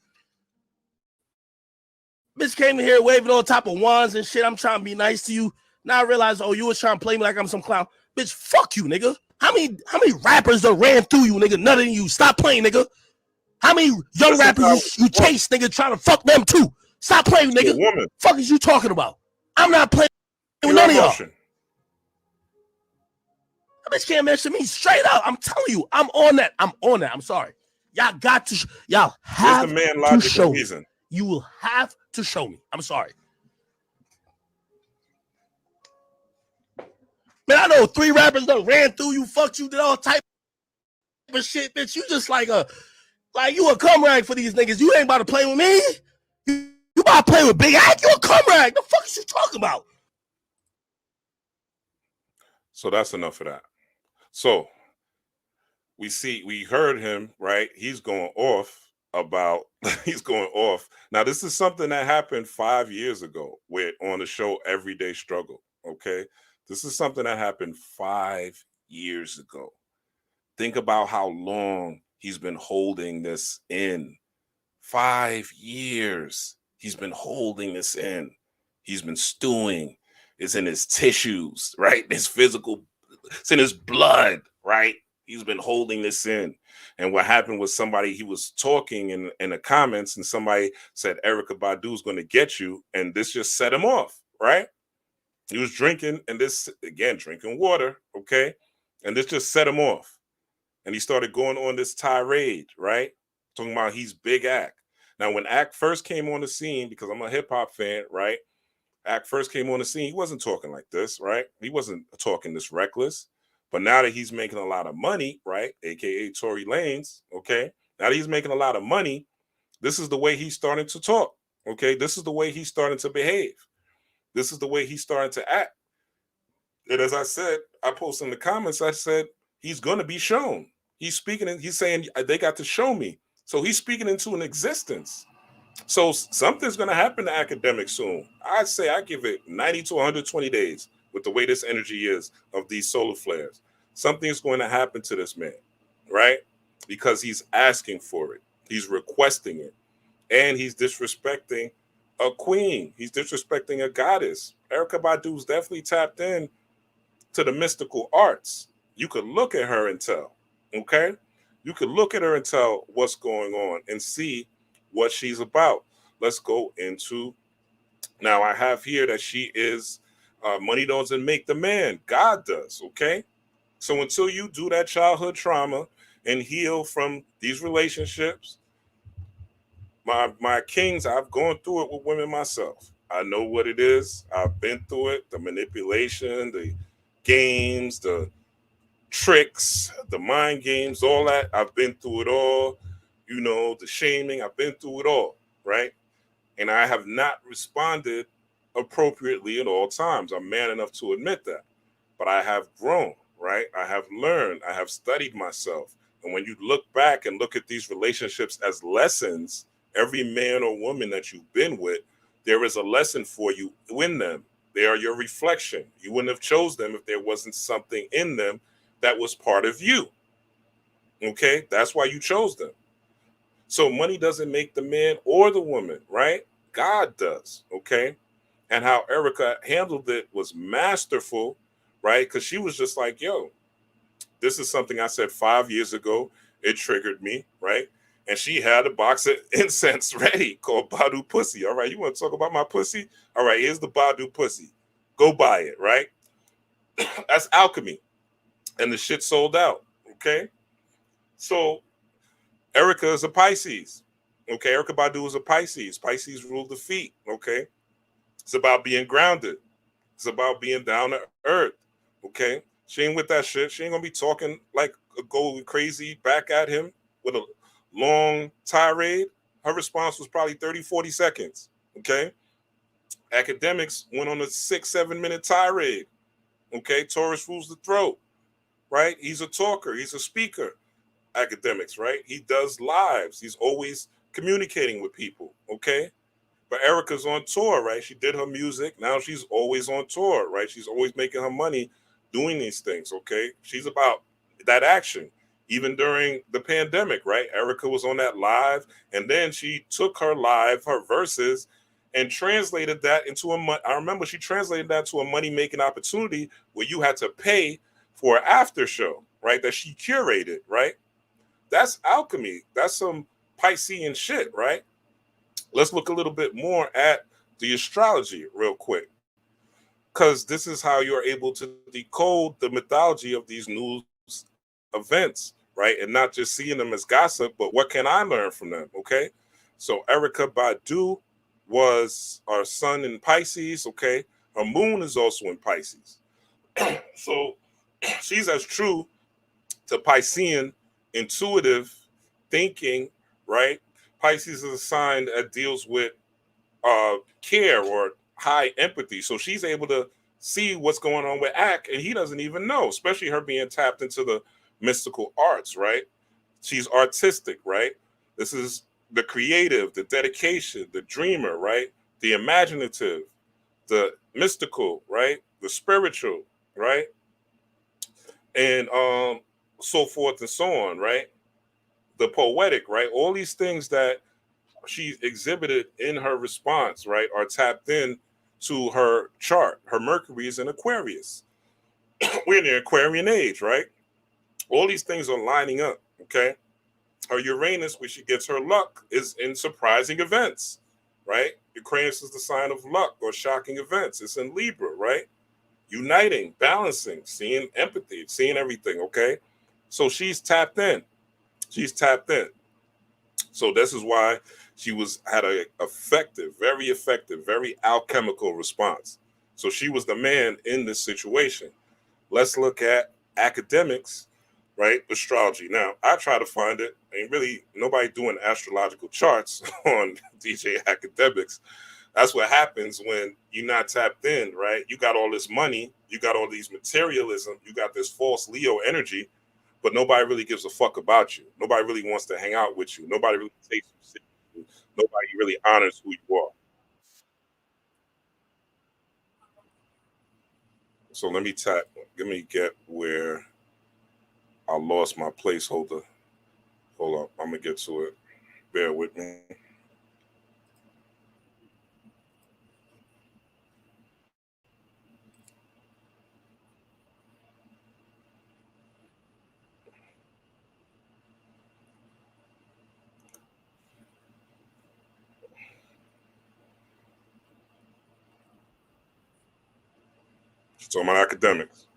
S3: Bitch came in here waving all type of wands and shit. I'm trying to be nice to you. Now I realize, oh, you was trying to play me like I'm some clown. Bitch, fuck you, nigga. How many rappers that ran through you, nigga? None of you. Stop playing, nigga. How many young rappers you chase, nigga, trying to fuck them too? Stop playing, nigga.
S2: Woman.
S3: Fuck is you talking about? I'm not playing with none of y'all. That bitch can't mention me straight up. I'm telling you, I'm on that. I'm sorry. Y'all got to. Y'all have to show me. You will have to show me. I'm sorry. Man, I know 3 rappers that ran through you, fucked you, did all type of shit, bitch. You just like you a cum rag for these niggas. You ain't about to play with me. You about to play with Big Ack. You a cum rag. The fuck is you talking about?
S2: So that's enough of that. So we heard him, right? He's going off. Now, this is something that happened 5 years ago on the show Everyday Struggle. Okay. This is something that happened 5 years ago. Think about how long he's been holding this in. 5 years. He's been holding this in. He's been stewing. It's in his tissues, right? His physical, it's in his blood, right? He's been holding this in. And what happened was he was talking in the comments and somebody said, Erica Badu's going to get you. And this just set him off, right? He was drinking drinking water, okay? And this just set him off. And he started going on this tirade, right? Talking about he's Big Ack. Now, when Ack first came on the scene, because I'm a hip hop fan, right? Ack first came on the scene, he wasn't talking like this, right? He wasn't talking this reckless. But now that he's making a lot of money, right? AKA Tory Lanez, okay? Now that he's making a lot of money, this is the way he's starting to talk, okay? This is the way he's starting to behave. This is the way he's starting to act. And as I said, I posted in the comments, I said, he's going to be shown. He's speaking and he's saying they got to show me. So he's speaking into an existence. So something's going to happen to academics soon. I'd say I give it 90 to 120 days with the way this energy is of these solar flares. Something's going to happen to this man, right? Because he's asking for it. He's requesting it. And he's disrespecting a queen. He's disrespecting a goddess. Erykah Badu's definitely tapped in to the mystical arts. You could look at her and tell, okay? You could look at her and tell what's going on and see what she's about. Let's go into, now I have here that she is, money doesn't make the man, God does, okay? So until you do that childhood trauma and heal from these relationships, my kings, I've gone through it with women myself. I know what it is. I've been through it, the manipulation, the games, the tricks, the mind games, all that. I've been through it all. You know, the shaming, I've been through it all, right? And I have not responded appropriately at all times. I'm man enough to admit that. But I have grown, right? I have learned, I have studied myself. And when you look back and look at these relationships as lessons, every man or woman that you've been with, there is a lesson for you in them. They are your reflection. You wouldn't have chose them if there wasn't something in them that was part of you. Okay? That's why you chose them. So money doesn't make the man or the woman, right? God does, okay? And how Erykah handled it was masterful, right? Because she was just like, yo, this is something I said 5 years ago. It triggered me, right? And she had a box of incense ready called Badu Pussy. All right, you want to talk about my pussy? All right, here's the Badu Pussy. Go buy it, right? That's alchemy. And the shit sold out, okay? So Erykah is a Pisces. Okay, Erykah Badu is a Pisces. Pisces rule the feet, okay? It's about being grounded. It's about being down to earth, okay? She ain't with that shit. She ain't gonna be talking like go crazy back at him with a long tirade. Her response was probably 30, 40 seconds, okay? Academics went on a 6-7 minute tirade, okay? Taurus rules the throat, right? He's a talker. He's a speaker. Academics, right? He does lives. He's always communicating with people, okay? But Erykah's on tour, right? She did her music. Now she's always on tour, right? She's always making her money doing these things, okay? She's about that action. Even during the pandemic, right? Erykah was on that live, and then she took her live, her verses, and translated that into I remember she translated that to a money-making opportunity where you had to pay for an after show, right? That she curated, right? That's alchemy. That's some Piscean shit, right? Let's look a little bit more at the astrology real quick, because this is how you're able to decode the mythology of these news events, right? And not just seeing them as gossip, but what can I learn from them, okay? So Erykah Badu was our sun in Pisces, okay? Her moon is also in Pisces. So she's as true to Piscean intuitive thinking, right? Pisces is a sign that deals with care or high empathy. So she's able to see what's going on with Ak, and he doesn't even know, especially her being tapped into the mystical arts, right? She's artistic, right? This is the creative, the dedication, the dreamer, right? The imaginative, the mystical, right? The spiritual, right? And so forth and so on, right? The poetic, right? All these things that she exhibited in her response, right, are tapped in to her chart. Her Mercury is in Aquarius. We're in the Aquarian age, right? All these things are lining up, okay? Her Uranus, where she gets her luck, is in surprising events, right? Uranus is the sign of luck or shocking events. It's in Libra, right? Uniting, balancing, seeing empathy, seeing everything, okay? So she's tapped in. She's tapped in. So this is why she had a effective, very alchemical response. So she was the man in this situation. Let's look at academics, right? Astrology. Now, I try to find it. Ain't really nobody doing astrological charts on DJ Academics. That's what happens when you're not tapped in, right? You got all this money, you got all these materialism, you got this false Leo energy, but nobody really gives a fuck about you. Nobody really wants to hang out with you. Nobody really takes you seriously. Nobody really honors who you are. So let me get where I lost my placeholder. Hold up, I'm gonna get to it. Bear with me. So my academics.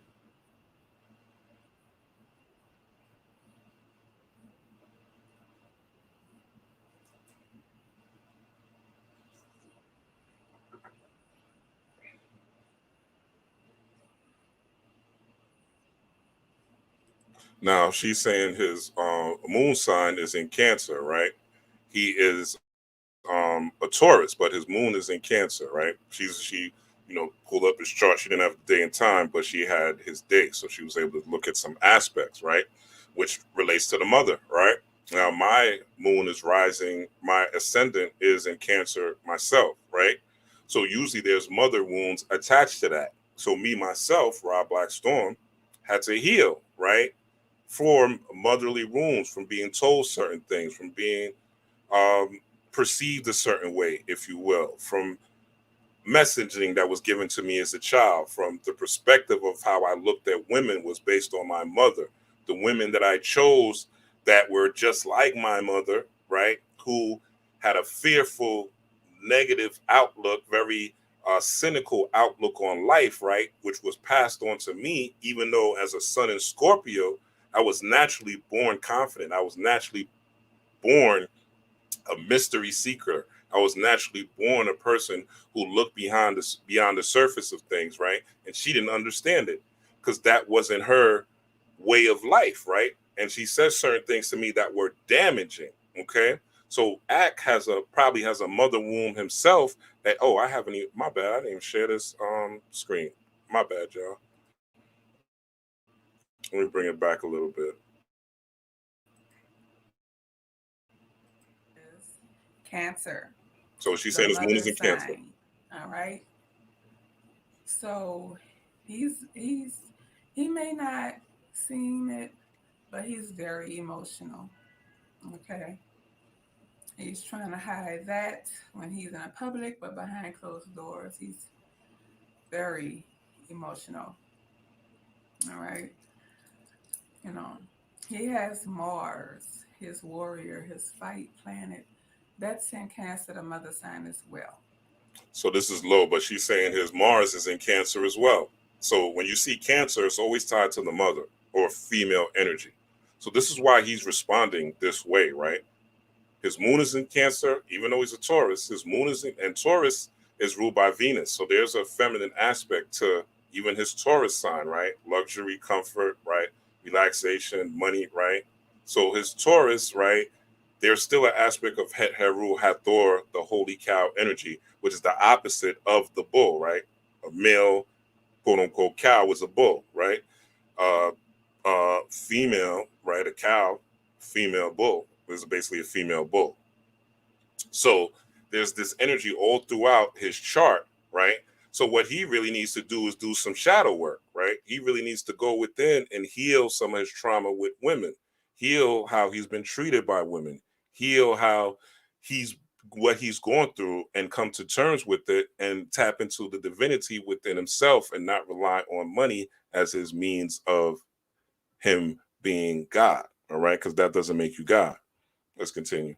S2: Now she's saying his moon sign is in Cancer, right? He is a Taurus, but his moon is in Cancer, right? She pulled up his chart. She didn't have the day and time, but she had his day, so she was able to look at some aspects, right, which relates to the mother, right? Now my moon is rising, my ascendant is in Cancer myself, right? So usually there's mother wounds attached to that. So me myself, Rob Blackstorm, had to heal, right, for motherly wounds, from being told certain things, from being um, perceived a certain way, if you will, from messaging that was given to me as a child, from the perspective of how I looked at women was based on my mother. The women that I chose that were just like my mother, right, who had a fearful, negative outlook, very cynical outlook on life, right, which was passed on to me, even though as a son in Scorpio, I was naturally born confident. I was naturally born a mystery seeker. I was naturally born a person who looked beyond the surface of things, right? And she didn't understand it because that wasn't her way of life, right? And she says certain things to me that were damaging. Okay. So Ak probably has a mother womb himself that, I haven't even, my bad, I didn't even share this screen. My bad, y'all. Let me bring it back a little bit.
S4: Cancer.
S2: So she's
S4: The
S2: saying his moon is
S4: mother
S2: in Cancer.
S4: sign. All right. So he may not seem it, but he's very emotional. Okay. He's trying to hide that when he's in public, but behind closed doors, he's very emotional. All right. You know, he has Mars, his warrior, his fight planet. That's in Cancer, the mother sign as well.
S2: So this is low, but she's saying his Mars is in Cancer as well. So when you see Cancer, it's always tied to the mother or female energy. So this is why he's responding this way, right? His moon is in Cancer, even though he's a Taurus. His moon is in, and Taurus is ruled by Venus. So there's a feminine aspect to even his Taurus sign, right? Luxury, comfort, right? Relaxation, money, right? So his Taurus, right? There's still an aspect of Het Heru Hathor, the holy cow energy, which is the opposite of the bull, right? A male, quote unquote, cow is a bull, right? Uh, Female, right? A cow, female bull is basically a female bull. So there's this energy all throughout his chart, right? So what he really needs to do is do some shadow work, right? He really needs to go within and heal some of his trauma with women, heal how he's been treated by women, heal how he's what he's going through and come to terms with it and tap into the divinity within himself and not rely on money as his means of him being God. All right. Because that doesn't make you God. Let's continue.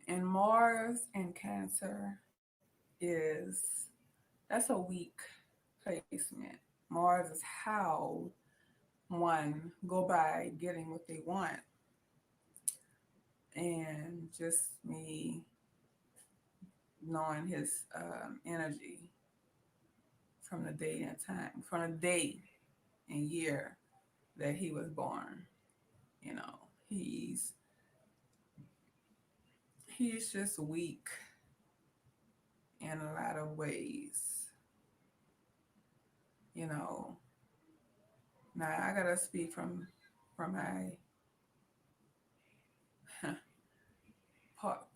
S4: And Mars in Cancer that's a weak placement. Mars is how one go by getting what they want. And just me knowing his energy from the day and time, from the day and year that he was born. You know, he's just weak in a lot of ways. You know, Now I gotta speak from my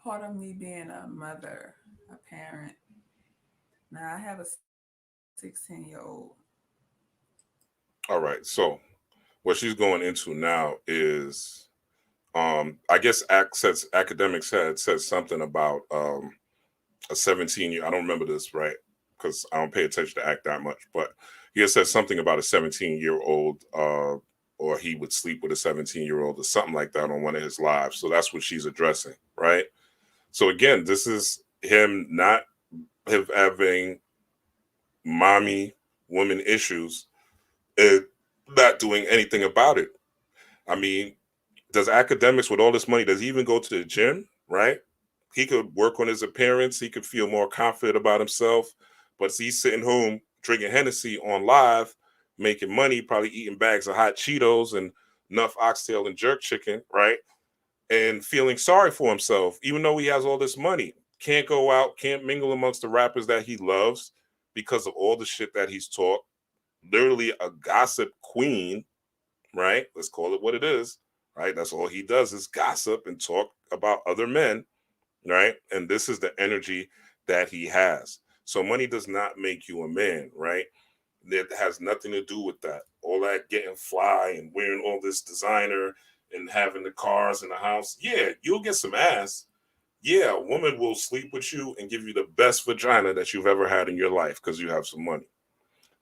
S4: part of me being a mother, a parent. Now I have a 16-year-old.
S2: All right. So what she's going into now is I guess academics had said something about a 17-year, I don't remember this right because I don't pay attention to act that much, but he had said something about a 17-year-old or he would sleep with a 17-year-old or something like that on one of his lives. So that's what she's addressing, right? So again, this is him not having mommy woman issues and not doing anything about it. I mean, does academics with all this money, does he even go to the gym, right? He could work on his appearance. He could feel more confident about himself. But he's sitting home drinking Hennessy on live, making money, probably eating bags of hot Cheetos and enough oxtail and jerk chicken, right? And feeling sorry for himself, even though he has all this money. Can't go out, can't mingle amongst the rappers that he loves because of all the shit that he's taught. Literally a gossip queen, right? Let's call it what it is, right? That's all he does is gossip and talk about other men, right? And this is the energy that he has. So money does not make you a man, right? It has nothing to do with that. All that getting fly and wearing all this designer and having the cars and the house. Yeah, you'll get some ass. Yeah, a woman will sleep with you and give you the best vagina that you've ever had in your life because you have some money.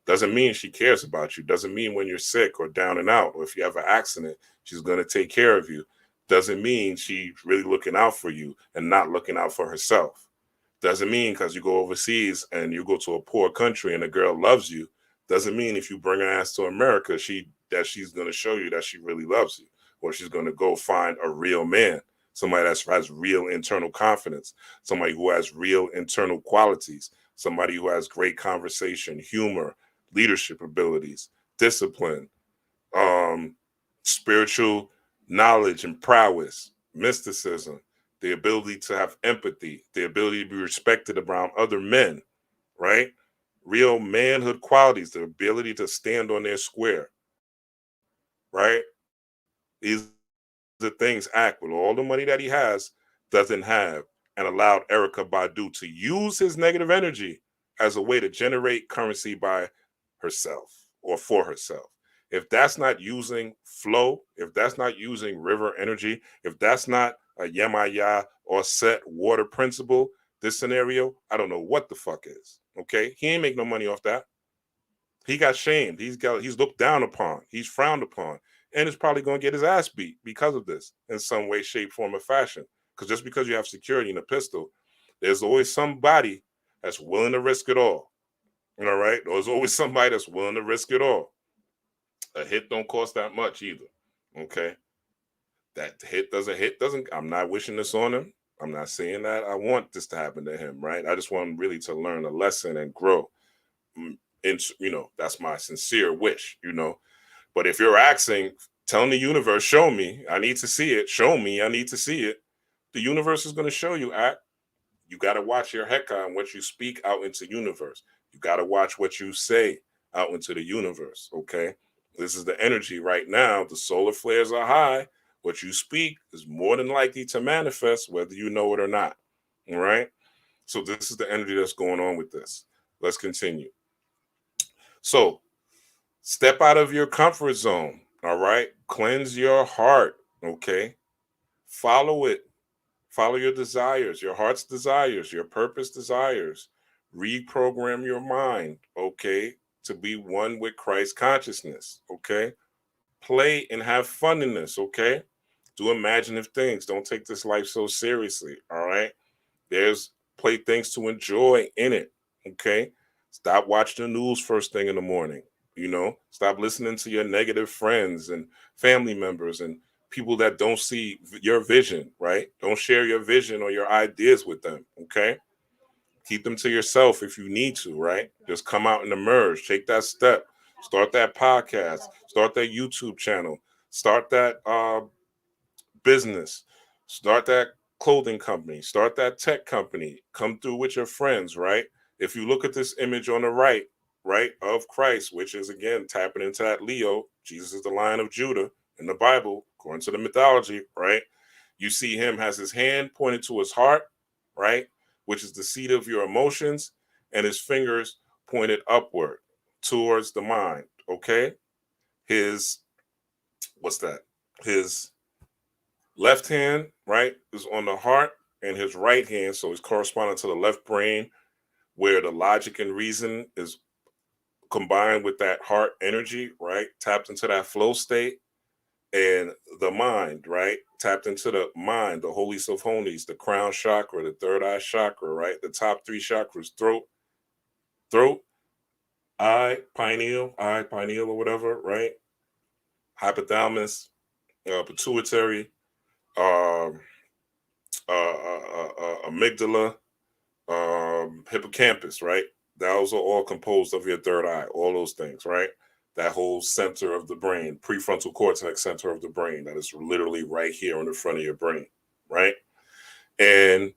S2: Doesn't mean she cares about you. Doesn't mean when you're sick or down and out or if you have an accident, she's going to take care of you. Doesn't mean she's really looking out for you and not looking out for herself. Doesn't mean because you go overseas and you go to a poor country and a girl loves you. Doesn't mean if you bring her ass to America, she's going to show you that she really loves you or she's going to go find a real man, somebody that has real internal confidence, somebody who has real internal qualities, somebody who has great conversation, humor, leadership abilities, discipline, um, spiritual knowledge and prowess, mysticism, the ability to have empathy, the ability to be respected around other men, right? Real manhood qualities, the ability to stand on their square, right? These are things Act, with all the money that he has, doesn't have, and allowed Erica Badu to use his negative energy as a way to generate currency by herself or for herself. If that's not using flow, if that's not using river energy, if that's not a Yemaya or set water principle, this scenario, I don't know what the fuck is. Okay. He ain't make no money off that. He got shamed. He's looked down upon. He's frowned upon. And is probably going to get his ass beat because of this in some way, shape, form, or fashion. Because just because you have security in a pistol, there's always somebody that's willing to risk it all. All right. There's always somebody that's willing to risk it all. A hit don't cost that much either. Okay. That hit doesn't, I'm not wishing this on him. I'm not saying that I want this to happen to him, right? I just want him really to learn a lesson and grow. And, that's my sincere wish, But if you're asking, telling the universe, show me, I need to see it. Show me, I need to see it. The universe is going to show you, Act. You got to watch your heka and what you speak out into universe. You got to watch what you say out into the universe. Okay. This is the energy right now. The solar flares are high. What you speak is more than likely to manifest, whether you know it or not. All right. So this is the energy that's going on with this. Let's continue. So step out of your comfort zone. All right. Cleanse your heart. Okay. Follow it. Follow your desires, your heart's desires, your purpose desires. Reprogram your mind, okay, to be one with Christ consciousness, okay? Play and have fun in this, okay? Do imaginative things. Don't take this life so seriously, all right? There's play things to enjoy in it, okay? Stop watching the news first thing in the morning, Stop listening to your negative friends and family members and people that don't see your vision, right? Don't share your vision or your ideas with them, okay? Keep them to yourself if you need to, right? Just come out and emerge. Take that step. Start that podcast. Start that YouTube channel. Start that business. Start that clothing company. Start that tech company. Come through with your friends, right? If you look at this image on the right, right, of Christ, which is again tapping into that Leo. Jesus is the Lion of Judah in the Bible, according to the mythology, right? You see him has his hand pointed to his heart, right, which is the seat of your emotions, and his fingers pointed upward towards the mind. Okay, his what's that? His left hand, right, is on the heart, and his right hand, so he's corresponding to the left brain, where the logic and reason is combined with that heart energy, right? Tapped into that flow state, and the mind, right? Tapped into the mind, the holies of holies, the crown chakra, the third eye chakra, right? The top three chakras: throat, eye, pineal, or whatever, right? Hypothalamus, pituitary, um, amygdala, hippocampus, right? Those are all composed of your third eye, all those things, right? That whole center of the brain, prefrontal cortex center of the brain, that is literally right here on the front of your brain, right? And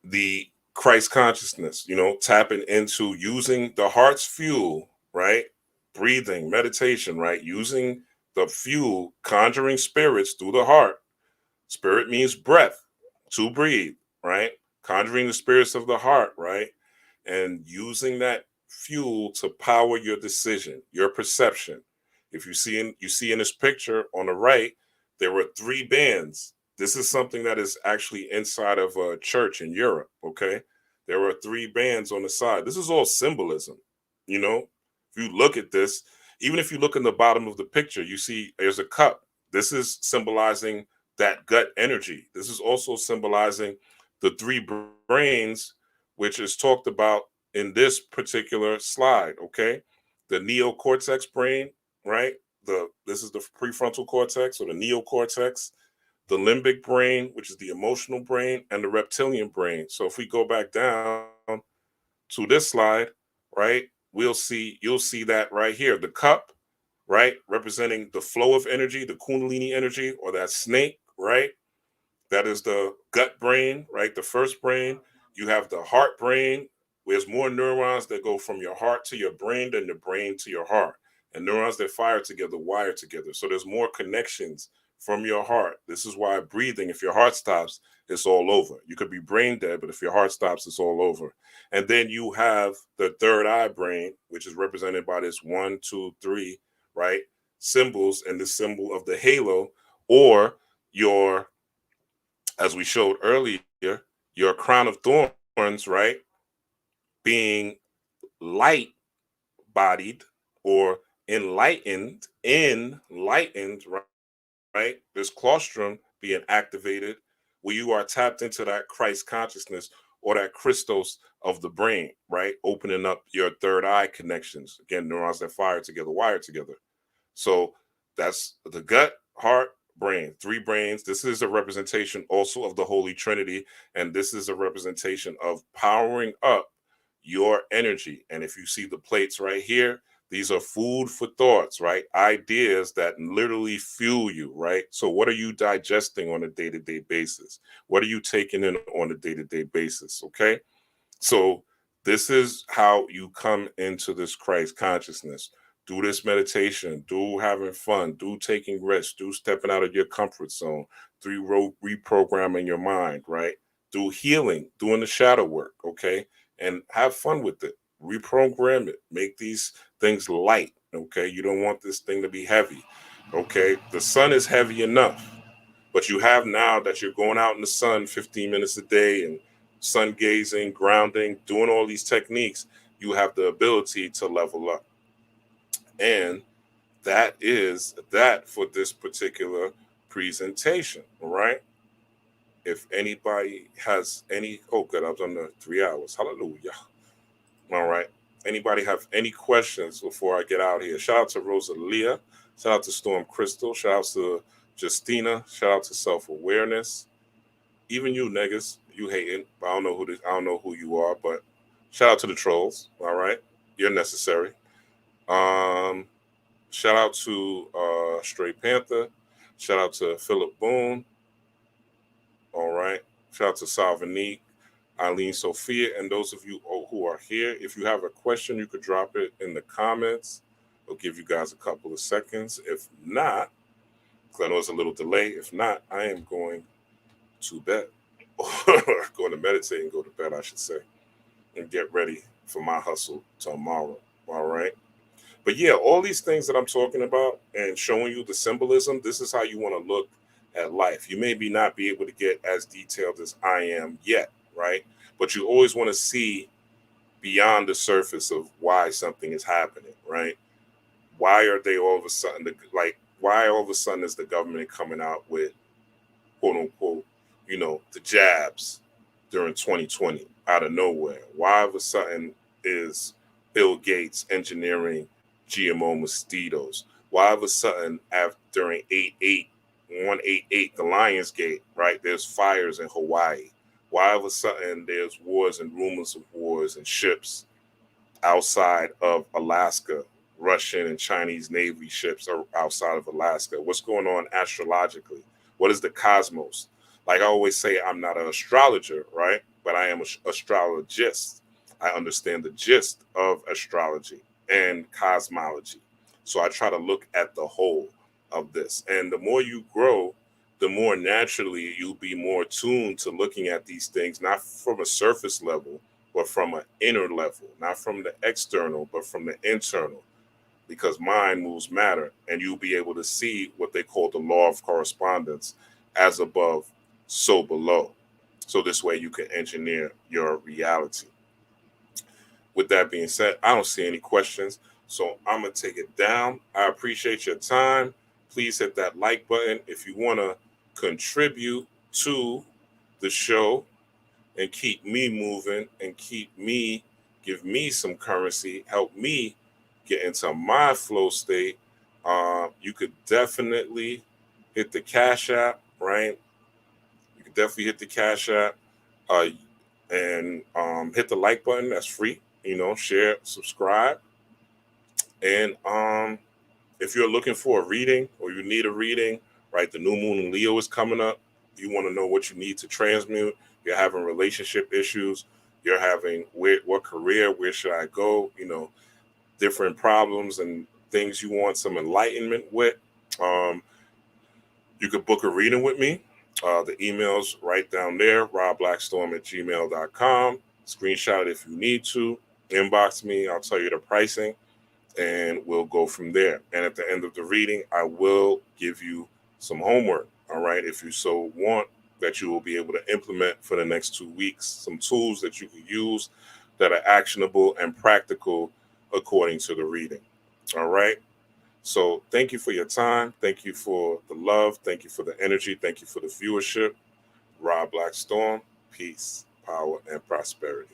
S2: the Christ consciousness, tapping into using the heart's fuel, right? Breathing, meditation, right? Using the fuel, conjuring spirits through the heart. Spirit means breath, to breathe, right? Conjuring the spirits of the heart, right? And using that fuel to power your decision, your perception. If you see in this picture on the right, there were three bands. This is something that is actually inside of a church in Europe. Okay, there were three bands on the side. This is all symbolism. If you look at this, even if you look in the bottom of the picture, you see there's a cup. This is symbolizing that gut energy. This is also symbolizing the three brains, which is talked about in this particular slide. Okay, the neocortex brain, right? This is the prefrontal cortex or the neocortex, the limbic brain, which is the emotional brain, and the reptilian brain. So if we go back down to this slide, right, you'll see that right here, the cup, right, representing the flow of energy, the kundalini energy, or that snake, right? That is the gut brain, right? The first brain. You have the heart brain. There's more neurons that go from your heart to your brain than the brain to your heart. And neurons that fire together wire together. So there's more connections from your heart. This is why breathing, if your heart stops, it's all over. You could be brain dead, but if your heart stops, it's all over. And then you have the third eye brain, which is represented by this 1, 2, 3, right? Symbols, and the symbol of the halo, or your, as we showed earlier, your crown of thorns, right? Being light bodied or enlightened, right? This claustrum being activated, where you are tapped into that Christ consciousness or that Christos of the brain, right? Opening up your third eye connections. Again, neurons that fire together, wire together. So that's the gut, heart, brain, three brains. This is a representation also of the Holy Trinity, and this is a representation of powering up your energy. And if you see the plates right here, these are food for thoughts, right? Ideas that literally fuel you, right? So what are you digesting on a day-to-day basis? What are you taking in on a day-to-day basis? Okay. So this is how you come into this Christ consciousness. Do this meditation, do having fun, do taking risks, do stepping out of your comfort zone, through reprogramming your mind, right? Do healing, doing the shadow work, okay? And have fun with it. Reprogram it. Make these things light, okay? You don't want this thing to be heavy, okay? The sun is heavy enough, but you have now that you're going out in the sun 15 minutes a day and sun gazing, grounding, doing all these techniques, you have the ability to level up. And that is that for this particular presentation. All right. If anybody has any, oh, good, I was under 3 hours. Hallelujah. All right. Anybody have any questions before I get out here? Shout out to Rosalia. Shout out to Storm Crystal. Shout out to Justina. Shout out to Self Awareness. Even you niggas, you hating. I don't know who you are, but shout out to the trolls. All right. You're necessary. Um, Shout out to Straight Panther. Shout out to Philip Boone. All right. Shout out to Salvinique, Eileen Sophia, and those of you who are are here. If you have a question, you could drop it in the comments. I'll give you guys a couple of seconds. If not, because I know it's a little delay. If not, I am going to bed, or going to meditate and go to bed, I should say, and get ready for my hustle tomorrow. All right. But yeah, all these things that I'm talking about and showing you the symbolism, this is how you want to look at life. You may not be able to get as detailed as I am yet, right? But you always want to see beyond the surface of why something is happening, right? Why are they all of a sudden, why all of a sudden is the government coming out with, quote unquote, the jabs during 2020 out of nowhere? Why all of a sudden is Bill Gates engineering GMO mosquitoes? Why all of a sudden, during 188, the Lions Gate, right, there's fires in Hawaii? Why all of a sudden there's wars and rumors of wars and ships outside of Alaska? Russian and Chinese Navy ships are outside of Alaska. What's going on astrologically? What is the cosmos? Like I always say, I'm not an astrologer, right? But I am an astrologist. I understand the gist of astrology and cosmology. So I try to look at the whole of this. And the more you grow, the more naturally you'll be more tuned to looking at these things, not from a surface level, but from an inner level, not from the external, but from the internal. Because mind moves matter, and you'll be able to see what they call the law of correspondence, as above, so below. So this way you can engineer your reality. With that being said, I don't see any questions, so I'm going to take it down. I appreciate your time. Please hit that like button if you want to contribute to the show and keep me moving and give me some currency, help me get into my flow state. You could definitely hit the Cash App, right? You could definitely hit the Cash App and hit the like button. That's free. Share, subscribe. And if you're looking for a reading or you need a reading, right, the new moon in Leo is coming up. You want to know what you need to transmute. You're having relationship issues. You're having what career, where should I go? Different problems and things you want some enlightenment with. You could book a reading with me. The email's right down there, robblackstorm@gmail.com. Screenshot it if you need to. Inbox me. I'll tell you the pricing, and we'll go from there. And at the end of the reading, I will give you some homework, all right, if you so want, that you will be able to implement for the next 2 weeks, some tools that you can use that are actionable and practical according to the reading. All right. So thank you for your time. Thank you for the love. Thank you for the energy. Thank you for the viewership. Rob Blackstorm, peace, power, and prosperity.